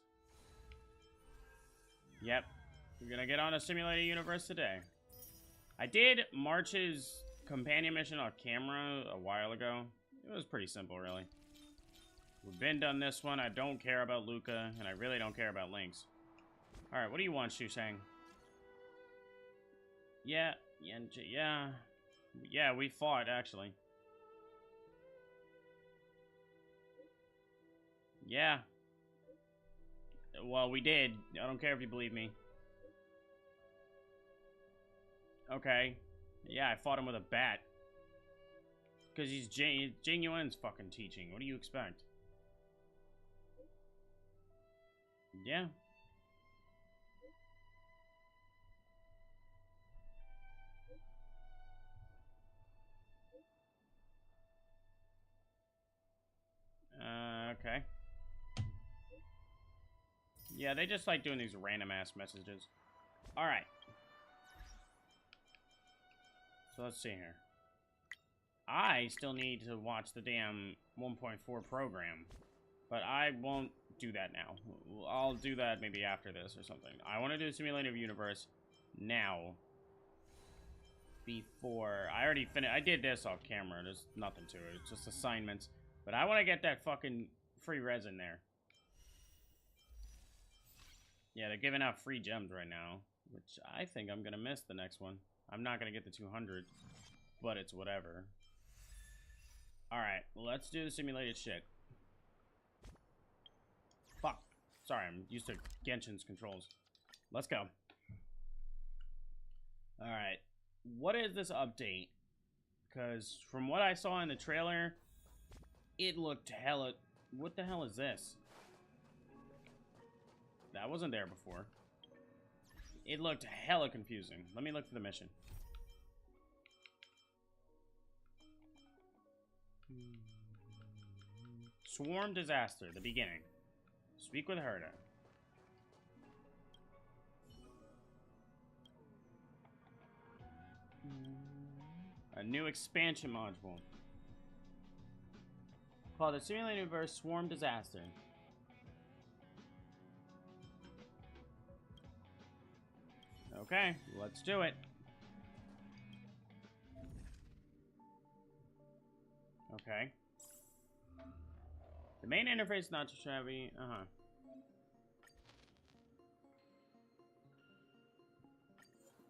Yep. We're gonna get on a simulated universe today. I did March's companion mission off camera a while ago. It was pretty simple, really. We've been done this one. I don't care about Luca, and I really don't care about Lynx. Alright, what do you want, Shusang? Yeah, yeah. Yeah, we fought, actually. Yeah. Well, we did. I don't care if you believe me. Okay. Yeah, I fought him with a bat. Because he's Genuine's fucking teaching. What do you expect? Yeah. Okay. Yeah, they just like doing these random-ass messages. Alright. So let's see here. I still need to watch the damn 1.4 program. But I won't do that now. I'll do that maybe after this or something. I want to do the simulated universe now. Before... I already finished... I did this off camera. There's nothing to it. It's just assignments. But I want to get that fucking free resin there. Yeah, they're giving out free gems right now. Which I think I'm going to miss the next one. I'm not going to get the 200. But it's whatever. Alright, let's do the simulated shit. Fuck. Sorry, I'm used to Genshin's controls. Let's go. Alright. What is this update? Because from what I saw in the trailer, it looked hella... What the hell is this? That wasn't there before. It looked hella confusing. Let me look for the mission. Swarm disaster, the beginning. Speak with Herda. A new expansion module. Called the Simulated Universe Swarm Disaster. Okay, let's do it. Okay. The main interface is not too shabby.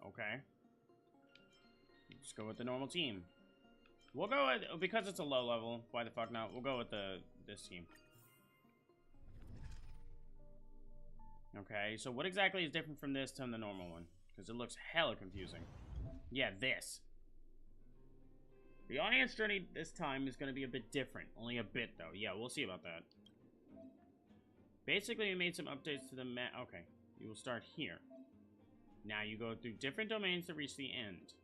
Okay. Let's go with the normal team. We'll go with, because it's a low level, why the fuck not? We'll go with this team. Okay, so what exactly is different from this to the normal one? Because it looks hella confusing. Yeah, this. The audience journey this time is going to be a bit different. Only a bit, though. Yeah, we'll see about that. Basically, we made some updates to the map. Okay, you will start here. Now you go through different domains to reach the end.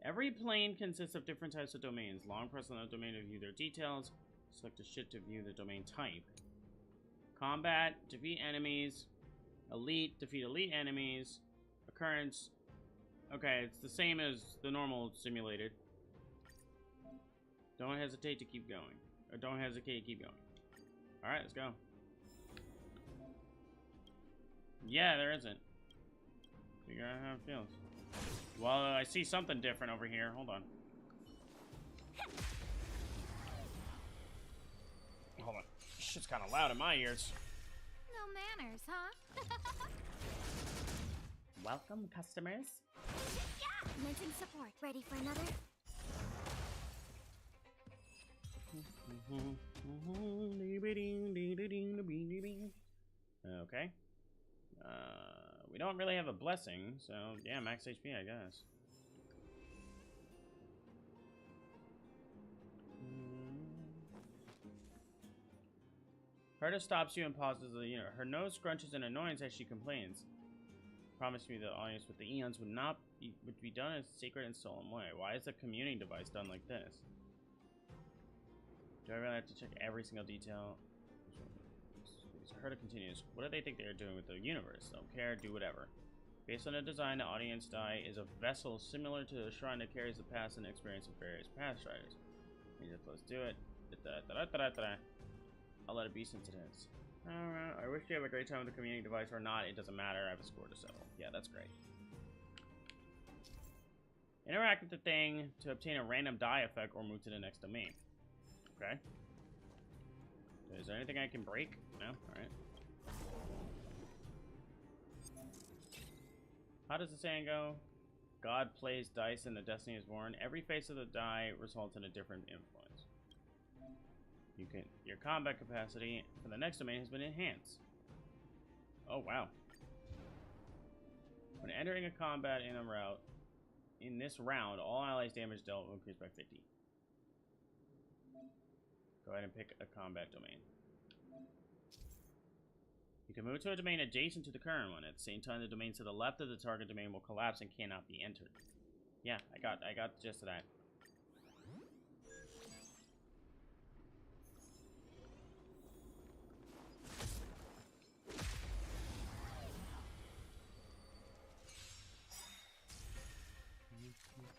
Every plane consists of different types of domains. Long press on the domain to view their details. Select a shit to view the domain type. Combat, defeat enemies. Elite, defeat elite enemies. Occurrence. Okay, it's the same as the normal simulated. Don't hesitate to keep going. Or don't hesitate to keep going. Alright, let's go. Yeah, there isn't. Figure out how it feels. Well, I see something different over here. Hold on. Hold on. Shit's kind of loud in my ears. No manners, huh? Welcome, customers. Yeah! Mention support. Ready for another? Okay. We don't really have a blessing, so yeah, max HP, I guess. Herta stops you and pauses the unit. Her nose scrunches in annoyance as she complains. Promised me the audience with the eons would be done in a secret and solemn way. Why is the communing device done like this? Do I really have to check every single detail? Herta continues. What do they think they are doing with the universe? Don't care, do whatever. Based on the design, the audience die is a vessel similar to a shrine that carries the past and experience of various past riders. Let's do it. I'll let it be since it is. Alright, I wish you have a great time with the community device or not. It doesn't matter. I have a score to settle. Yeah, that's great. Interact with the thing to obtain a random die effect or move to the next domain. Okay. Is there anything I can break? No? Alright. How does the saying go? God plays dice and the destiny is born. Every face of the die results in a different influence. Your combat capacity for the next domain has been enhanced. Oh wow. When entering a combat in this round, all allies damage dealt will increase by 50. Go ahead and pick a combat domain. You can move to a domain adjacent to the current one. At the same time, the domain to the left of the target domain will collapse and cannot be entered. Yeah, I got the gist of that.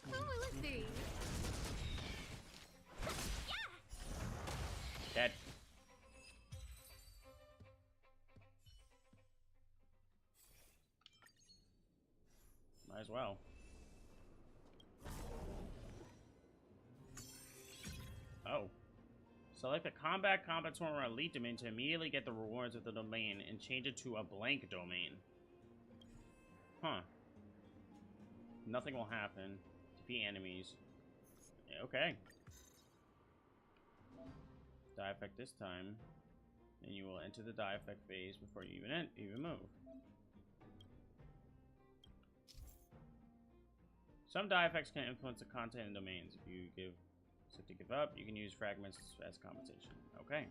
Who will it be? Dead. Might as well. Oh. Select a combat tournament or elite domain to immediately get the rewards of the domain and change it to a blank domain. Huh. Nothing will happen. Defeat enemies. Okay. Die effect this time, and you will enter the die effect phase before you even move. Some die effects can influence the content in domains. If you give up, you can use fragments as compensation. Okay.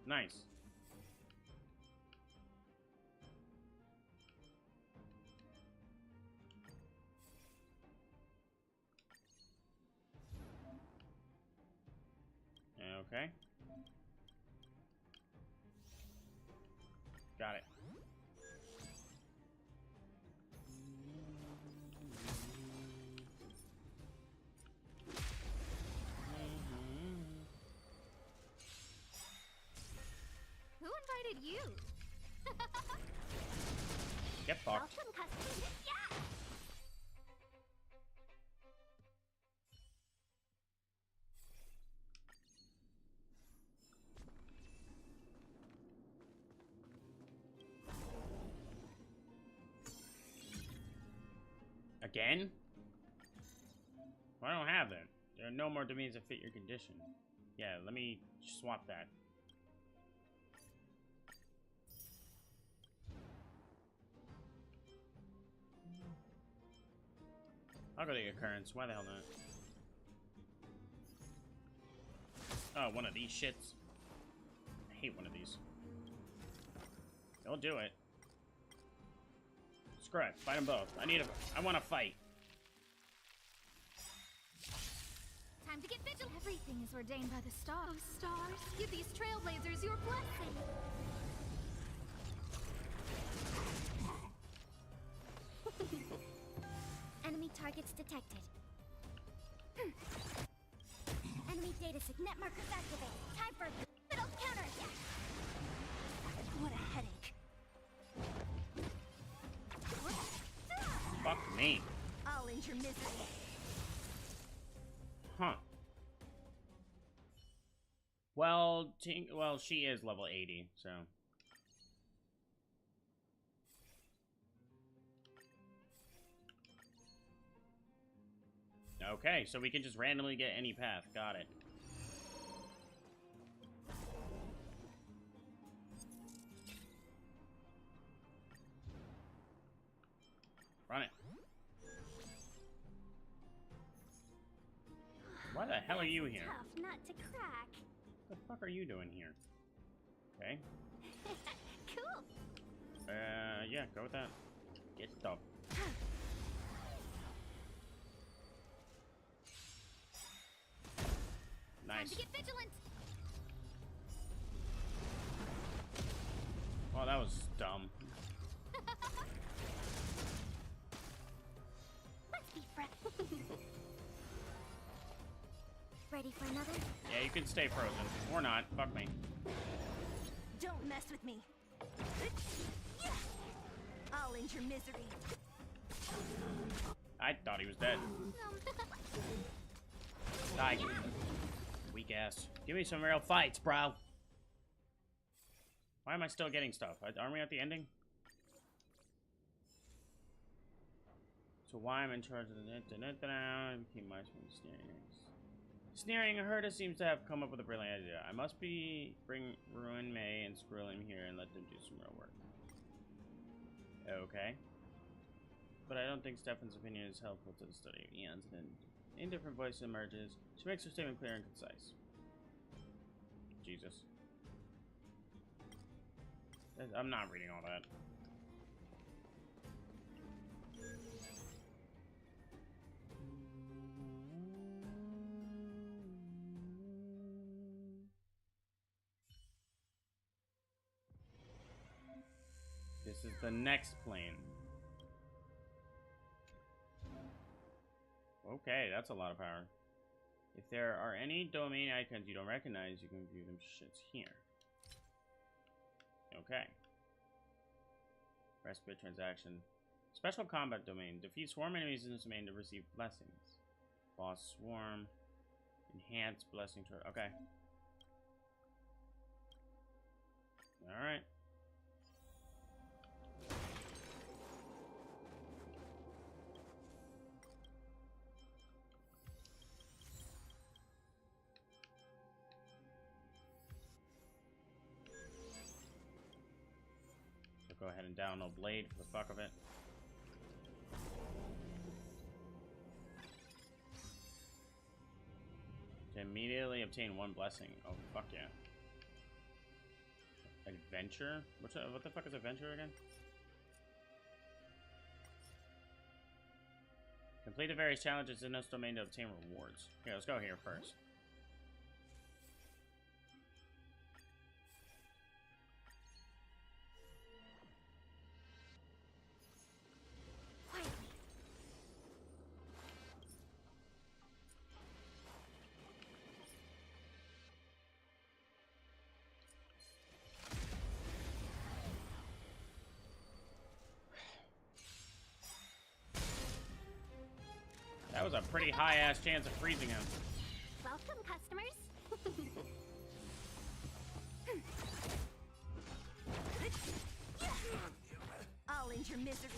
Nice. Okay. Got it. Who invited you? Get fucked. Welcome, customers. Yeah! Again? Well, I don't have them. There are no more domains that fit your condition. Yeah, let me swap that. I'll go to the occurrence. Why the hell not? Oh, one of these shits. I hate one of these. Don't do it. Screw it. Fight them both. I want to fight. Time to get vigilant. Everything is ordained by the stars. Oh, stars, give these trailblazers your blessing. Enemy targets detected. Enemy data signet markers activate. Time for middle counterattack. What a headache. Fuck me. I'll end your misery. Huh. Well, well, she is level 80, so. Okay, so we can just randomly get any path. Got it. Run it. Why the hell are you here? Tough nut to crack. What the fuck are you doing here? Okay. Cool. Yeah, go with that. Get the... Time Nice. to get vigilant. Well, that was dumb. Let's be friends. Ready for another? Yeah, you can stay frozen. Or not. Fuck me. Don't mess with me. I'll end your misery. I thought he was dead. Die. Weak ass. Give me some real fights, bro. Why am I still getting stuff? Aren't we at the ending? So why I'm in charge of the keep my sneering. Sneering Herta seems to have come up with a brilliant idea. I must bring Ruin, May, and Skrill in here and let them do some real work. Okay. But I don't think Stefan's opinion is helpful to the study of eons. An indifferent voice emerges. She makes her statement clear and concise. Jesus. I'm not reading all that. This is the next plane. Okay, that's a lot of power. If there are any domain icons you don't recognize, you can view them shits here. Okay. Respite transaction. Special combat domain. Defeat swarm enemies in this domain to receive blessings. Boss swarm. Enhanced blessing. Okay. Alright. Go ahead and download Blade for the fuck of it. To immediately obtain one blessing. Oh, fuck yeah. Adventure? What the fuck is adventure again? Complete the various challenges in this domain to obtain rewards. Here, let's go here first. That was a pretty high-ass chance of freezing him. Welcome, customers. I'll end your misery.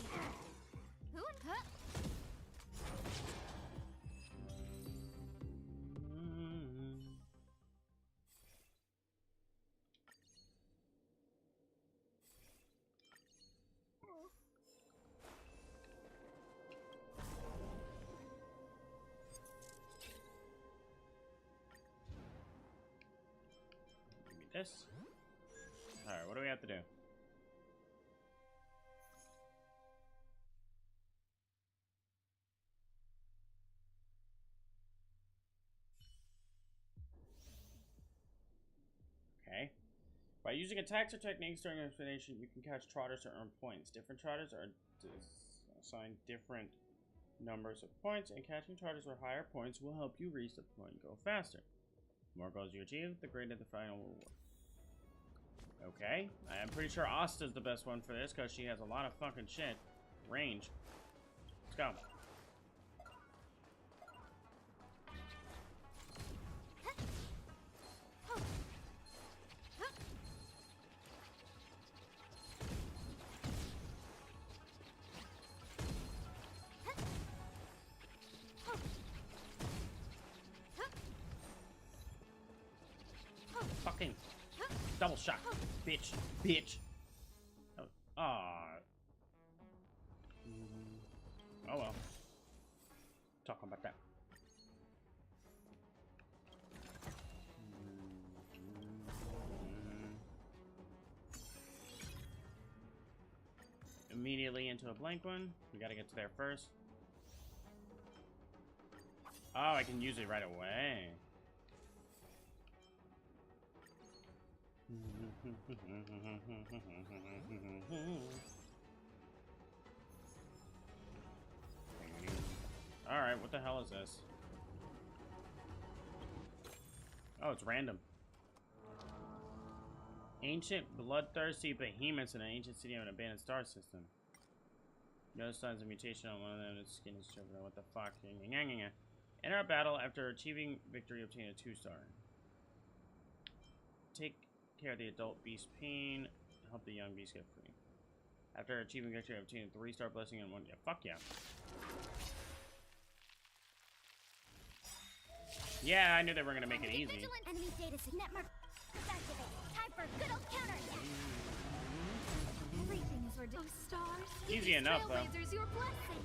This? Alright, what do we have to do? Okay. By using attacks or techniques during explanation, you can catch trotters to earn points. Different trotters are assigned different numbers of points, and catching charges with higher points will help you reach the point and go faster. The more goals you achieve, the greater the final reward. Okay, I'm pretty sure Asta's the best one for this because she has a lot of fucking shit. Range. Let's go. Fucking double shot, bitch, bitch. Oh well. Talking about that. Immediately into a blank one. We gotta get to there first. Oh, I can use it right away. Alright, what the hell is this? Oh, it's random. Ancient bloodthirsty behemoths in an ancient city of an abandoned star system. No signs of mutation on one of them. Its skin is driven. What the fuck? Enter a battle after achieving victory, obtain a 2-star. Take care of the adult beast pain. Help the young beast get free. After achieving victory, obtain a 3-star blessing and 1. Yeah, fuck yeah. Yeah, I knew they were gonna make it easy. Enemy data network activate. Time for good old counter. Everything is reduced. Stars. Easy enough, though. Trailblazers, your blessing.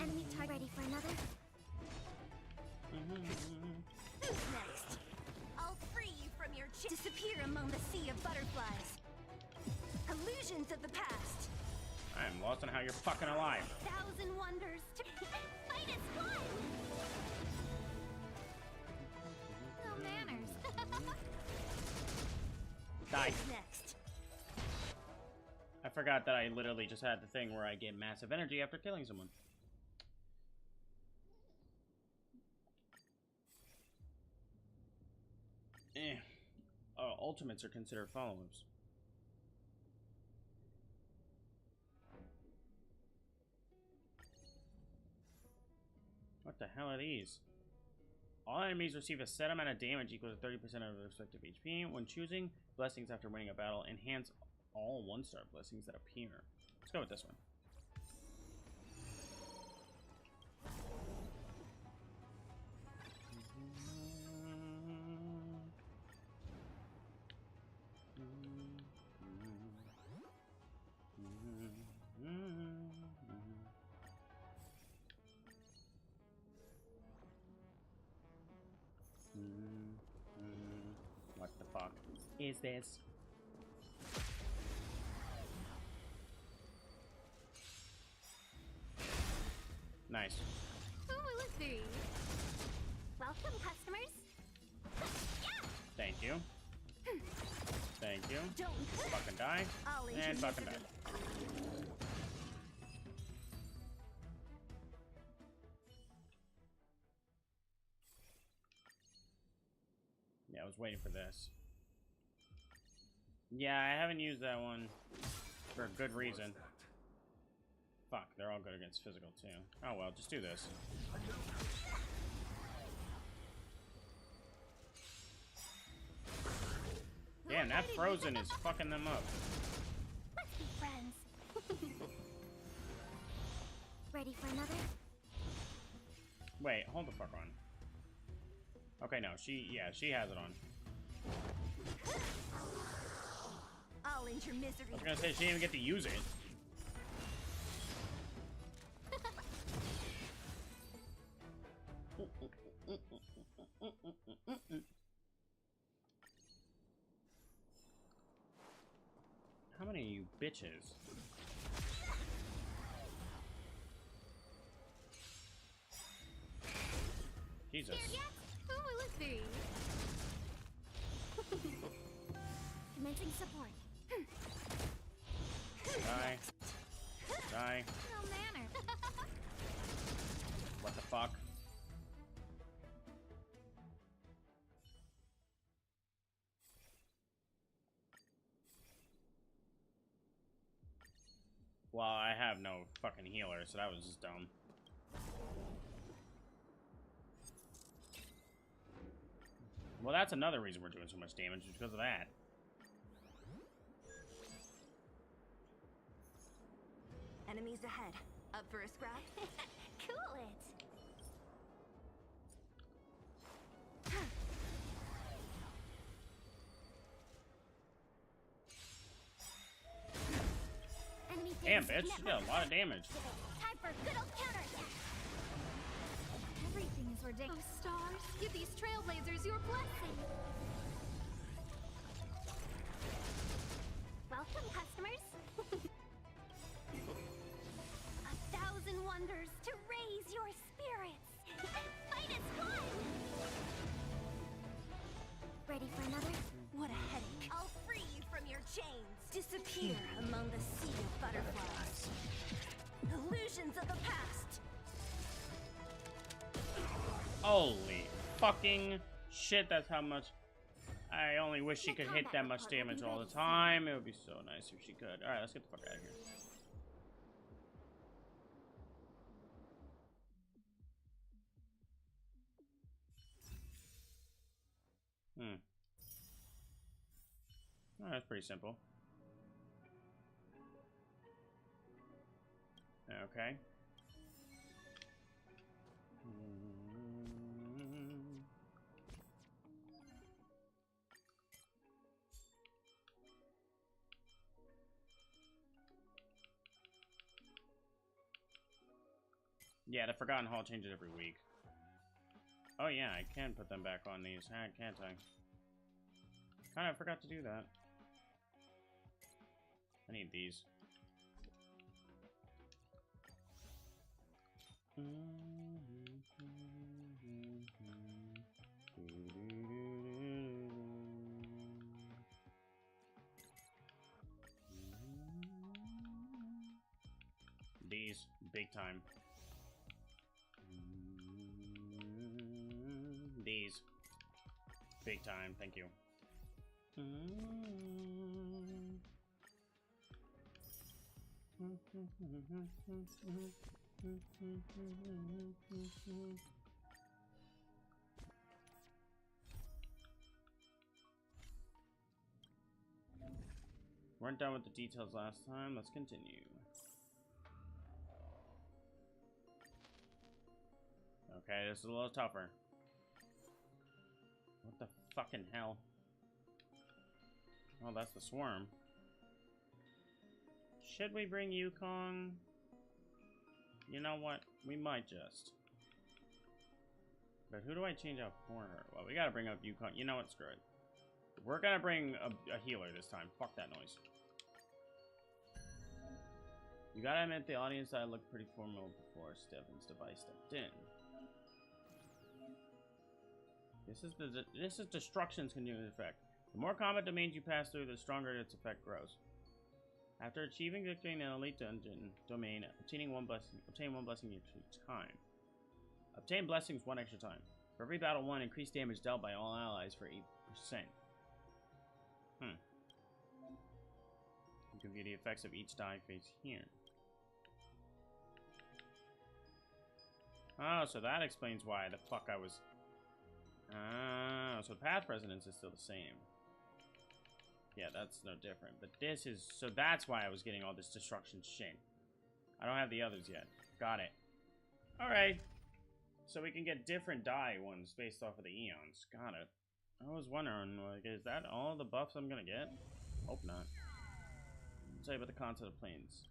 Enemy target ready for another. Who's next? I'll free you from your disappear among the sea of butterflies. Illusions of the past. I am lost on how you're fucking alive. 1,000 wonders to fight as one. No manners. Die. Who's next? I forgot that I literally just had the thing where I get massive energy after killing someone. Ultimates are considered follow-ups. What the hell are these? All enemies receive a set amount of damage equal to 30% of their respective HP. When choosing blessings after winning a battle, enhance all 1-star blessings that appear. Let's go with this one. What the fuck is this? Nice. Who will it be? Welcome, customers. Thank you. Thank you. Don't fucking die. And fucking die. Yeah, I was waiting for this. Yeah, I haven't used that one for a good reason. Fuck, they're all good against physical too. Oh well, just do this. Damn, that frozen is fucking them up. Let's be friends. Ready for another? Wait, hold the fuck on. Okay, no, she has it on. I'll end your misery. I was gonna say she didn't even get to use it. How many of you bitches? Jesus. Who will it be? Commencing support. Well, I have no fucking healer, so that was just dumb. Well, that's another reason we're doing so much damage, is because of that. Enemies ahead. Up for a scrap? Cool it. Enemy Damn, base bitch, you got a lot of damage. Time for good old counterattack. Everything is ridiculous. Oh, stars, give these trailblazers your blessing. Welcome, customers. 1,000 wonders to raise your spirits. Fight is fun. Ready for another? What a headache. I'll free you from your chains. Disappear among the sea of butterflies. Illusions of the past. Holy fucking shit, that's how much. I only wish she could hit that much damage all the time. It would be so nice if she could. Alright, let's get the fuck out of here. Oh, that's pretty simple. Okay. Yeah, the Forgotten Hall changes every week. Oh yeah, I can put them back on these, can't I? Kinda forgot to do that. I need these. These, big time. These, big time, thank you. Weren't done with the details last time. Let's continue. Okay, this is a little tougher. What the fucking hell? Oh, that's the swarm. Should we bring Yukong? You know what? We might just. But who do I change out for her? Well, we gotta bring up Yukong. You know what? Screw it. We're gonna bring a healer this time. Fuck that noise. You gotta admit the audience side looked pretty formal before Stefan's device stepped in. This is Destruction's continuing effect. The more combat domains you pass through, the stronger its effect grows. After achieving victory in an elite dungeon domain, obtain one blessing each time. Obtain blessings one extra time. For every battle won, increase damage dealt by all allies for 8%. You can view the effects of each die phase here. Oh, so that explains why the fuck I was... Oh, so path resonance is still the same. Yeah, that's no different. But this is... So that's why I was getting all this destruction shit. I don't have the others yet. Got it. Alright. So we can get different die ones based off of the eons. Got it. I was wondering, like, is that all the buffs I'm gonna get? Hope not. I'll tell you about the concept of planes.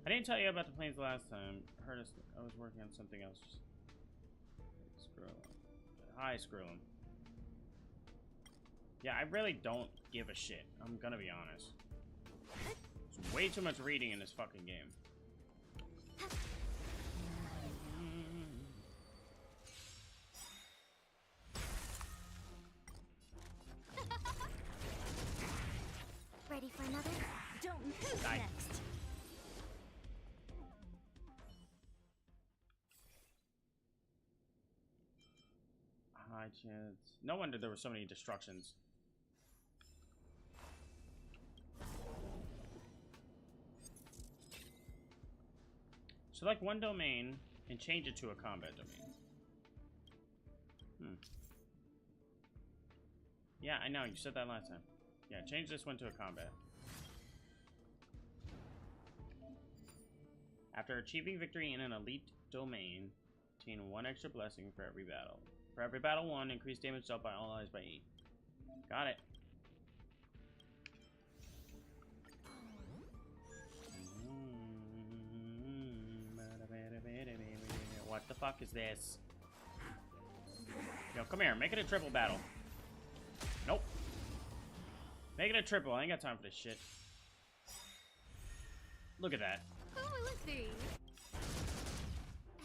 I didn't tell you about the planes last time. I was working on something else. Screw them. Hi, screw them. Yeah, I really don't give a shit. I'm gonna be honest. There's way too much reading in this fucking game. Ready for another? Don't who's next? high chance. No wonder there were so many destructions. Select one domain and change it to a combat domain. Yeah, I know, you said that last time. Yeah, change this one to a combat. After achieving victory in an elite domain, obtain 1 extra blessing for every battle. For every battle won, increase damage dealt by all allies by 8. Got it. What the fuck is this? Yo, come here. Make it a triple battle. Nope. Make it a triple. I ain't got time for this shit. Look at that. Who will it be?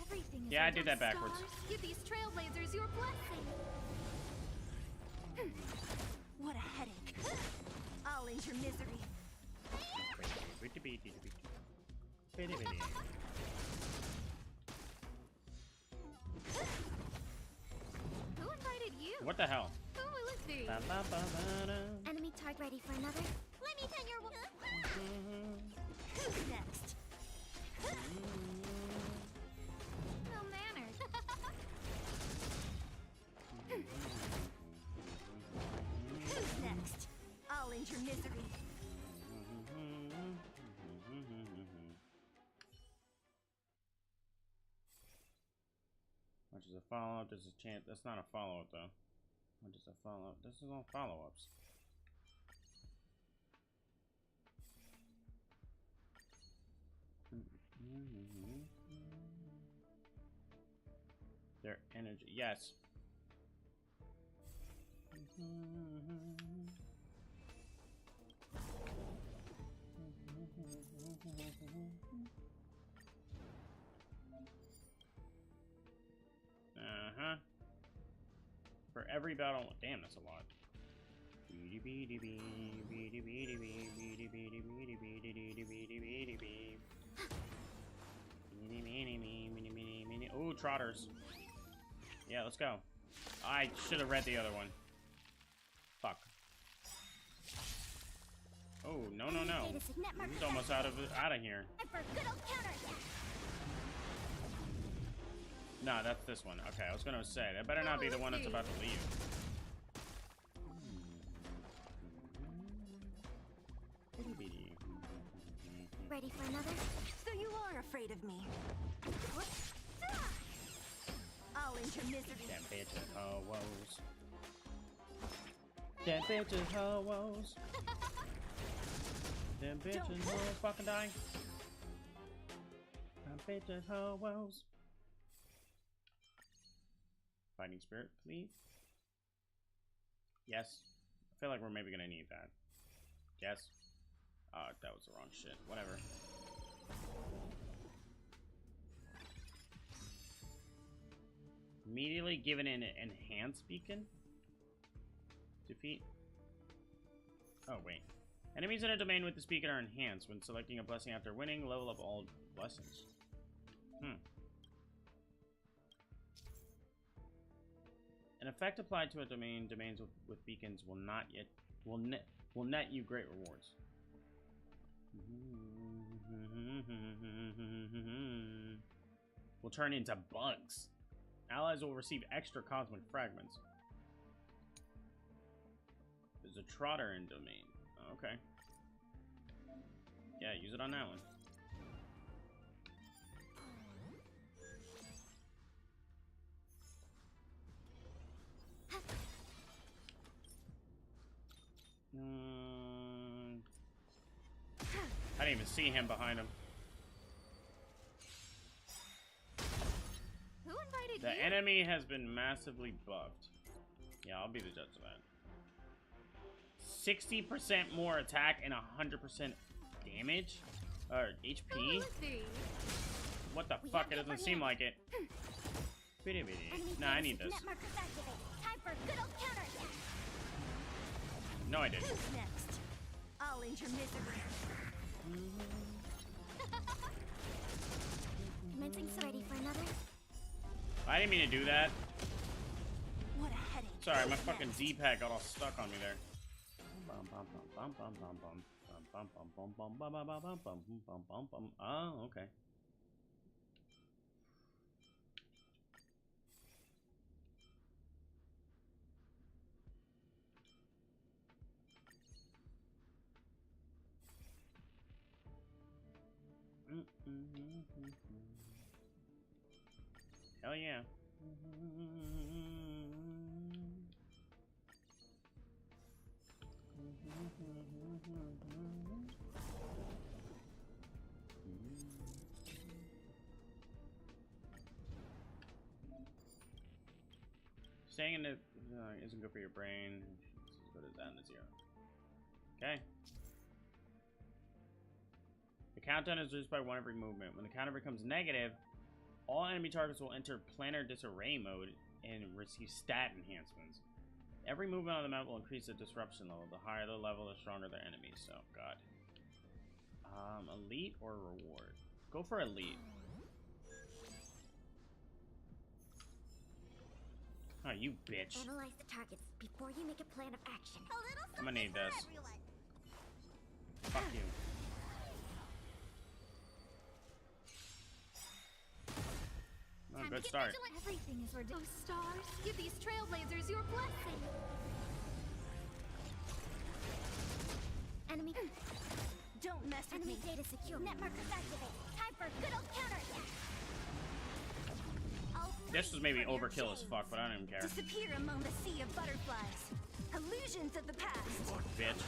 Everything is Yeah, I did that backwards. stars. Give these trailblazers your blessing. What a headache. I'll end your misery. Who invited you? What the hell? Who will it be? Enemy tard ready for another? Let me pin your Who's next? No manners. Who's next? I'll end your misery. Which is a follow-up? There's a chance. That's not a follow-up though. What is a follow-up? This is all follow-ups. Their energy. Yes. Uh-huh. For every battle, damn, that's a lot. Ooh, trotters. Yeah, let's go. I should have read the other one. Fuck. Oh, no, no, no. He's almost out of here. Nah, that's this one. Okay, I was gonna say, that better not be the one that's about to leave. Ready for another? So you are afraid of me. I'll end your misery. Damn bitches, ho-woes. Damn bitches, ho-woes. Damn bitches, ho-woes, fucking die. Damn bitches, ho-woes. Fighting spirit, please. Yes. I feel like we're maybe gonna need that. Yes. That was the wrong shit. Whatever. Immediately given an enhanced beacon. Defeat. Oh, wait. Enemies in a domain with this beacon are enhanced. When selecting a blessing after winning, level up all blessings. An effect applied to a domain, domains with beacons will net you great rewards. Will turn into bugs. Allies will receive extra cosmic fragments. There's a trotter in domain. Oh, okay. Yeah, use it on that one. I didn't even see him behind him. Who invited The you? enemy has been massively buffed. Yeah, I'll be the judge of that. 60% more attack and 100% damage? Or HP? What the fuck? It doesn't seem like it. Nah, I need this. Time for good old counterattack. No, I didn't. Who's next? I'll end your misery. Commencing ready for another? I didn't mean to do that. What a Sorry, my fucking D-pad got all stuck on me there. Oh, okay. Hell yeah. Staying in it isn't good for your brain. It's as good as down to 0. Okay. The countdown is reduced by 1 every movement. When the counter becomes negative, all enemy targets will enter planar disarray mode and receive stat enhancements. Every movement on the map will increase the disruption level. The higher the level, the stronger the enemies. So, God. Elite or reward? Go for elite. Oh, you bitch. Analyze the targets before you make a plan of action. I'm gonna need this. Fuck you. Oh, good start. Everything is ridiculous. Oh, stars, give these trailblazers your blessing. Enemy. Don't mess with Enemy me. data secure. Net markers activate. Time for good old counterattack. This was maybe overkill as fuck, but I don't even care. Disappear among the sea of butterflies. Illusions of the past. Fuck, bitch.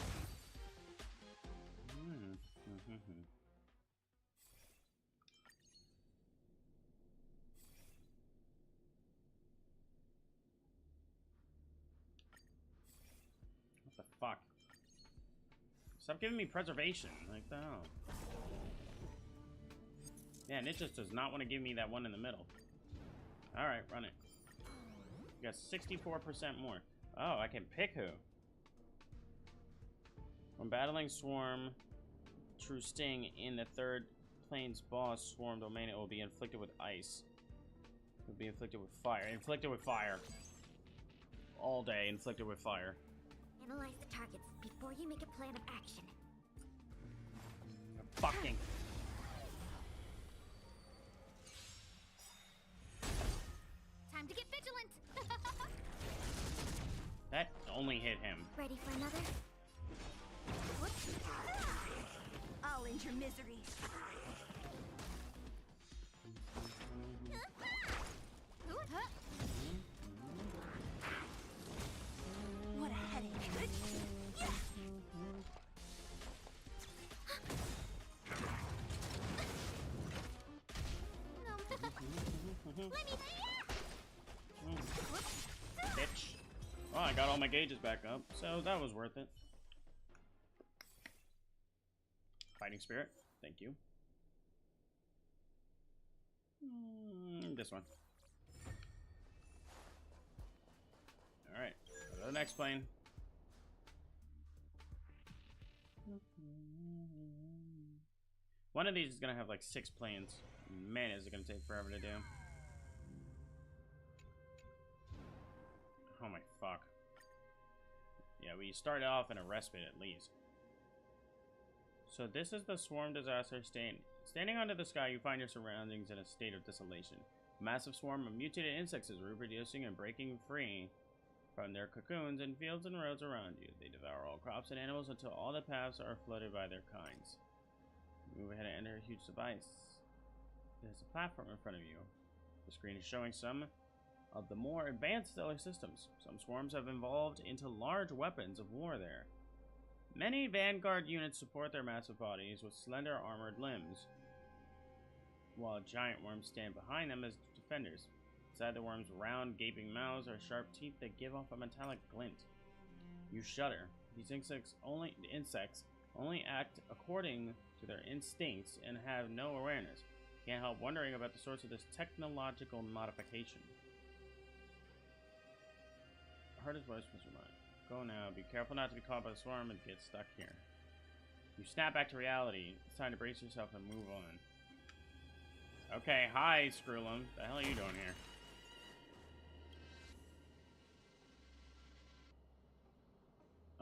What the fuck? Stop giving me preservation. Like the hell. Yeah, and it just does not want to give me that one in the middle. Alright, run it. You got 64% more. Oh, I can pick who. When battling Swarm, True Sting in the 3rd plane's boss Swarm domain, it will be inflicted with ice. It will be inflicted with fire. Inflicted with fire. All day, inflicted with fire. Analyze the targets before you make a plan of action. Fucking. Time to get vigilant. That only hit him. Ready for another? I'll end your misery. What a headache. Bitch. Well, I got all my gauges back up, so that was worth it. Fighting Spirit, thank you. This one. Alright, go to the next plane. One of these is gonna have like 6 planes. Man, is it gonna take forever to do. Oh my fuck. Yeah, we started off in a respite at least. So this is the Swarm Disaster Standing under the sky, you find your surroundings in a state of desolation. A massive swarm of mutated insects is reproducing and breaking free from their cocoons in fields and roads around you. They devour all crops and animals until all the paths are flooded by their kinds. Move ahead and enter a huge device. There's a platform in front of you. The screen is showing some of the more advanced stellar systems. Some swarms have evolved into large weapons of war there. Many Vanguard units support their massive bodies with slender armored limbs, while giant worms stand behind them as defenders. Inside the worms' round, gaping mouths are sharp teeth that give off a metallic glint. You shudder. These insects only act according to their instincts and have no awareness. Can't help wondering about the source of this technological modification. I heard his voice was your mind. Go now. Be careful not to be caught by the swarm and get stuck here. You snap back to reality. It's time to brace yourself and move on. Okay, hi, Screwlum. The hell are you doing here?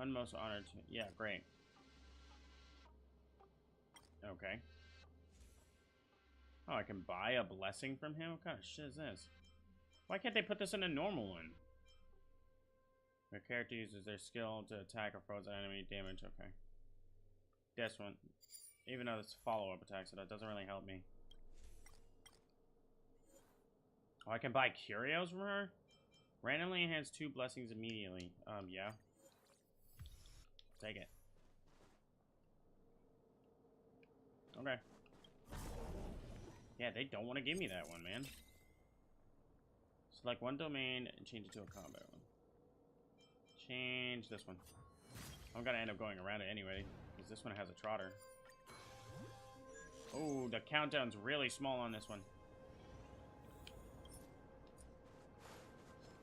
Unmost honored. Yeah, great. Okay. Oh, I can buy a blessing from him? What kind of shit is this? Why can't they put this in a normal one? Their character uses their skill to attack or frozen enemy damage. Okay. This one. Even though it's follow-up attack, so that doesn't really help me. Oh, I can buy curios from her? Randomly enhance 2 blessings immediately. Yeah. Take it. Okay. Yeah, they don't want to give me that one, man. Select one domain and change it to a combat one. Change this one. I'm gonna end up going around it anyway, because this one has a trotter. Oh, the countdown's really small on this one.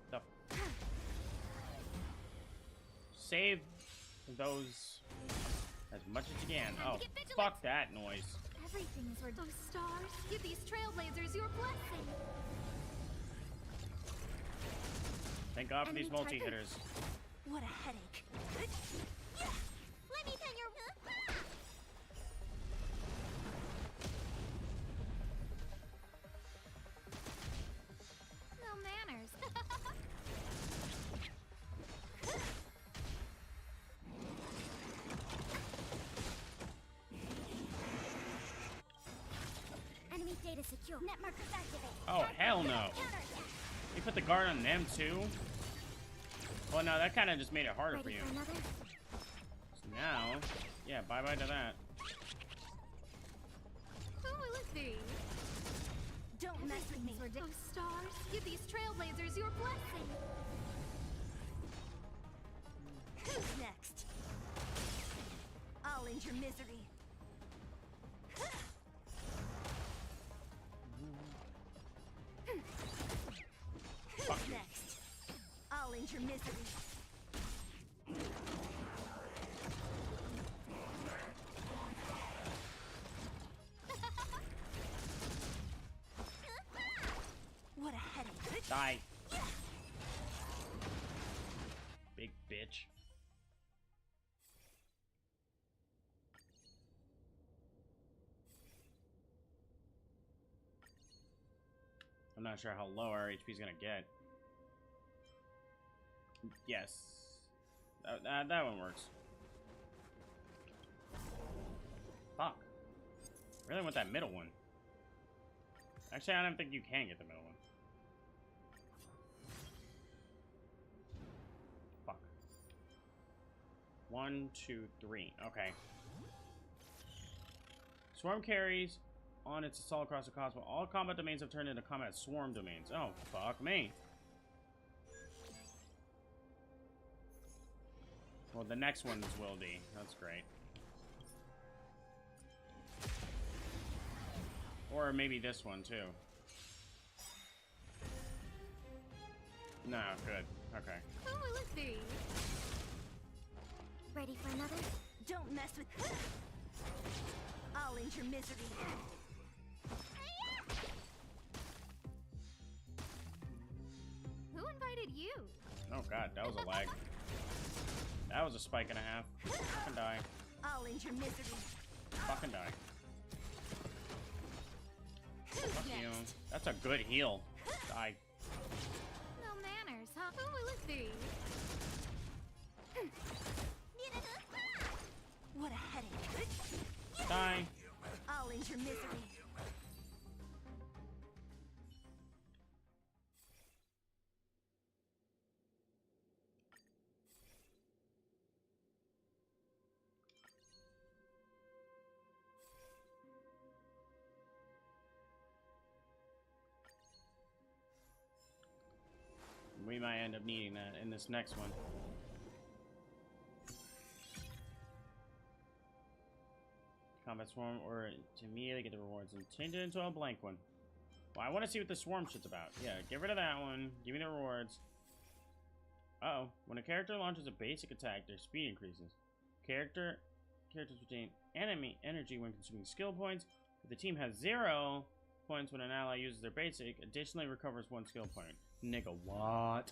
The save those as much as you can. Oh, fuck that noise. Everything's where those stars give these trailblazers your blessing. Thank God for these multi-hitters. What a headache. Let me pin your... No manners. Enemy data secure. Net markers activate. Oh, hell no. You put the guard on them too? Well, no, that kind of just made it harder for you. So now, yeah, bye-bye to that. Who will it be? Don't mess with me. Those stars give these trailblazers your blessing. Who's next? I'll end your misery. Who's next? I'll end your misery. What a headache. Die. Big bitch. I'm not sure how low our HP is gonna get. Yes. That one works. Fuck. Really want that middle one. Actually, I don't think you can get the middle one. Fuck. 1, 2, 3. Okay. Swarm carries on its assault across the cosmos. All combat domains have turned into combat swarm domains. Oh, fuck me. Well, the next one's will be. That's great. Or maybe this one, too. No, good. Okay. Who will it be? Ready for another? Don't mess with me. I'll end your misery. Who invited you? Oh god, that was a lag. That was a spike and a half. Fucking die. I'll end your misery. Fucking die. Who's Fuck next? you. That's a good heal. Die. No manners, huh? Who will it be? What a headache. Die. I'll end your misery. We might end up needing that in this next one. Combat swarm, or to immediately get the rewards and change it into a blank one. Well, I want to see what the swarm shit's about. Yeah, get rid of that one. Give me the rewards. Uh-oh. When a character launches a basic attack, their speed increases. Characters retain enemy energy when consuming skill points. If the team has 0 points when an ally uses their basic, additionally recovers 1 skill point. Nigga, what?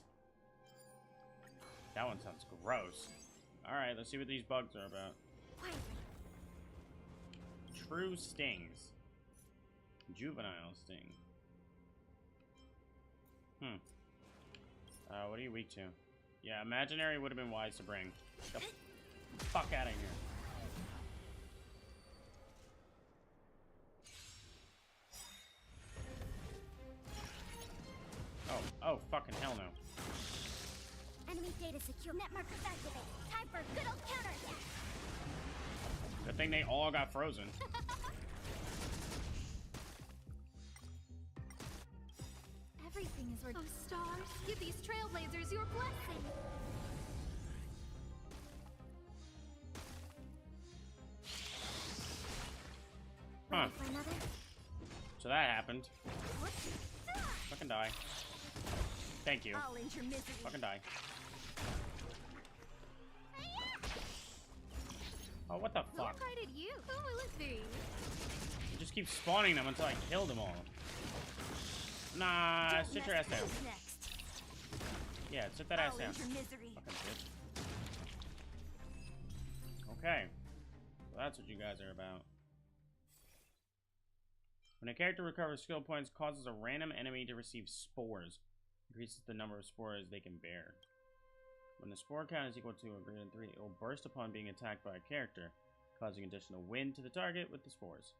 That one sounds gross. Alright, let's see what these bugs are about. True stings. Juvenile sting. What are you weak to? Yeah, imaginary would have been wise to bring. Get the fuck out of here. Oh, fucking hell no. Enemy data secure. Net markers activate. Time for a good old counterattack. Good thing they all got frozen. Everything is worth. Oh, stars, give these trailblazers your blessing. Huh. So that happened. Fucking die. Thank you. I'll end your misery. Fucking die. Oh, what the fuck? Who invited you? Who will it be? You just keep spawning them until I kill them all. Nah, sit your ass down. Yeah, sit that ass down. Fucking bitch. Okay. So that's what you guys are about. When a character recovers skill points, causes a random enemy to receive spores. Increases the number of spores they can bear. When the spore count is equal to or greater than 3, it will burst upon being attacked by a character, causing additional wind to the target with the spores.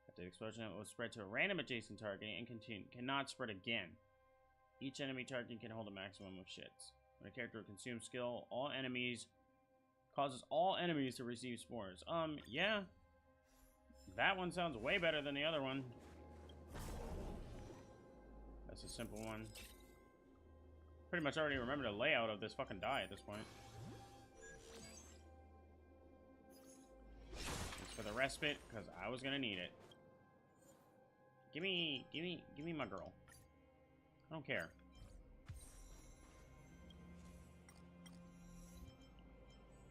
After the explosion, it will spread to a random adjacent target and cannot spread again. Each enemy target can hold a maximum of shits. When a character consumes skill, causes all enemies to receive spores. Yeah. That one sounds way better than the other one. That's a simple one. Pretty much already remember the layout of this fucking die at this point. Thanks for the respite, because I was gonna need it. Give me my girl. I don't care.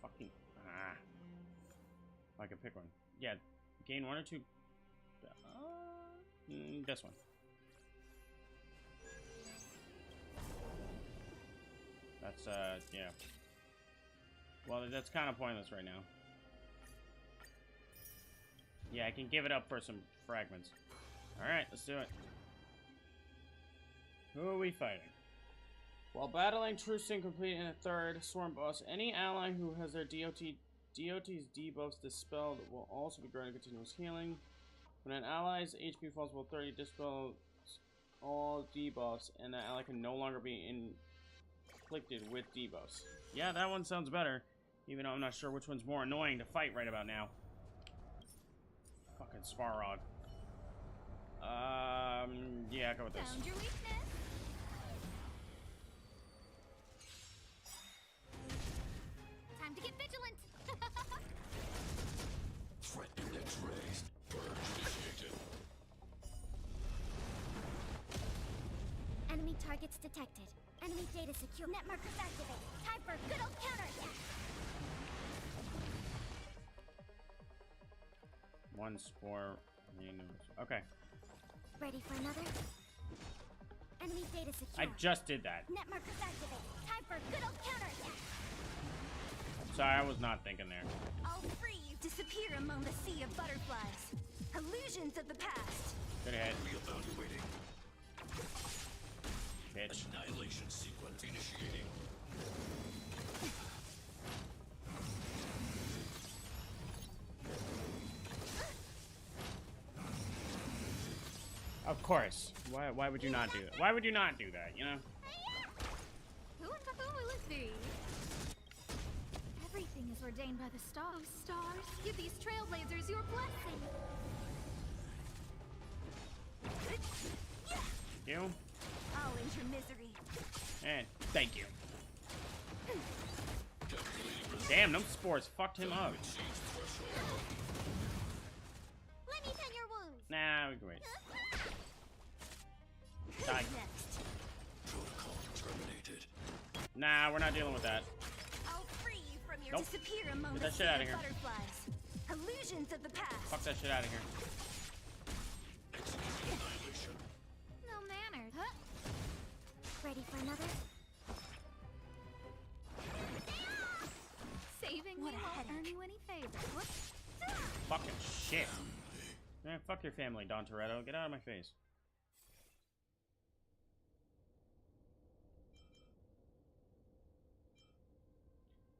Fucking I can pick one. Yeah, gain 1 or 2. This one. That's yeah. Well, that's kind of pointless right now. Yeah, I can give it up for some fragments. Alright, let's do it. Who are we fighting? While battling Truce Incomplete in a third Swarm boss, any ally who has their DOT's debuffs dispelled will also be granted continuous healing. When an ally's HP falls below 30, dispels all debuffs, and the ally can no longer be inflicted with debuffs. Yeah, that one sounds better, even though I'm not sure which one's more annoying to fight right about now. Fucking Svarog. Yeah, go with this. Found your weakness. Time to get vigilant. Threat index raised. Purge initiated. Enemy targets detected. Enemy data secure. Net markers activate. Time for a good old counterattack. One spore. Okay. Ready for another? Enemy data secure. I just did that. Net markers activate. Time for a good old counterattack. Sorry, I was not thinking there. I'll free you. Disappear among the sea of butterflies. Illusions of the past. Good ahead. Reevaluating. Bitch. Annihilation sequence initiating. Of course. Why would you not do that? Why would you not do that, you know? Who will it be? Everything is ordained by the stars. Oh, stars, give these trailblazers your blessing. You? I'll end your misery. And thank you. Damn, them spores fucked him up. Let me tend your wounds. Nah, we can wait. Die. Protocol terminated. Nah, we're not dealing with that. I'll free you from your Nope. disappear among Get the that sea shit outta of here. butterflies. Illusions of the past. Fuck that shit out of here. Annihilation. No manners. Ready for another? What a headache. Earn you any favors. Whoops. Fucking shit. Man, fuck your family, Don Toretto. Get out of my face.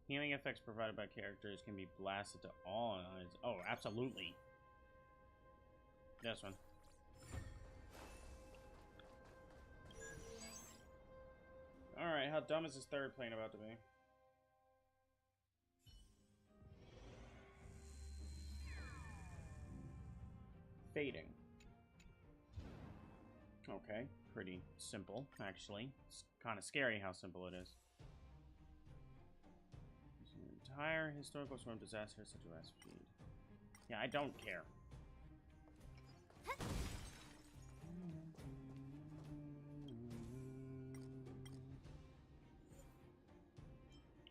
Healing effects provided by characters can be blasted to all eyes. Oh, absolutely. This one. Alright, how dumb is this third plane about to be? Fading. Okay, pretty simple, actually. It's kind of scary how simple it is. Entire historical storm disaster such a rest feed. Yeah, I don't care.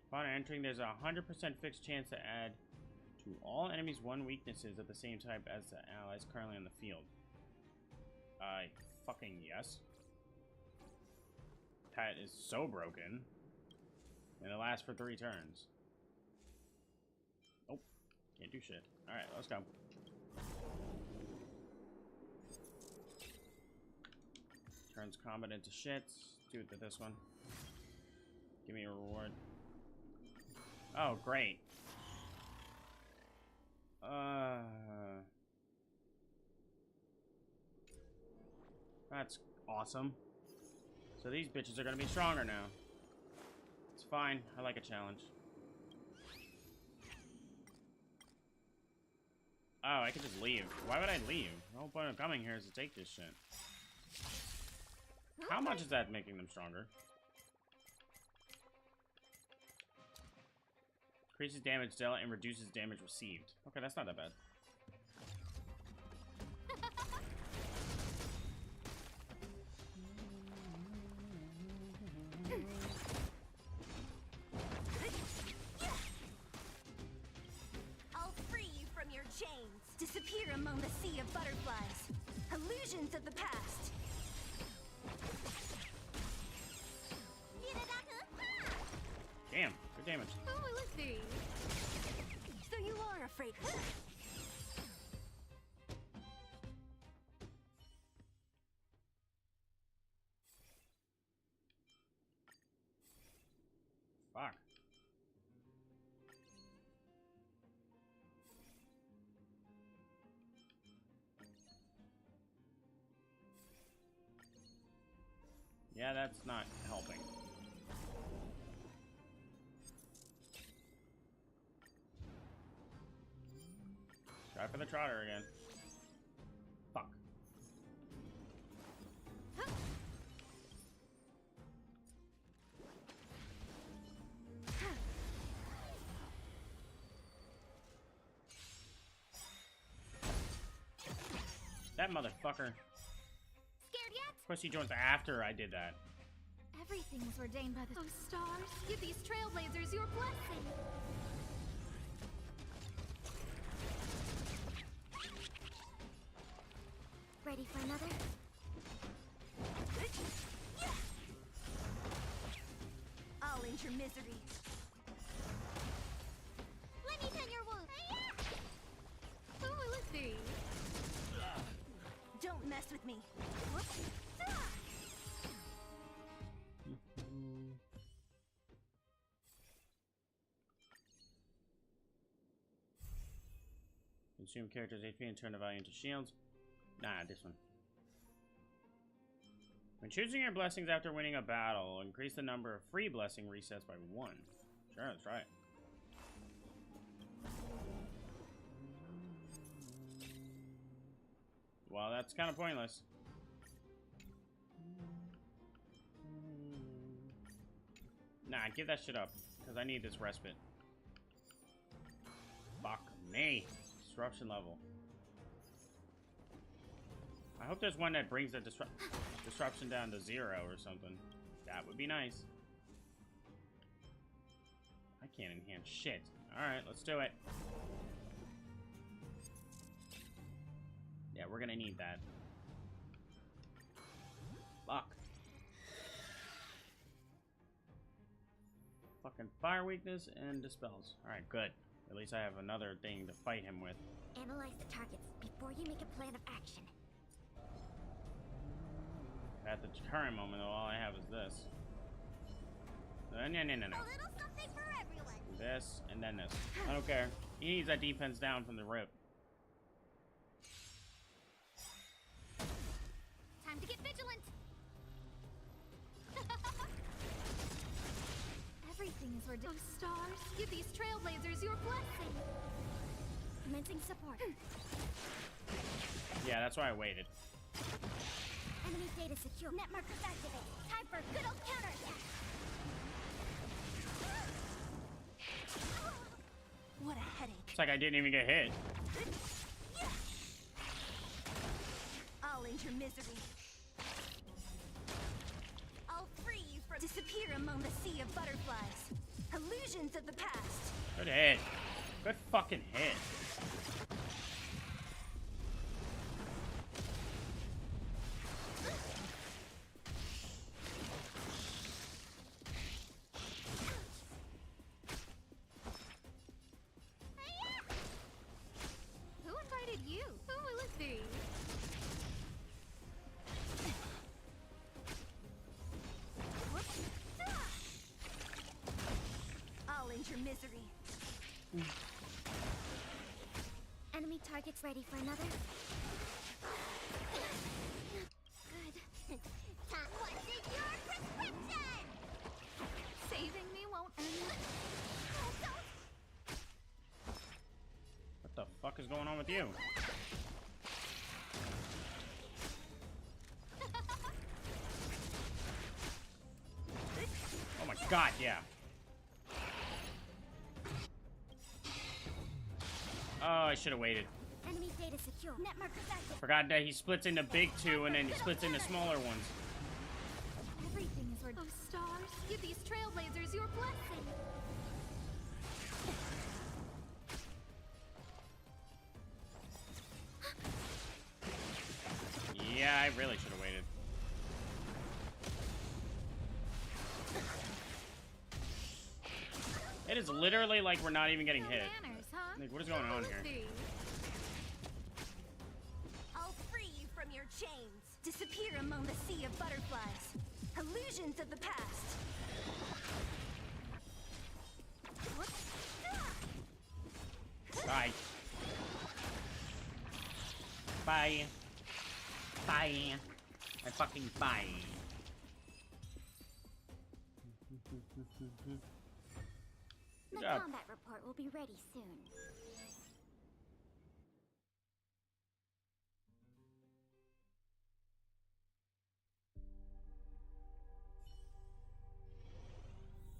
Upon entering, there's a 100% fixed chance to add to all enemies one weaknesses of the same type as the allies currently on the field. Fucking yes. That is so broken. And it lasts for 3 turns. Nope. Can't do shit. Alright, let's go. Turns combat into shit. Do it to this one. Give me a reward. Oh, great. That's awesome. So these bitches are gonna be stronger now. It's fine. I like a challenge. Oh, I could just leave. Why would I leave? The whole point of coming here is to take this shit. How much is that making them stronger? Increases damage dealt and reduces damage received. Okay, that's not that bad. I'll free you from your chains. Disappear among the sea of butterflies. Illusions of the past. Damn, good damage. Oh, let's see. So you are afraid. Fuck. Yeah, that's not helping. Try for the trotter again. Fuck. That motherfucker. Scared yet? Of course he joins after I did that. Everything was ordained by the stars. Give these trailblazers your blessing. Ready for another? I'll end your misery. Let me tend your wound. Oh, let's see. Don't mess with me. Consume characters' HP and turn the value into shields. Nah, this one. When choosing your blessings after winning a battle, increase the number of free blessing resets by 1. Sure, that's right. Well, that's kind of pointless. Nah, give that shit up, because I need this respite. Fuck me. Disruption level. I hope there's one that brings the disruption down to 0 or something. That would be nice. I can't enhance shit. Alright, let's do it. Yeah, we're gonna need that. Fuck. Fucking fire weakness and dispels. Alright, good. At least I have another thing to fight him with. Analyze the targets before you make a plan of action. At the current moment, though, all I have is this. No. A little something for everyone. This, and then this. I don't care. He needs that defense down from the rip. Time to get vigilant. Everything is ridiculous. Oh, stars, give these trailblazers your blessing. Commencing support. Yeah, that's why I waited. Enemy data secure. Net markers activate. Time for good old counterattack. What a headache. It's like I didn't even get hit. I'll end your misery. I'll free you from disappear among the sea of butterflies. Illusions of the past. Good hit. Good fucking hit. Who invited you? Who will it be? I'll end your misery. Enemy targets ready for another. Good. What's in your prescription? Saving me won't end. What the fuck is going on with you? Oh my god, yeah. Oh, I should have waited. Enemy data secure. Net markers active. Forgot that he splits into big two and then he splits into smaller ones. Everything is ready. Oh, stars, give these trailblazers your blessing. Yeah, I really should have waited. It is literally like we're not even getting hit. Manners, huh? Like, what is going on here? I'll free you from your chains. Disappear among the sea of butterflies. Illusions of the past. Bye. Bye. Bye. I fucking bye. The Good job. combat report will be ready soon.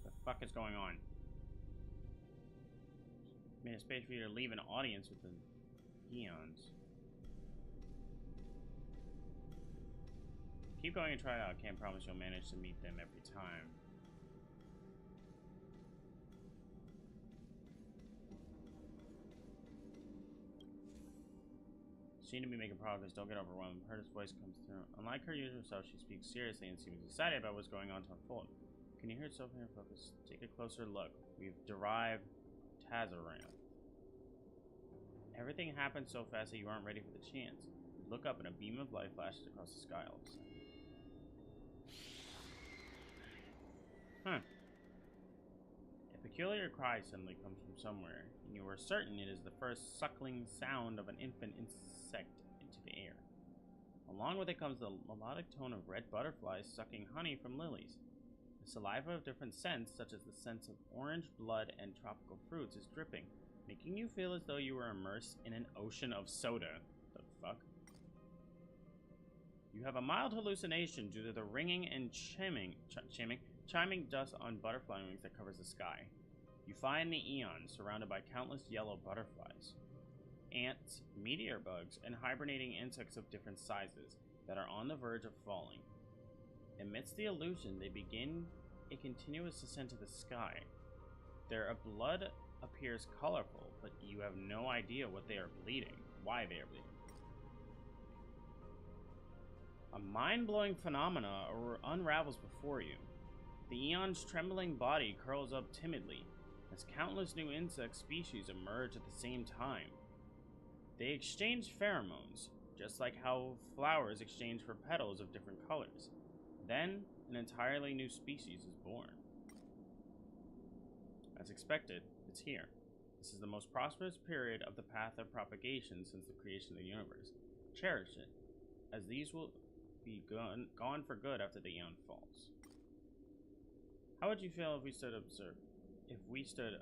The fuck is going on? Made a space for you to leave an audience with the eons. Keep going and try it out. Can't promise you'll manage to meet them every time. Seem to be making progress. Don't get overwhelmed. Herta's voice comes through. Unlike her usual self, she speaks seriously and seems excited about what's going on to unfold. Can you hear itself in your focus? Take a closer look. We've derived Tazaram. Everything happened so fast that you aren't ready for the chance. You look up and a beam of light flashes across the sky all of a sudden. Huh. A peculiar cry suddenly comes from somewhere, and you are certain it is the first suckling sound of an infant insect into the air. Along with it comes the melodic tone of red butterflies sucking honey from lilies. The saliva of different scents, such as the scents of orange, blood, and tropical fruits, is dripping, making you feel as though you were immersed in an ocean of soda. The fuck? You have a mild hallucination due to the ringing and chiming dust on butterfly wings that covers the sky. You find the eons surrounded by countless yellow butterflies, ants, meteor bugs, and hibernating insects of different sizes that are on the verge of falling. Amidst the illusion, they begin a continuous ascent to the sky. Their blood appears colorful, but you have no idea what they are bleeding, why they are bleeding. A mind-blowing phenomena unravels before you. The eon's trembling body curls up timidly, as countless new insect species emerge at the same time. They exchange pheromones, just like how flowers exchange for petals of different colors. Then, an entirely new species is born. As expected, it's here. This is the most prosperous period of the path of propagation since the creation of the universe. Cherish it, as these will be gone for good after the eon falls. How would you feel if we stood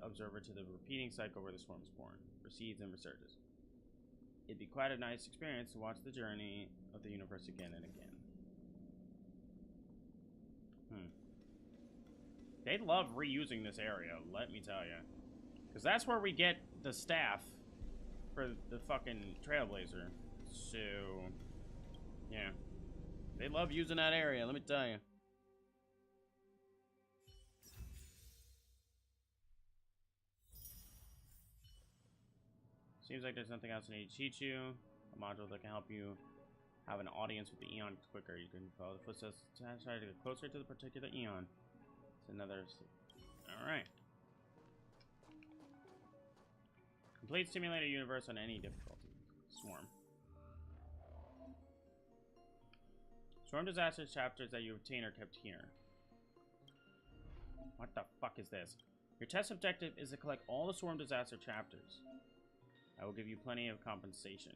observer to the repeating cycle where the swarm is born, proceeds, and resurges? It'd be quite a nice experience to watch the journey of the universe again and again. They love reusing this area, let me tell you. Because that's where we get the staff for the fucking Trailblazer. So, yeah. They love using that area, let me tell you. Seems like there's nothing else I need to teach you. A module that can help you have an audience with the Eon quicker. You can follow the footsteps to try to get closer to the particular Eon. It's another... Alright. Complete simulated universe on any difficulty. Swarm. Swarm disaster chapters that you obtain are kept here. What the fuck is this? Your test objective is to collect all the Swarm disaster chapters. I will give you plenty of compensation.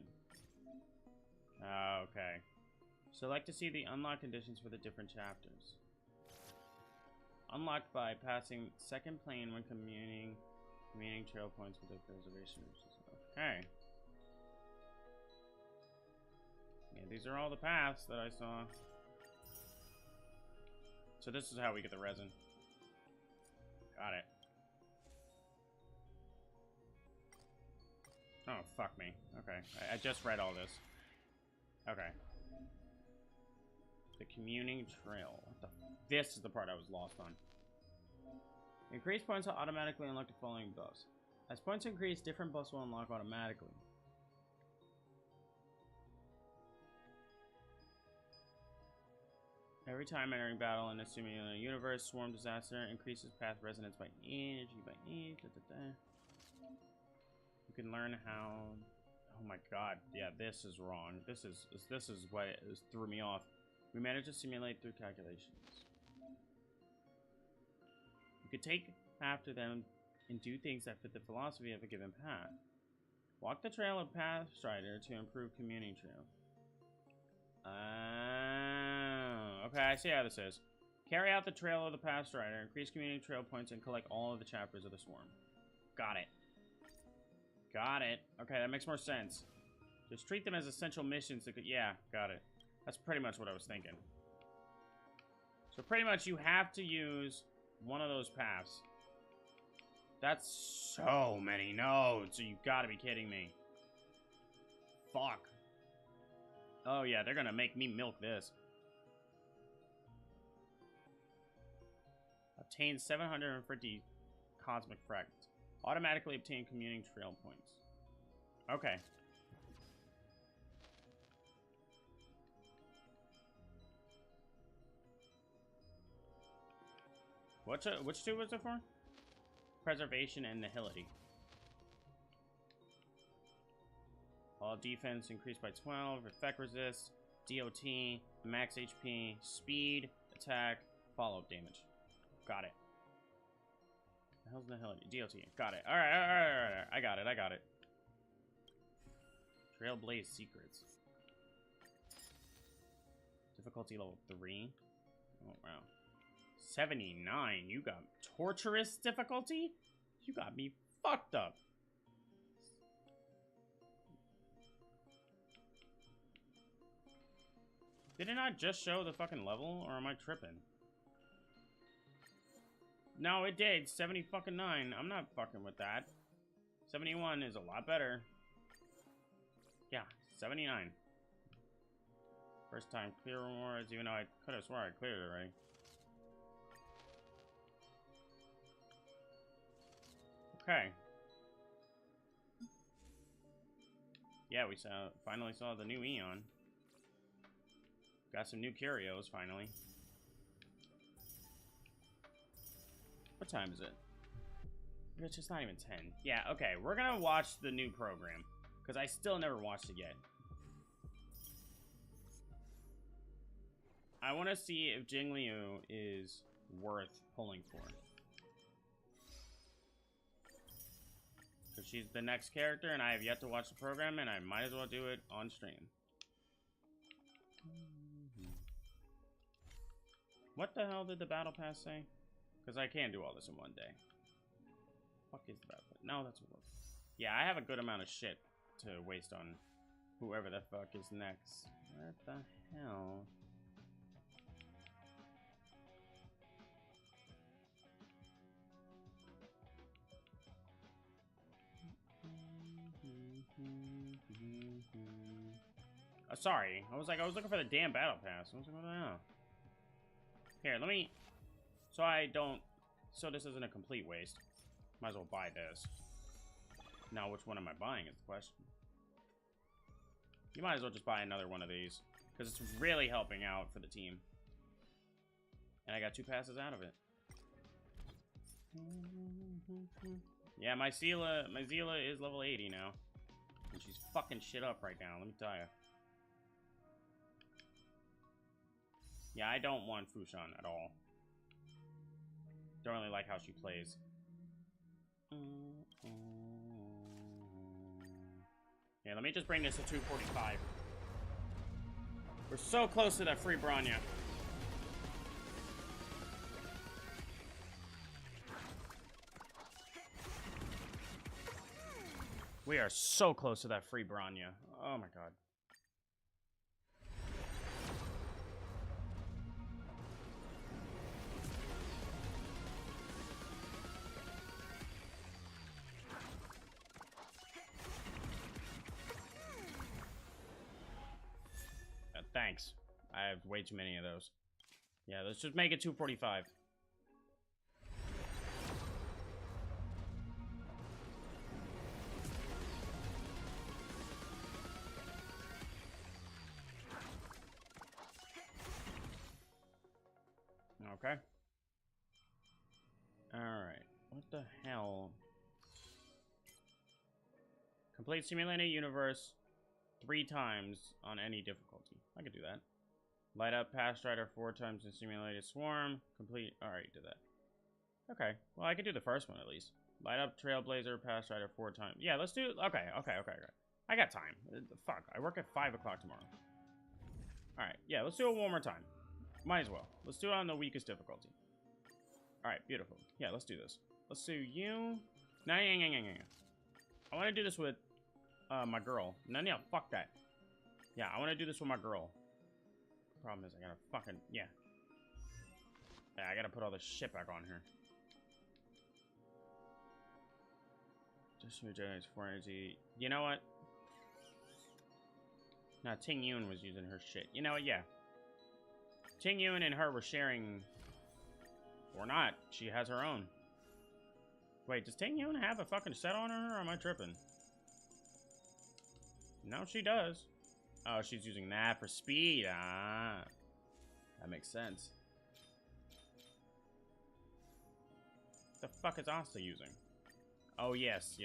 Okay. Select to see the unlock conditions for the different chapters. Unlocked by passing second plane when communing trail points with the preservation. Okay. Yeah, these are all the paths that I saw. So this is how we get the resin. Got it. Oh, fuck me. Okay. I just read all this. Okay. The communing trail. What the this is the part I was lost on. Increased points will automatically unlock the following buffs. As points increase, different buffs will unlock automatically. Every time entering battle in a simulated universe, Swarm Disaster increases path resonance by energy by E. You can learn how... Oh my god, yeah, this is wrong. This is what threw me off. We managed to simulate through calculations. You could take after them and do things that fit the philosophy of a given path. Walk the trail of Pathstrider to improve communing trail. Okay, I see how this is. Carry out the trail of the Pathstrider, increase communing trail points, and collect all of the chapters of the Swarm. Got it. Got it. Okay, that makes more sense. Just treat them as essential missions that could... Yeah, got it. That's pretty much what I was thinking. So pretty much you have to use one of those paths. That's so many nodes. You gotta be kidding me. Fuck. Oh yeah, they're gonna make me milk this. Obtain 750 cosmic fragments. Automatically obtain communing trail points. Okay. Which two was it for? Preservation and Nihility. All defense increased by 12, effect resist, DOT, max HP, speed, attack, follow-up damage. Got it. The hell's Nihility? DOT. Got it. Alright. I got it. Trailblaze Secrets. Difficulty level 3. Oh, wow. 79. You got torturous difficulty? You got me fucked up. Did it not just show the fucking level, or am I tripping? No, it did. 79. I'm not fucking with that. 71 is a lot better. Yeah, 79. First time clear rewards, even though I could have sworn I cleared it already. Okay. Yeah, we finally saw the new Eon. Got some new curios, finally. What time is it? Which is not even 10. Yeah, okay. We're gonna watch the new program. Because I still never watched it yet. I want to see if Jing Liu is worth pulling for. Because she's the next character, and I have yet to watch the program, and I might as well do it on stream. What the hell did the battle pass say? Because I can't do all this in one day. Fuck is the battle pass? No, that's what. Yeah, I have a good amount of shit to waste on whoever the fuck is next. What the hell? Sorry. I was looking for the damn battle pass. I was like, what the hell? Here, let me... So this isn't a complete waste. Might as well buy this. Now, which one am I buying is the question. You might as well just buy another one of these. Because it's really helping out for the team. And I got 2 passes out of it. Yeah, my Zila is level 80 now. And she's fucking shit up right now, let me tell you. Yeah, I don't want Fushan at all. Don't really like how she plays. Yeah, let me just bring this to 245. We're so close to that free Bronya. We are so close to that free Bronya. Oh my god. Thanks. I have way too many of those. Yeah, let's just make it 245. Okay. Alright. What the hell? Complete simulated universe 3 times on any difficulty. I could do that. Light up Past Strider 4 times in simulated swarm. Complete. Alright, did that. Okay. Well, I could do the first one at least. Light up Trailblazer Past Strider 4 times. Yeah, let's do. Okay. I got time. Fuck. I work at 5 o'clock tomorrow. Alright. Yeah, let's do it one more time. Might as well. Let's do it on the weakest difficulty. Alright, beautiful. Yeah, let's do this. Let's do you. Nah. I want to do this with my girl. No, fuck that. Yeah, I want to do this with my girl. Problem is, I gotta fucking... Yeah, I gotta put all this shit back on her. Just regenerates 4 energy. You know what? Nah, Ting Yun was using her shit. You know what? Yeah. Ting Yun and her were sharing... Or not. She has her own. Wait, does Ting Yun have a fucking set on her, or am I tripping? No, she does. Oh, she's using that for speed. Ah. That makes sense. What the fuck is Asta using? Oh, yes.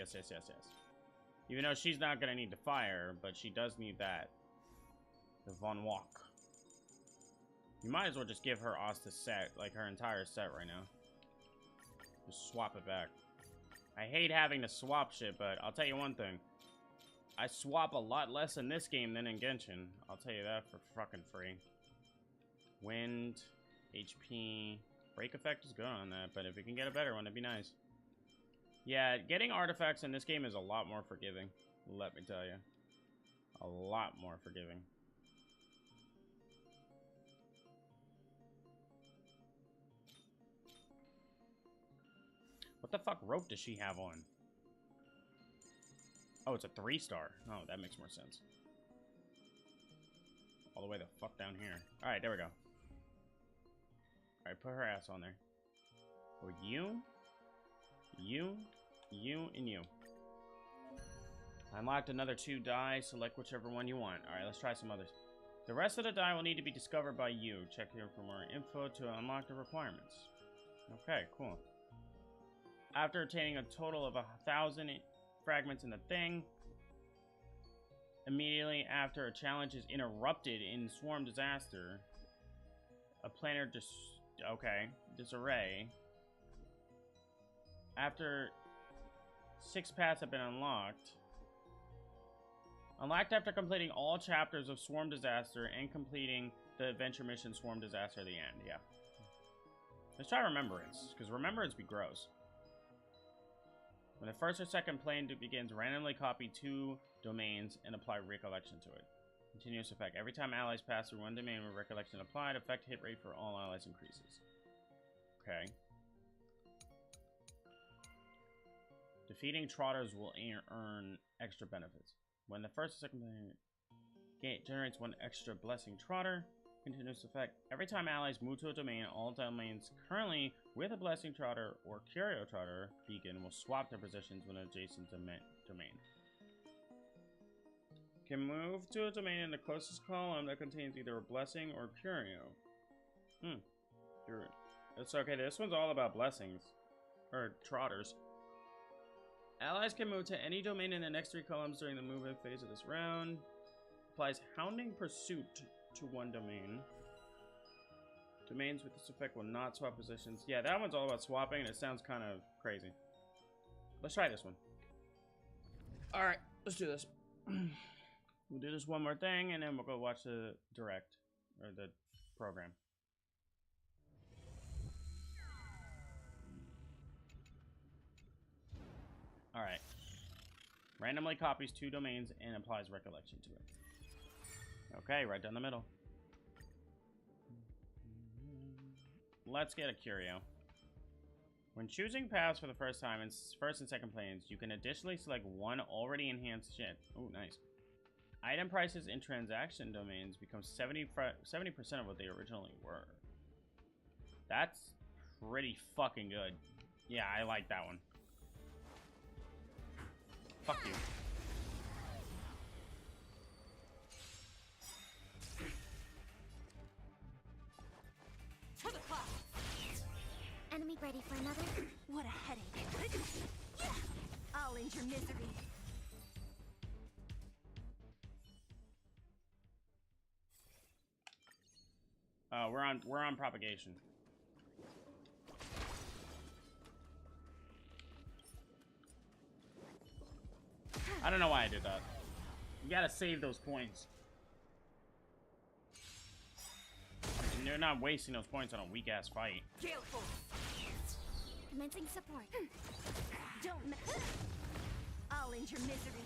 Even though she's not gonna need to fire, but she does need that. The Von Walk. You might as well just give her Asta's set, like her entire set right now. Just swap it back. I hate having to swap shit, but I'll tell you one thing. I swap a lot less in this game than in Genshin. I'll tell you that for fucking free. Wind, HP, break effect is good on that, but if we can get a better one, it'd be nice. Yeah, getting artifacts in this game is a lot more forgiving. Let me tell you. A lot more forgiving. What the fuck rope does she have on? Oh, it's a 3-star. Oh, that makes more sense. All the way the fuck down here. Alright, there we go. Alright, put her ass on there. Oh, you, and you. I unlocked another 2 die. Select whichever one you want. Alright, let's try some others. The rest of the die will need to be discovered by you. Check here for more info to unlock the requirements. Okay, cool. After obtaining a total of 1,000 fragments in the thing, immediately after a challenge is interrupted in swarm disaster, a planar disarray. After 6 paths have been unlocked. Unlocked after completing all chapters of Swarm Disaster and completing the adventure mission Swarm Disaster at the end. Yeah. Let's try Remembrance, because Remembrance be gross. When the first or second plane begins, randomly copy 2 domains and apply Recollection to it. Continuous effect. Every time allies pass through one domain with Recollection applied, effect hit rate for all allies increases. Okay. Defeating Trotters will earn extra benefits. When the first or second plane generates 1 extra Blessing Trotter, continuous effect. Every time allies move to a domain, all domains currently with a Blessing Trotter or Curio Trotter beacon will swap their positions with an adjacent domain. Can move to a domain in the closest column that contains either a Blessing or Curio. It's okay, this one's all about blessings. Or Trotters. Allies can move to any domain in the next 3 columns during the movement phase of this round. Applies Hounding Pursuit to 1 domain. Domains with this effect will not swap positions. Yeah, that one's all about swapping, and it sounds kind of crazy. Let's try this one. Alright, let's do this. We'll do this one more thing, and then we'll go watch the direct, or the program. Alright. Randomly copies 2 domains and applies Recollection to it. Okay, right down the middle. Let's get a Curio. When choosing paths for the first time in first and second planes, you can additionally select 1 already enhanced ship. Oh, nice. Item prices in transaction domains become 70% of what they originally were. That's pretty fucking good. Yeah, I like that one. Fuck you. To the cloud. Enemy ready for another? What a headache. Yeah. I'll end your misery. We're on propagation. I don't know why I did that. You gotta save those points. And you're not wasting those points on a weak ass fight. Gale force. Commencing support. Don't I'll end your misery.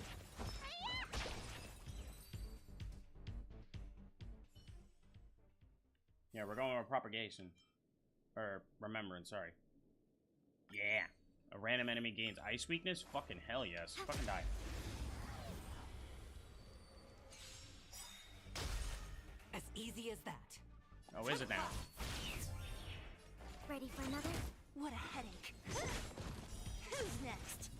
Yeah, we're going with propagation. Or remembrance, sorry. Yeah. A random enemy gains ice weakness? Fucking hell yes. Fucking die. As easy as that. Oh, is it now? Ready for another? What a headache. Who's next?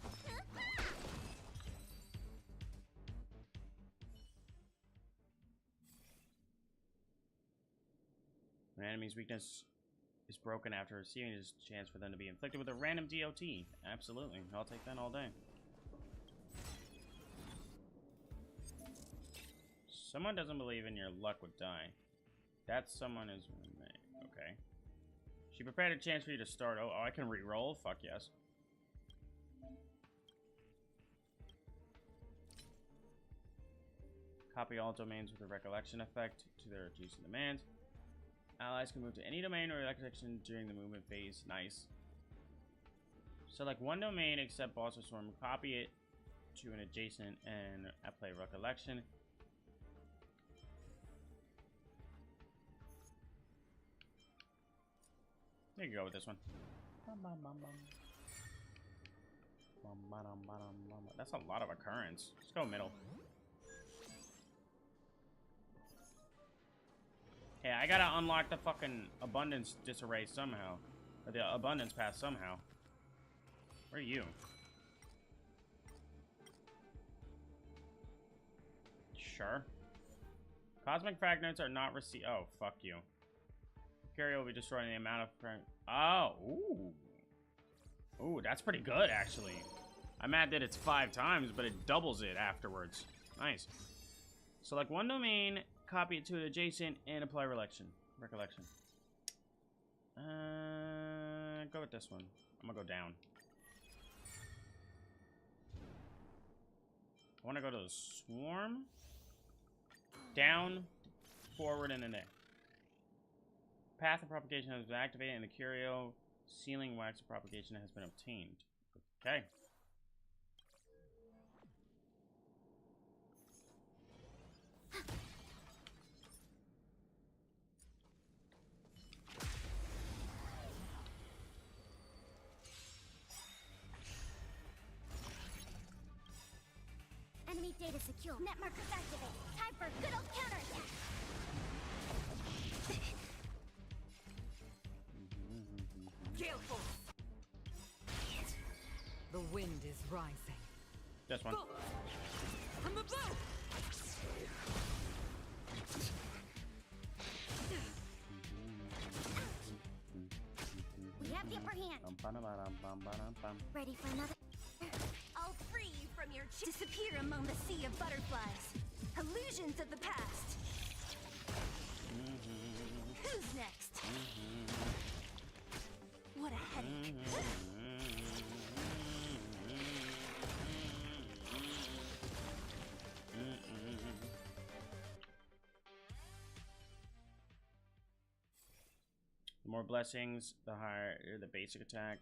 An enemy's weakness is broken after receiving his chance for them to be inflicted with a random DOT. Absolutely. I'll take that all day. Someone doesn't believe in your luck would die. That someone is... Okay. She prepared a chance for you to start. Oh, I can re-roll? Fuck yes. Copy all domains with a recollection effect to their adjacent demands. Allies can move to any domain or recollection during the movement phase. Nice. Select 1 domain except boss or swarm. Copy it to an adjacent and apply recollection. There you go with this one. That's a lot of occurrence. Let's go middle. Hey, I gotta unlock the fucking abundance disarray somehow. Or the abundance path somehow. Where are you? Sure. Cosmic fragments are not received. Oh, fuck you. Curio will be destroying the amount of... Oh, ooh. Ooh, that's pretty good, actually. I'm mad that it's 5 times, but it doubles it afterwards. Nice. Select one domain, copy it to an adjacent, and apply recollection. Go with this one. I'm gonna go down. I want to go to the swarm. Down, forward, and in there. Path of propagation has been activated, and the curio sealing wax of propagation has been obtained. Okay. Enemy data secure. Net markers activated. Time for good old counterattack. Gale force. The wind is rising. This one. From above. We have the upper hand. Ready for another? I'll free you from your disappear among the sea of butterflies. Illusions of the past. Who's next? What a headache. The more blessings, the higher the basic attack.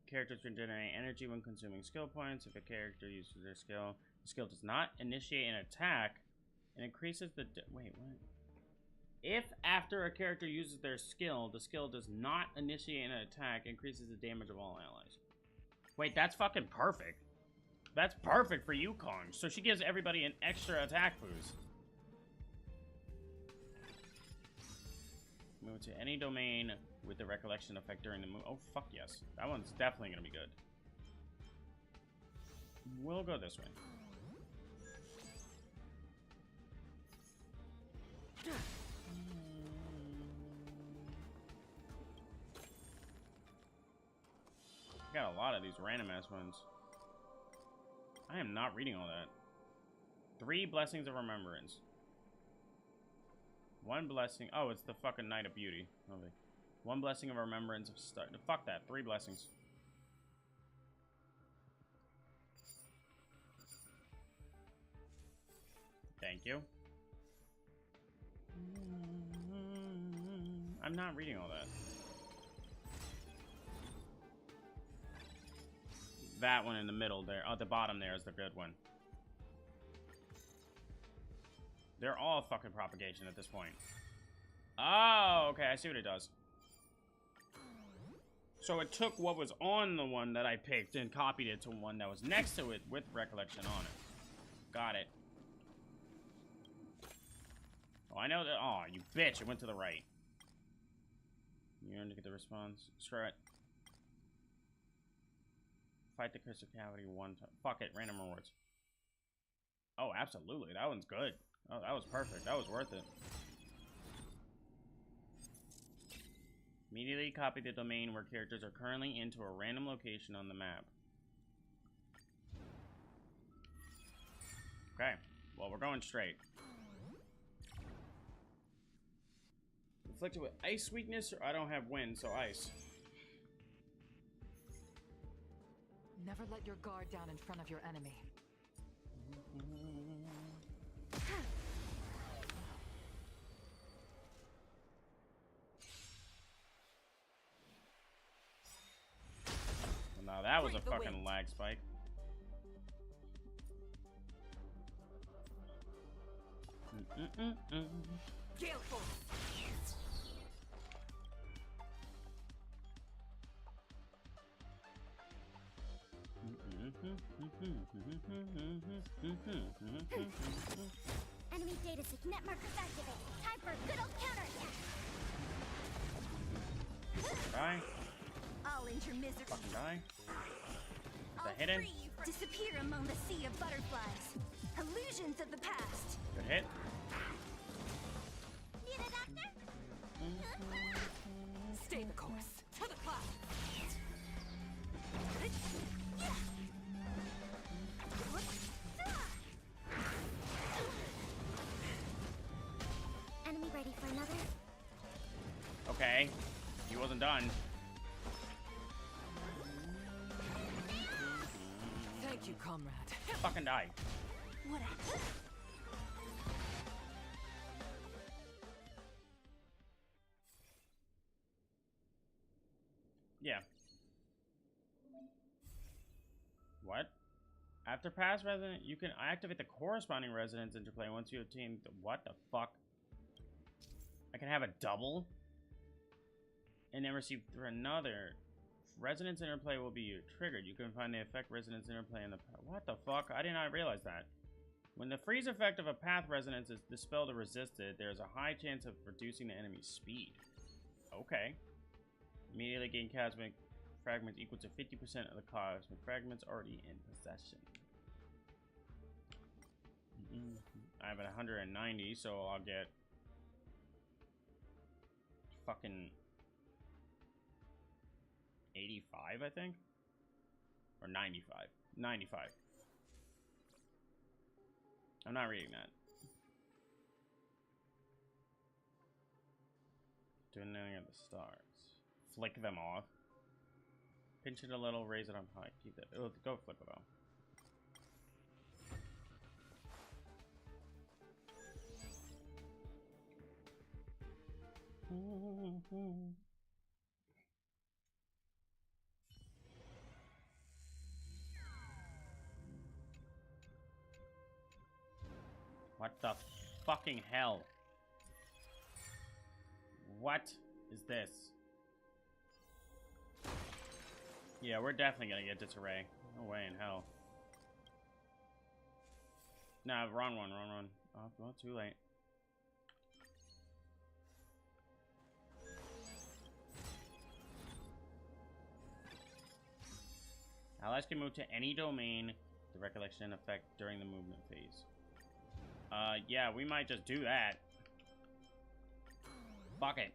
Characters regenerate energy when consuming skill points. If a character uses their skill, the skill does not initiate an attack, and increases the wait, what? If after a character uses their skill, the skill does not initiate an attack, increases the damage of all allies. Wait, that's fucking perfect. That's perfect for Yukong. So she gives everybody an extra attack boost. Move to any domain with the recollection effect during the move. Oh, fuck yes. That one's definitely gonna be good. We'll go this way. Got a lot of these random ass ones. I am not reading all that. 3 blessings of remembrance. 1 blessing. Oh, it's the fucking Night of Beauty. Okay. 1 blessing of remembrance of start. Fuck that. 3 blessings. Thank you. I'm not reading all that. That one in the middle there. Oh, at the bottom there is the good one. They're all fucking propagation at this point. Oh, okay. I see what it does. So it took what was on the one that I picked and copied it to one that was next to it with recollection on it. Got it. Oh, I know that. Oh, you bitch. It went to the right. You earned to get the response. Screw it. Fight the crystal cavity 1 time. Fuck it. Random rewards. Oh, absolutely. That one's good. Oh, that was perfect. That was worth it. Immediately copy the domain where characters are currently into a random location on the map. Okay. Well, we're going straight. Inflicted with ice weakness, or I don't have wind, so ice. Never let your guard down in front of your enemy. Well, now that was a fucking lag spike. Gale force. Enemy data set. Net markers activated. Time for good old counterattack. Die. I'll end your misery. Fucking die. I'll Is that hidden? free you from disappear among the sea of butterflies. Illusions of the past. Good hit. Need a doctor? Stay the course. To the cloud. wasn't done. Thank you, comrade. Fucking die. What a... Yeah. What? After past resident, you can activate the corresponding residence interplay once you obtain the... What the fuck? I can have a double? And then receive through another. Resonance interplay will be triggered. You can find the effect resonance interplay in the... What the fuck? I did not realize that. When the freeze effect of a path resonance is dispelled or resisted, there's a high chance of reducing the enemy's speed. Okay. Immediately gain cosmic fragments equal to 50% of the cosmic fragments already in possession. I have 190, so I'll get... fucking... 85, I think? Or 95. 95. I'm not reading that. Doing nothing at the stars. Flick them off. Pinch it a little, raise it up high. Keep it. Oh, go flick it off. What the fucking hell? What is this? Yeah, we're definitely gonna get disarray. No way in hell. Nah, wrong one, wrong one. Oh, well, too late. Allies can move to any domain, the recollection effect during the movement phase. Yeah, we might just do that. Fuck it.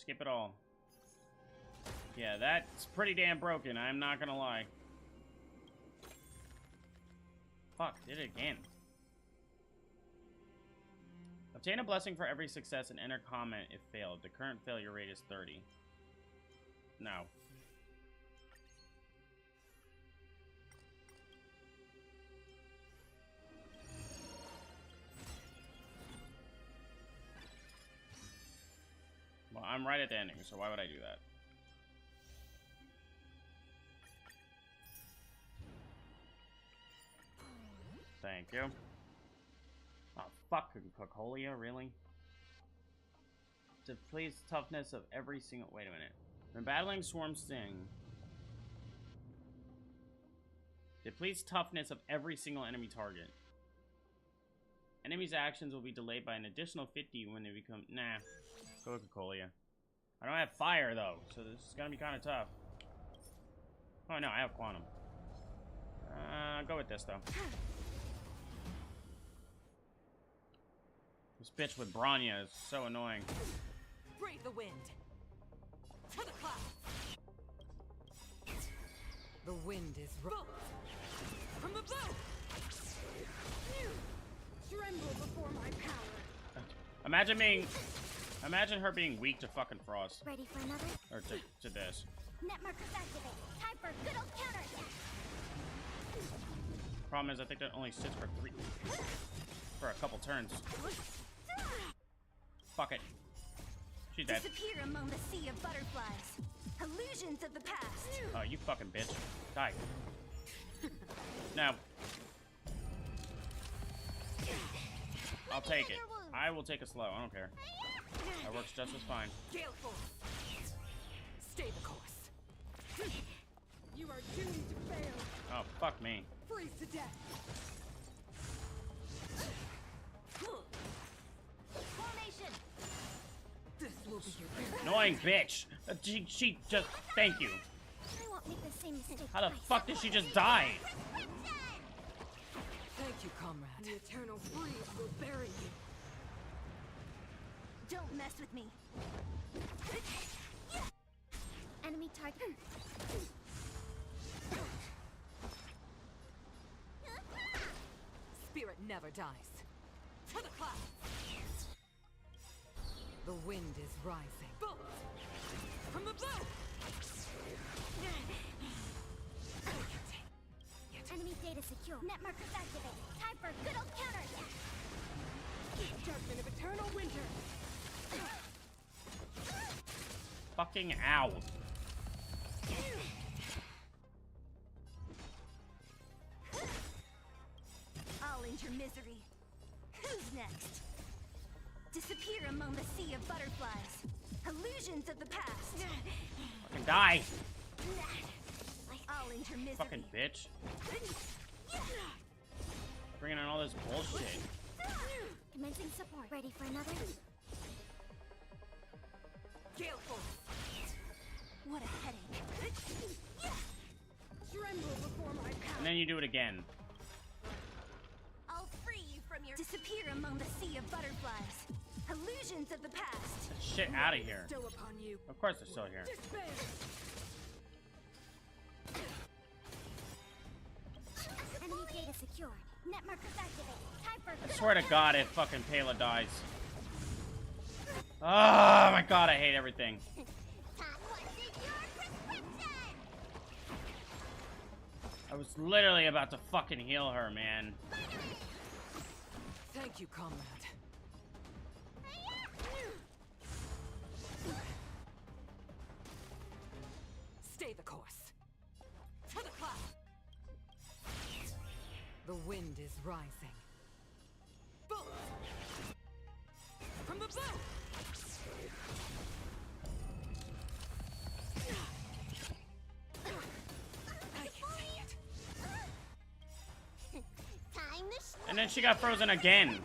Skip it all. Yeah, that's pretty damn broken, I'm not gonna lie. Fuck, did it again. Obtain a blessing for every success and enter comment if failed. The current failure rate is 30. No. Well, I'm right at the ending, so why would I do that? Thank you. Oh, fuck, Cocolia, really? Depletes toughness of every single... Wait a minute. When battling Swarm Sting... Depletes toughness of every single enemy target. Enemies' actions will be delayed by an additional 50 when they become... Nah. Go with Cocolia. I don't have fire, though, so this is gonna be kind of tough. Oh, no, I have Quantum. Go with this, though. This bitch with Bronya is so annoying. Brave the wind. To the clouds. The wind is boat. From the boat. Tremble before my power. Imagine her being weak to fucking Frost. Ready for another? Or to this. Net markers activate. Time for good old counterattack. Problem is, I think that only sits for a couple turns. Fuck it. She's dead. Disappear among the sea of butterflies. Illusions of the past. Oh, you fucking bitch. Die. Now. I'll take it. I will take a slow. I don't care. That works just as fine. Gale force. Stay the course. You are doomed to fail. Oh, fuck me. Freeze to death. Formation. This will be your Annoying bitch. She just... Thank you. I won't make the same mistake. How the fuck did she just die? Thank you, comrade. The eternal freeze will bury you. Don't mess with me. Enemy target. Spirit never dies. To the clouds. The wind is rising. Bolt! From the bow! Enemy data secure. Net markers activated. Time for a good old counter attack. Judgment of eternal winter. Fucking ow. I'll end your misery. Who's next? Disappear among the sea of butterflies. Illusions of the past. Fucking die. I'll end your misery. Fucking bitch. Bringing on all this bullshit. Commencing support. Ready for another? Gale force. What a headache. Tremble before my power. And then you do it again. I'll free you from your disappear among the sea of butterflies. Illusions of the past. Get shit out of here. Still upon you. Of course they're still here. Disband. Enemy data secured. Net markers activated. Time for I swear to God, if fucking Pela dies. Oh my God, I hate everything. I was literally about to fucking heal her, man. Thank you, comrade. Stay the course. To the cloud. The wind is rising. Bolt! From the bow! And then she got frozen again.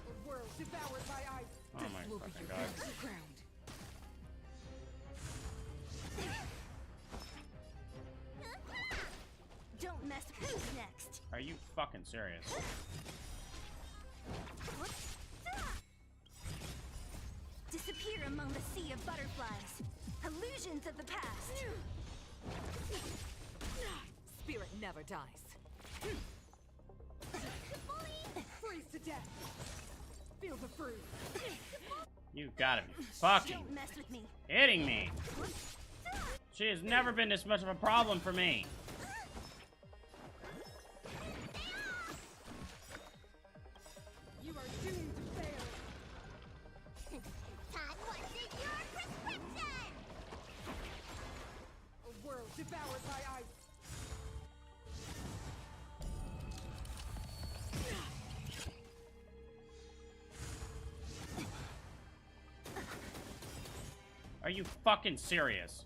The world devoured by ice. Oh my fucking God. Don't mess. Who's next? Are you fucking serious? Disappear among the sea of butterflies. Illusions of the past. Spirit never dies. Freeze to death. Feel the freeze. You gotta be fucking Don't mess with me. kidding me. She has never been this much of a problem for me. You are doomed to fail. Time wasted your prescription. A world devoured by ice. Are you fucking serious?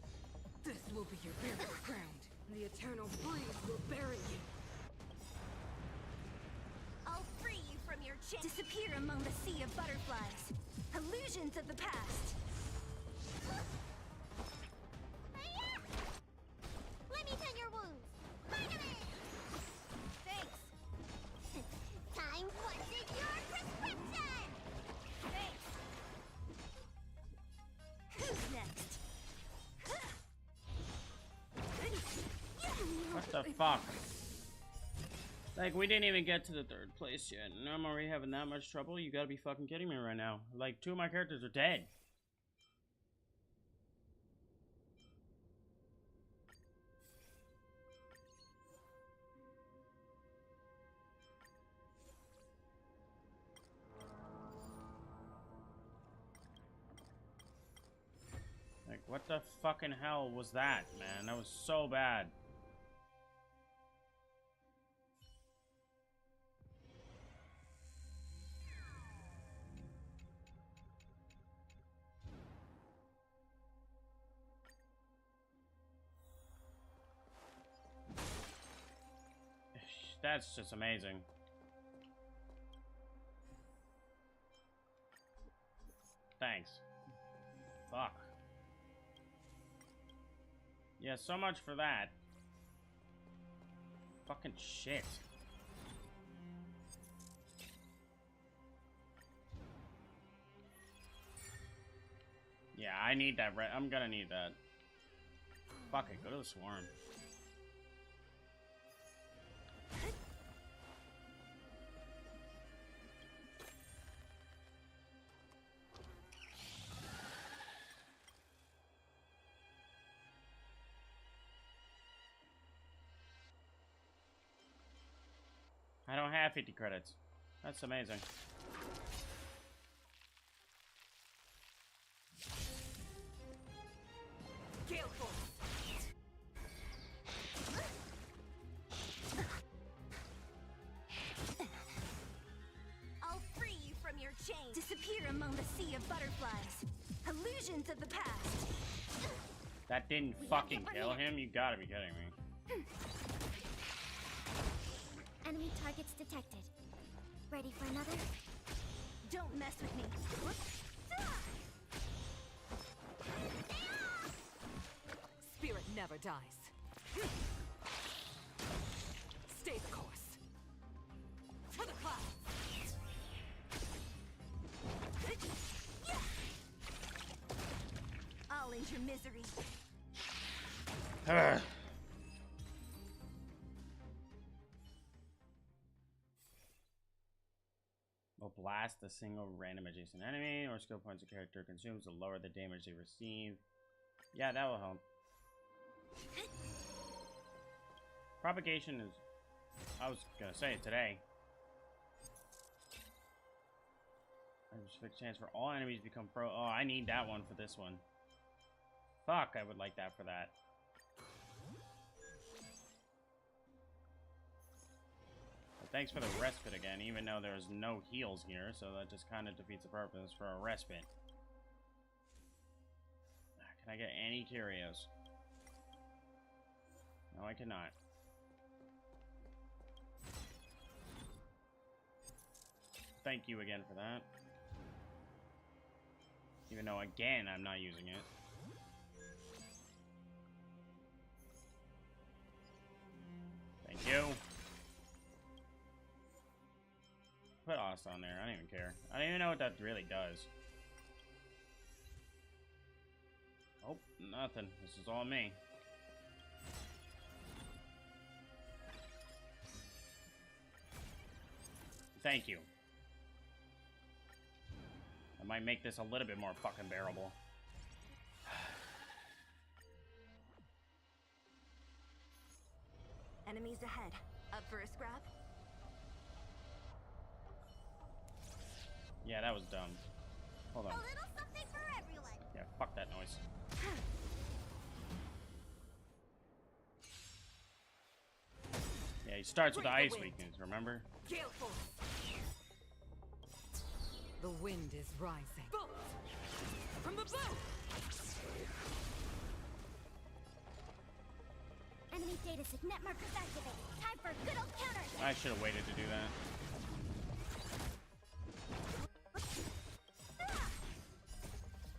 This will be your burial ground. The eternal breeze will bury you. I'll free you from your disappear among the sea of butterflies. Illusions of the past. Let me tend your wounds. Thanks. Time wasted your prescription. Thanks. Who's next? What the fuck? Like, we didn't even get to the third place yet, and I'm already having that much trouble? You gotta be fucking kidding me right now. Like, 2 of my characters are dead. Like, what the fucking hell was that, man? That was so bad. That's just amazing. Thanks. Fuck. Yeah, so much for that. Fucking shit. Yeah, I need that. I'm gonna need that. Fuck it, go to the swarm. I don't have 50 credits. That's amazing. Gale Force. I'll free you from your chains. Disappear among the sea of butterflies. Illusions of the past. That didn't fucking kill him? You gotta be kidding me. Enemy targets detected. Ready for another? Don't mess with me. Spirit never dies. Stay the course. To the clouds. I'll end your misery. Will blast a single random adjacent enemy or skill points a character consumes to lower the damage they receive. Yeah, that will help. Propagation is... I was gonna say it today. There's a fixed chance for all enemies to become pro... Oh, I need that one for this one. Fuck, I would like that for that. But thanks for the respite again, even though there's no heals here, so that just kind of defeats the purpose for a respite. Can I get any curios? No, I cannot. Thank you again for that. Even though, again, I'm not using it. Thank you. Put Os on there. I don't even care. I don't even know what that really does. Oh, nothing. This is all me. Thank you. That might make this a little bit more fucking bearable. Enemies ahead. Up for a scrap? Yeah, that was dumb. Hold on. A little something for everyone. Yeah, fuck that noise. Yeah, he starts with the ice weakness, remember? Gale Force. The wind is rising. Bolt! From the bow! Enemy data net markers activated. Time for a good old counterattack. I should have waited to do that.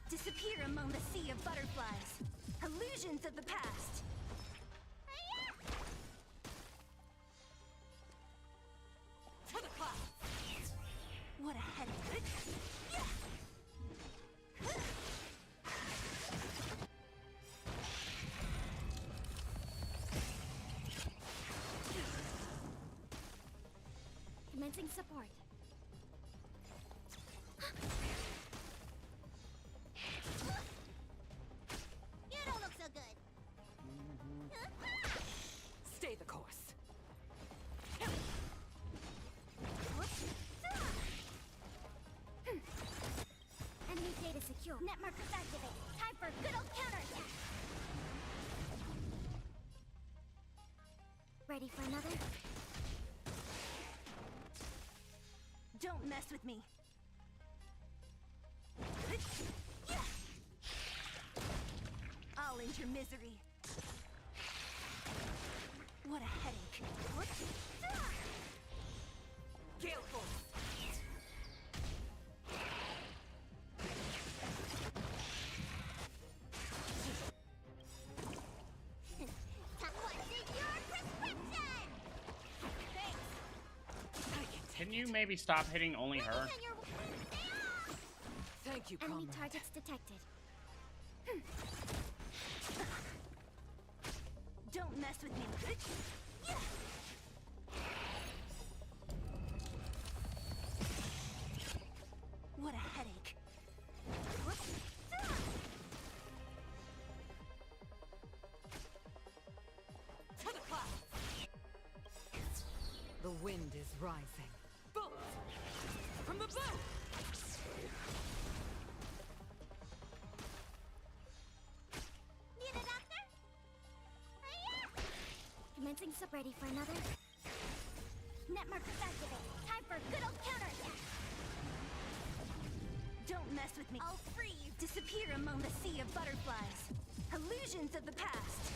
Disappear among the sea of butterflies. Illusions of the past. To the clouds. What a headache. Commencing support. You don't look so good. Stay the course. Enemy data secure. Net markers activated. Time for a good old counterattack. Ready for another? Don't mess with me. I'll end your misery. What a headache. Gale Force. What's in your prescription? Thanks. Can you maybe stop hitting only her? Thank you, Enemy comrade. targets detected. Don't mess with me. What a headache. To the clouds. The wind is is rising. Bolt! From the bow! Need a doctor? Commencing sub ready for another. Net markers activate. Time for good old counterattack. Don't mess with me. I'll free you. Disappear among the sea of butterflies. Illusions of the past.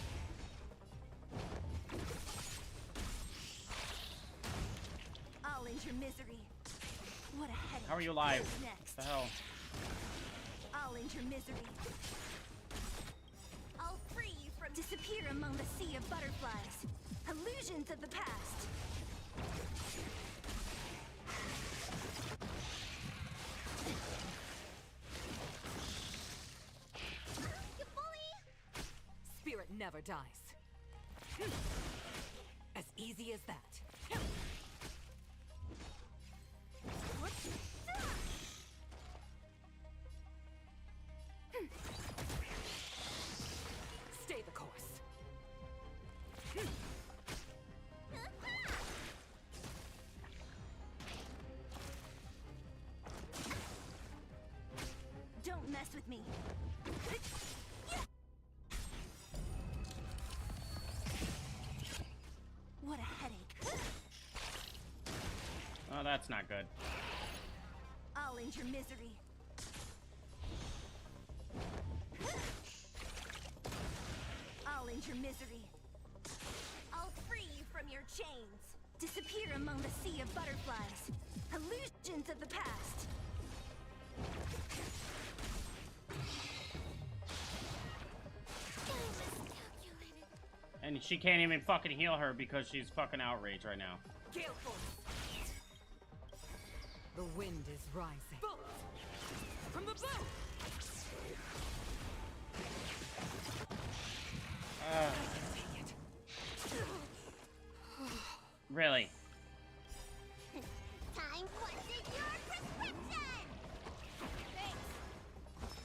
I'll end your misery. What a headache. How are you alive? Who's next? What the hell? I'll end your misery. I'll free you from disappear among the sea of butterflies. Illusions of the past. You bully! Spirit never dies. As easy as that. Stay the course. Don't mess with me. What a headache. Oh, that's not good. I'll end your misery. I'll end your misery. I'll free you from your chains. Disappear among the sea of butterflies. Illusions of the past. And she can't even fucking heal her because she's fucking outraged right now. Gale force. The wind is rising. Bolt! From the bow! Really? Time for your prescription. Thanks.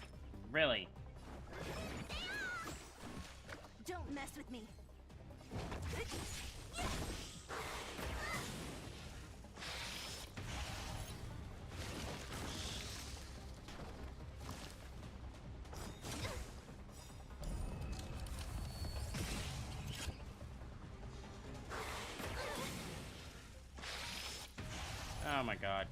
Really? Don't mess with me. Oh my god.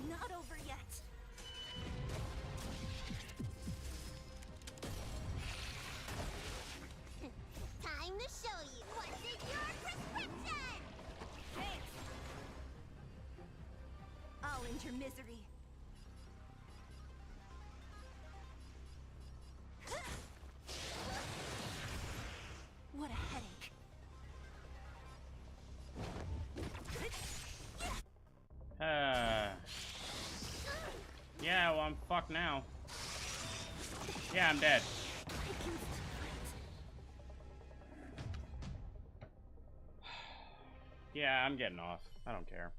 Not over yet. Time to show you what's in your prescription. Thanks. I'll end your misery. What a headache. Yeah, well, I'm fucked now. Yeah, I'm dead. Yeah, I'm getting off. I don't care.